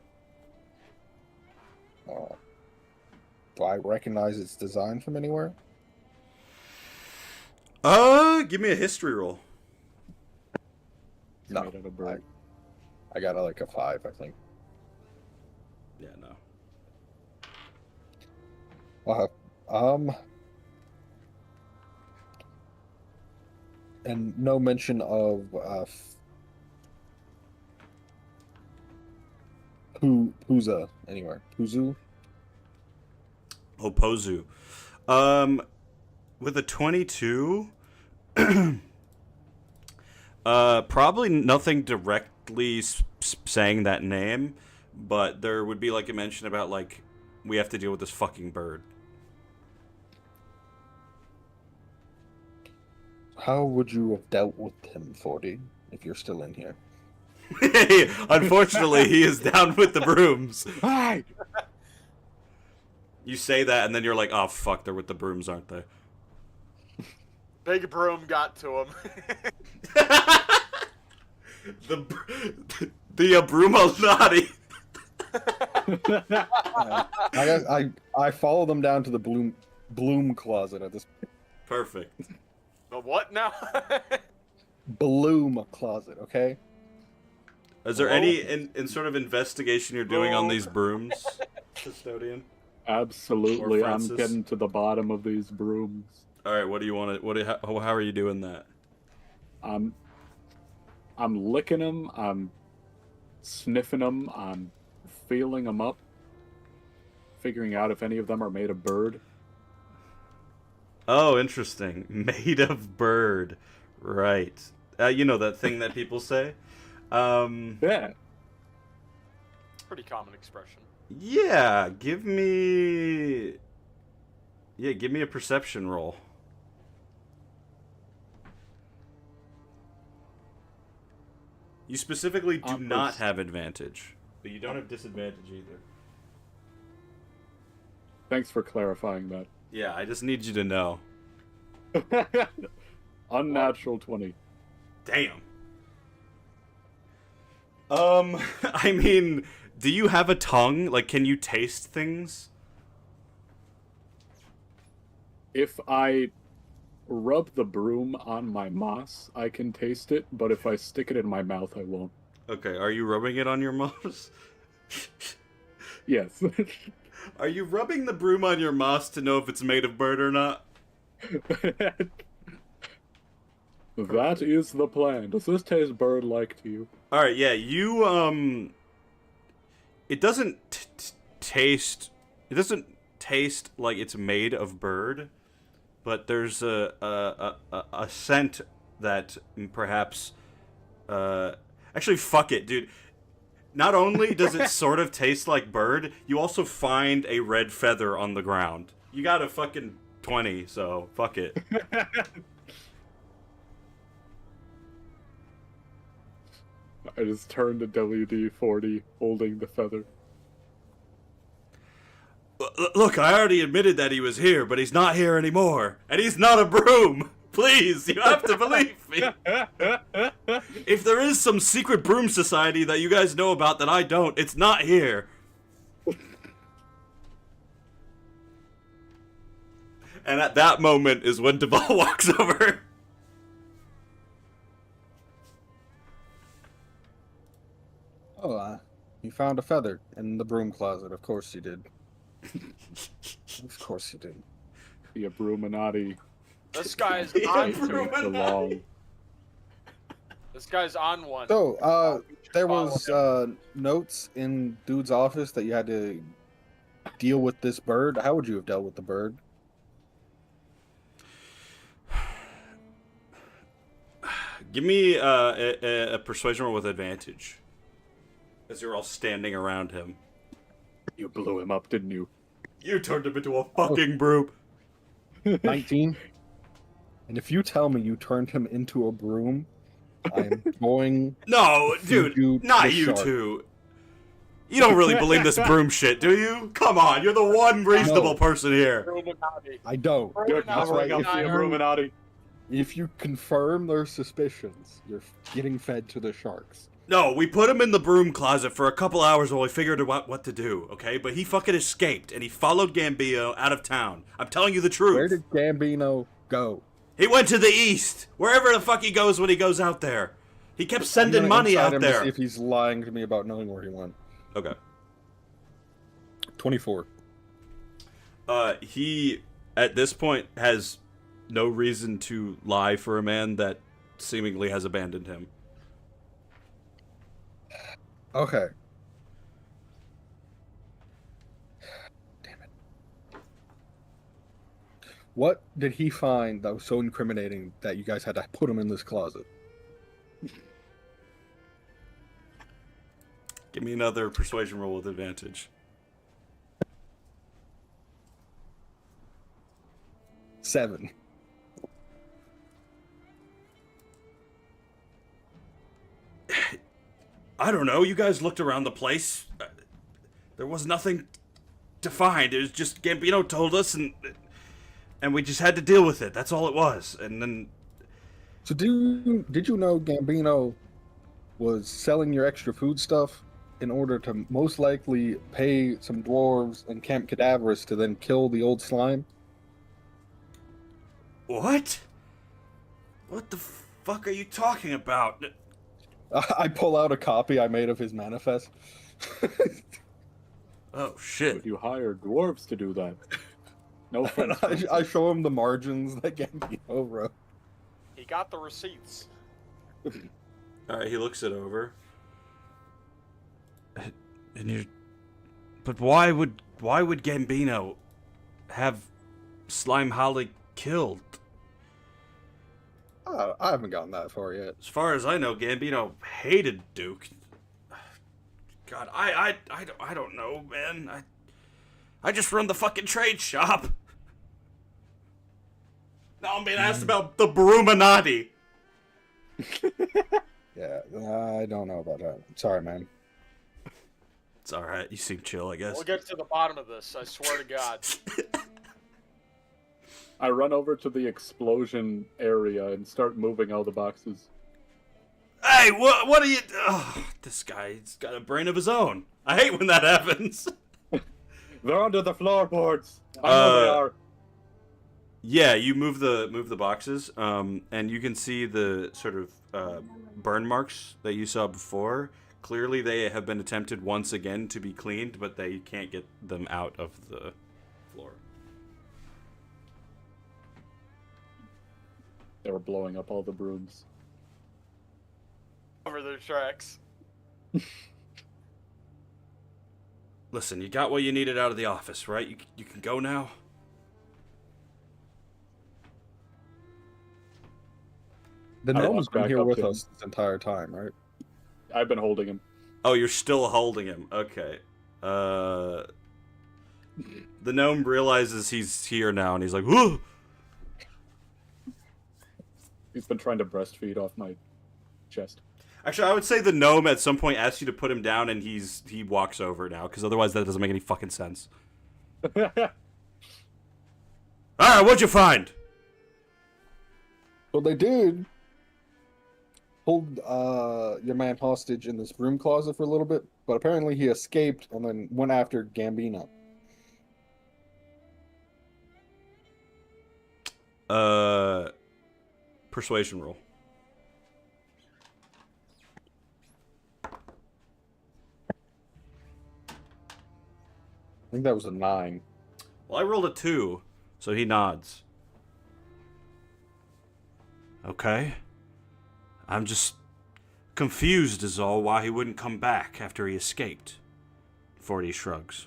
Speaker 3: Do I recognize its design from anywhere?
Speaker 1: Give me a history roll.
Speaker 3: No,
Speaker 4: Made out of bird.
Speaker 3: I got like a 5, I think.
Speaker 1: Yeah, no.
Speaker 3: And no mention of Puza anywhere. Puzu?
Speaker 1: Oh, Pozu. With a 22, probably nothing directly saying that name, but there would be like a mention about like, we have to deal with this fucking bird.
Speaker 3: How would you have dealt with him, 40, if you're still in here?
Speaker 1: Unfortunately, he is down with the brooms.
Speaker 4: Hi!
Speaker 1: You say that, and then you're like, oh, fuck, they're with the brooms, aren't they?
Speaker 2: Big Broom got to him.
Speaker 1: the Brumalnati.
Speaker 3: I follow them down to the bloom closet at this
Speaker 1: Perfect.
Speaker 2: The what now?
Speaker 3: bloom closet, okay?
Speaker 1: Is there any in sort of investigation you're doing on these brooms, Custodian?
Speaker 4: Absolutely,
Speaker 1: Or
Speaker 4: I'm
Speaker 1: Francis?
Speaker 4: getting to the bottom of these brooms.
Speaker 1: All right, what do you want to? How are you doing that?
Speaker 4: I'm licking them. I'm sniffing them. I'm feeling them up, figuring out if any of them are made of bird.
Speaker 1: Oh, interesting. Made of bird, right? You know that thing that people say.
Speaker 4: Yeah.
Speaker 2: Pretty common expression.
Speaker 1: Yeah. Give me a perception roll. You specifically do not have advantage, but you don't have disadvantage either.
Speaker 4: Thanks for clarifying that.
Speaker 1: Yeah, I just need you to know.
Speaker 4: Unnatural 20.
Speaker 1: Damn. I mean, do you have a tongue? Like, can you taste things?
Speaker 4: If I rub the broom on my moss, I can taste it, but if I stick it in my mouth, I won't.
Speaker 1: Okay, are you rubbing it on your moss?
Speaker 4: Yes.
Speaker 1: Are you rubbing the broom on your moss to know if it's made of bird or not?
Speaker 4: That is the plan. Does this taste bird-like to you?
Speaker 1: Alright, yeah, you, it doesn't taste... It doesn't taste like it's made of bird, but there's a scent that perhaps... Actually, fuck it, dude. Not only does it sort of taste like bird, you also find a red feather on the ground. You got a fucking 20, so fuck it.
Speaker 4: I just turned to WD-40, holding the feather.
Speaker 1: Look, I already admitted that he was here, but he's not here anymore. And he's not a broom! Please, you have to believe me. If there is some secret broom society that you guys know about that I don't, it's not here. And at that moment is when Deval walks over.
Speaker 3: Oh, You found a feather in the broom closet. Of course you did. Of course you did.
Speaker 4: The Abruminati
Speaker 2: This guy's
Speaker 1: The
Speaker 2: on.
Speaker 1: Abruminati.
Speaker 4: belong.
Speaker 2: This guy's on one.
Speaker 3: So,
Speaker 2: You should
Speaker 3: there
Speaker 2: follow
Speaker 3: was
Speaker 2: him.
Speaker 3: notes in dude's office that you had to deal with this bird. How would you have dealt with the bird?
Speaker 1: Give me a persuasion roll with advantage. As you're all standing around him.
Speaker 4: You blew him up, didn't you?
Speaker 1: You turned him into a fucking broom.
Speaker 3: 19. And if you tell me you turned him into a broom, I'm going.
Speaker 1: No,
Speaker 3: Feed you
Speaker 1: dude, not
Speaker 3: the
Speaker 1: you
Speaker 3: shark.
Speaker 1: two. You don't really believe this broom shit, do you? Come on, you're the one reasonable
Speaker 3: No.
Speaker 1: person here.
Speaker 2: Illuminati.
Speaker 3: I don't.
Speaker 4: You're
Speaker 2: Illuminati.
Speaker 4: covering up the
Speaker 2: Illuminati.
Speaker 4: Abruminati.
Speaker 3: If you confirm their suspicions, you're getting fed to the sharks.
Speaker 1: No, we put him in the broom closet for a couple hours while we figured out what to do, okay? But he fucking escaped, and he followed Gambino out of town. I'm telling you the truth.
Speaker 3: Where did Gambino go?
Speaker 1: He went to the east, wherever the fuck he goes when he goes out there. He kept
Speaker 3: I'm
Speaker 1: sending
Speaker 3: gonna
Speaker 1: money
Speaker 3: inside
Speaker 1: out
Speaker 3: him to
Speaker 1: there.
Speaker 3: see if he's lying to me about knowing where he went.
Speaker 1: Okay.
Speaker 3: 24.
Speaker 1: He, at this point, has no reason to lie for a man that seemingly has abandoned him.
Speaker 3: Okay. Damn it. What did he find that was so incriminating that you guys had to put him in this closet?
Speaker 1: Give me another persuasion roll with advantage.
Speaker 3: 7.
Speaker 1: I don't know. You guys looked around the place. There was nothing to find. It was just Gambino told us, and we just had to deal with it. That's all it was. And then
Speaker 3: So did you know Gambino was selling your extra food stuff in order to most likely pay some dwarves and Camp Cadaverous to then kill the old slime?
Speaker 1: what? What the fuck are you talking about?
Speaker 3: I pull out a copy I made of his manifest.
Speaker 1: Oh shit!
Speaker 4: But you hired dwarves to do that. No
Speaker 3: And
Speaker 4: offense.
Speaker 3: I show him the margins that Gambino wrote.
Speaker 2: He got the receipts.
Speaker 1: All right, he looks it over. And you, but why would Gambino have Slime Holly killed?
Speaker 3: I haven't gotten that far yet.
Speaker 1: As far as I know, Gambino hated Duke. God, I don't know, man. I just run the fucking trade shop. Now I'm being asked about the Bruminati.
Speaker 3: Yeah, I don't know about that. Sorry, man.
Speaker 1: It's all right. You seem chill, I guess.
Speaker 2: We'll get to the bottom of this. I swear to God.
Speaker 4: I run over to the explosion area and start moving all the boxes.
Speaker 1: Hey, what are you? Oh, this guy's got a brain of his own. I hate when that happens.
Speaker 4: They're under the floorboards. I know they are.
Speaker 1: Yeah, you move the boxes, and you can see the sort of burn marks that you saw before. Clearly, they have been attempted once again to be cleaned, but they can't get them out of the floor.
Speaker 4: They were blowing up all the brooms.
Speaker 2: Over their tracks.
Speaker 1: Listen, you got what you needed out of the office, right? You can go now.
Speaker 3: The
Speaker 4: I
Speaker 3: gnome's
Speaker 4: walk
Speaker 3: been
Speaker 4: back
Speaker 3: here
Speaker 4: up
Speaker 3: with
Speaker 4: to him.
Speaker 3: us this entire time, right?
Speaker 4: I've been holding him.
Speaker 1: Oh, you're still holding him. Okay. The gnome realizes he's here now, and he's like, "Whoa!"
Speaker 4: He's been trying to breastfeed off my chest.
Speaker 1: Actually, I would say the gnome at some point asks you to put him down, and he walks over now, because otherwise that doesn't make any fucking sense. All right, what'd you find?
Speaker 3: So they did hold your man hostage in this broom closet for a little bit, but apparently he escaped and then went after Gambino.
Speaker 1: Persuasion roll.
Speaker 3: think that was a 9.
Speaker 1: Well, I rolled a 2, so he nods. Okay. I'm just confused is all why he wouldn't come back after he escaped. 40 shrugs.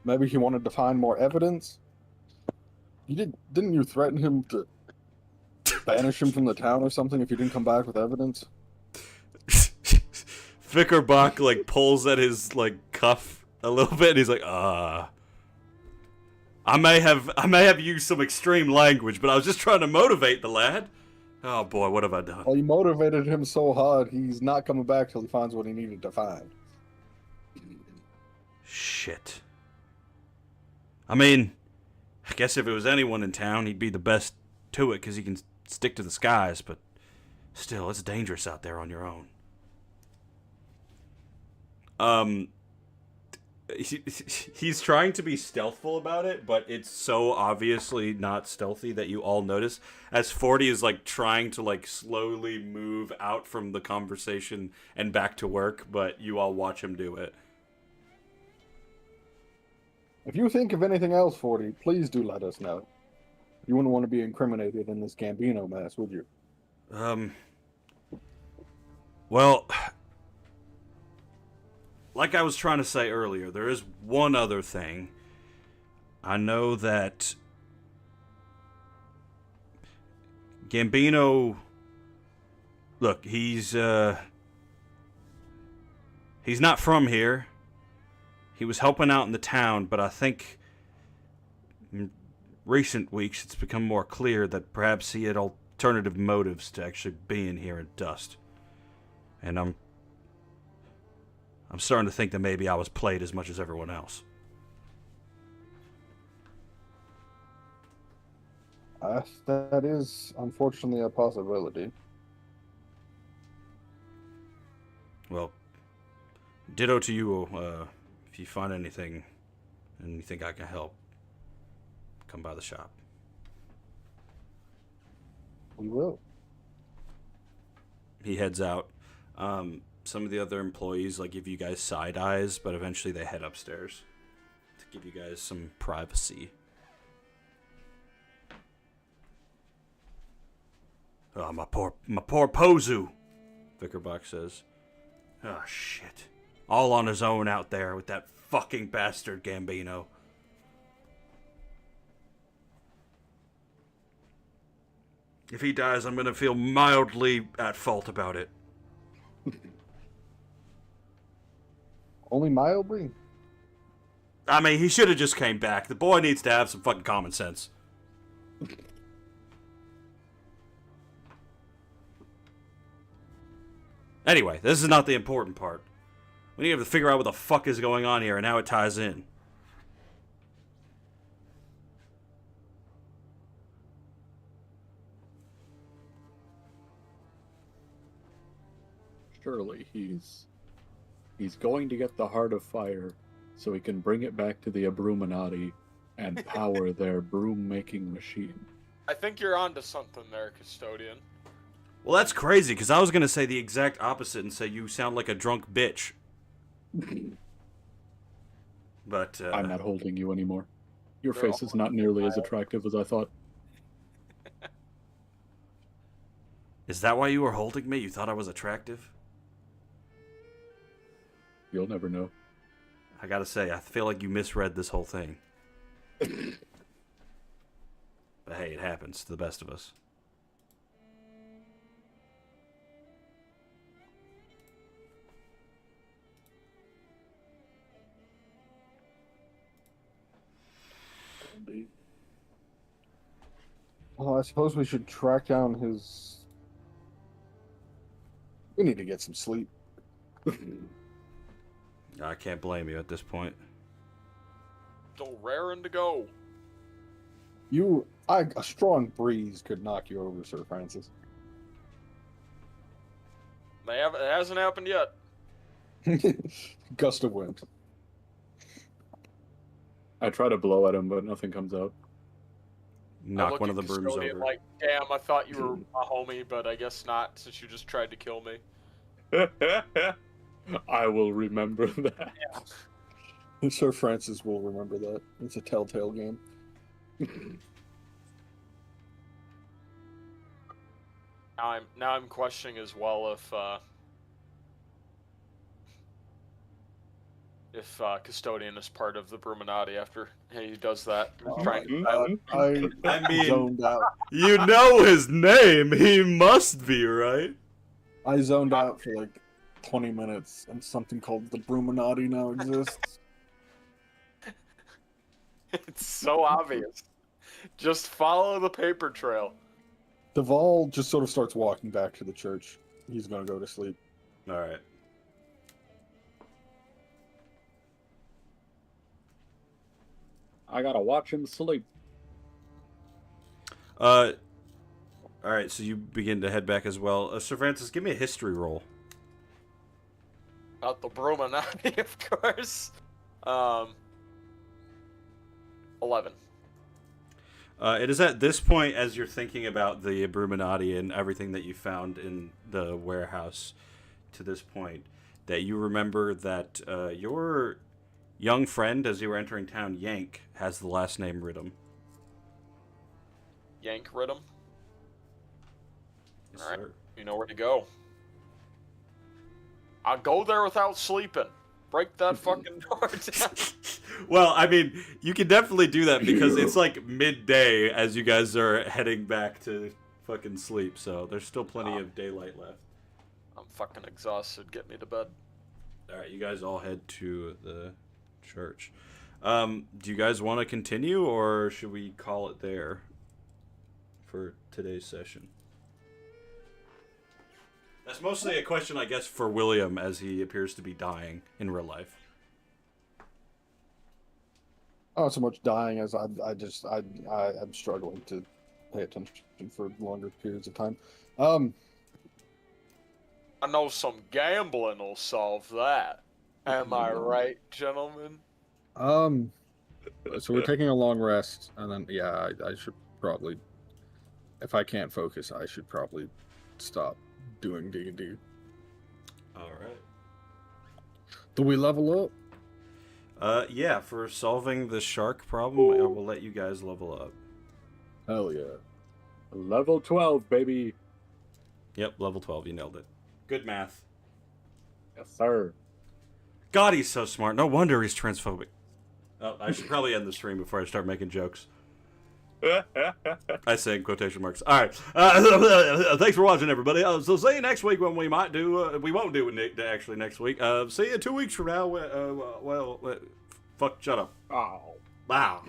Speaker 3: Maybe he wanted to find more evidence? Didn't you threaten him to banish him from the town or something if he didn't come back with evidence?
Speaker 1: Vickerbach, like, pulls at his, like, cuff a little bit, and he's like, I may have used some extreme language, but I was just trying to motivate the lad. Oh boy, what have I done?
Speaker 3: Well, you motivated him so hard, he's not coming back till he finds what he needed to find.
Speaker 1: Shit. I mean, I guess if it was anyone in town, he'd be the best to it because he can stick to the skies, but still, it's dangerous out there on your own. He's trying to be stealthful about it, but it's so obviously not stealthy that you all notice as 40 is like trying to like slowly move out from the conversation and back to work, but you all watch him do it.
Speaker 3: If you think of anything else, 40, please do let us know. You wouldn't want to be incriminated in this Gambino mess, would you?
Speaker 1: Well, like I was trying to say earlier, there is one other thing. I know that Gambino, look, he's not from here. He was helping out in the town, but I think in recent weeks it's become more clear that perhaps he had alternative motives to actually being here in Dust. And I'm starting to think that maybe I was played as much as everyone else.
Speaker 3: That is unfortunately a possibility.
Speaker 1: Well, ditto to you. If you find anything and you think I can help, come by the shop.
Speaker 3: We will.
Speaker 1: He heads out. Some of the other employees like give you guys side eyes, but eventually they head upstairs to give you guys some privacy. Oh, my poor Pozu, Vickerbach says. Oh, shit. All on his own out there with that fucking bastard Gambino. If he dies, I'm gonna feel mildly at fault about it.
Speaker 3: Only mildly?
Speaker 1: I mean, he should have just came back. The boy needs to have some fucking common sense. Anyway, this is not the important part. We need to figure out what the fuck is going on here and how it ties in.
Speaker 4: Surely he's going to get the Heart of Fire so he can bring it back to the Abruminati and power their broom-making machine.
Speaker 2: I think you're onto something there, Custodian.
Speaker 1: Well, that's crazy, because I was going to say the exact opposite and say you sound like a drunk bitch. But,
Speaker 4: I'm not holding you anymore. Your
Speaker 2: They're
Speaker 4: face is
Speaker 2: all
Speaker 4: not nearly as
Speaker 2: wild.
Speaker 4: attractive as I thought.
Speaker 1: Is that why you were holding me? You thought I was attractive?
Speaker 4: You'll never know.
Speaker 1: I gotta say, I feel like you misread this whole thing. But hey, it happens to the best of us.
Speaker 3: Well, I suppose we should track down his... We need to get some sleep.
Speaker 1: I can't blame you at this point.
Speaker 2: Still raring to go.
Speaker 3: A strong breeze could knock you over, Sir Francis.
Speaker 2: It hasn't happened yet.
Speaker 3: Gust of wind.
Speaker 4: I try to blow at him, but nothing comes out.
Speaker 2: I
Speaker 1: Knock
Speaker 2: look
Speaker 1: one of
Speaker 2: at
Speaker 1: the brooms
Speaker 2: Custodian
Speaker 1: over.
Speaker 2: like, damn, I thought you were a homie, but I guess not, since you just tried to kill me.
Speaker 4: I will remember that.
Speaker 3: Sir Francis will remember that. It's a telltale game.
Speaker 2: Now I'm questioning as well if Custodian is part of the Bruminati after he does that.
Speaker 3: I
Speaker 1: I mean,
Speaker 3: zoned out.
Speaker 1: you know his name. He must be, right?
Speaker 3: I zoned out for like 20 minutes, and something called the Bruminati now exists.
Speaker 2: It's so obvious. Just follow the paper trail.
Speaker 3: Deval just sort of starts walking back to the church. He's gonna go to sleep.
Speaker 1: All right.
Speaker 4: I gotta watch him sleep.
Speaker 1: All right, so you begin to head back as well. Sir Francis, give me a history roll.
Speaker 2: Not the Bruminati, of course. 11.
Speaker 1: It is at this point, as you're thinking about the Bruminati and everything that you found in the warehouse to this point, that you remember that your young friend, as you were entering town, Yank, has the last name Ridham.
Speaker 2: Yank Ridham.
Speaker 1: Yes,
Speaker 2: All right.
Speaker 1: sir.
Speaker 2: You know where to go. I'll go there without sleeping. Break that fucking door down.
Speaker 1: Well, I mean, you can definitely do that because it's like midday as you guys are heading back to fucking sleep, so there's still plenty of daylight left.
Speaker 2: I'm fucking exhausted. Get me to bed.
Speaker 1: Alright, you guys all head to the church. Do you guys want to continue, or should we call it there for today's session? That's mostly a question, I guess, for William, as he appears to be dying in real life.
Speaker 3: Not so much dying as I'm struggling to pay attention for longer periods of time.
Speaker 2: I know some gambling will solve that. Am I right, gentlemen?
Speaker 3: So we're taking a long rest, and then I should probably, if I can't focus, I should probably stop doing D&D.
Speaker 1: Alright.
Speaker 3: Do we level up?
Speaker 1: Yeah, for solving the shark problem, I will let you guys level up.
Speaker 3: Hell yeah.
Speaker 4: Level 12, baby.
Speaker 1: Yep, level 12, you nailed it. Good math.
Speaker 4: Yes, sir.
Speaker 1: God, he's so smart. No wonder he's transphobic. Oh, I should probably end the stream before I start making jokes. I say in quotation marks. All right. Thanks for watching, everybody. So see you next week when we might do. We won't do it actually next week. See you 2 weeks from now. Fuck. Shut up.
Speaker 4: Oh.
Speaker 1: Wow.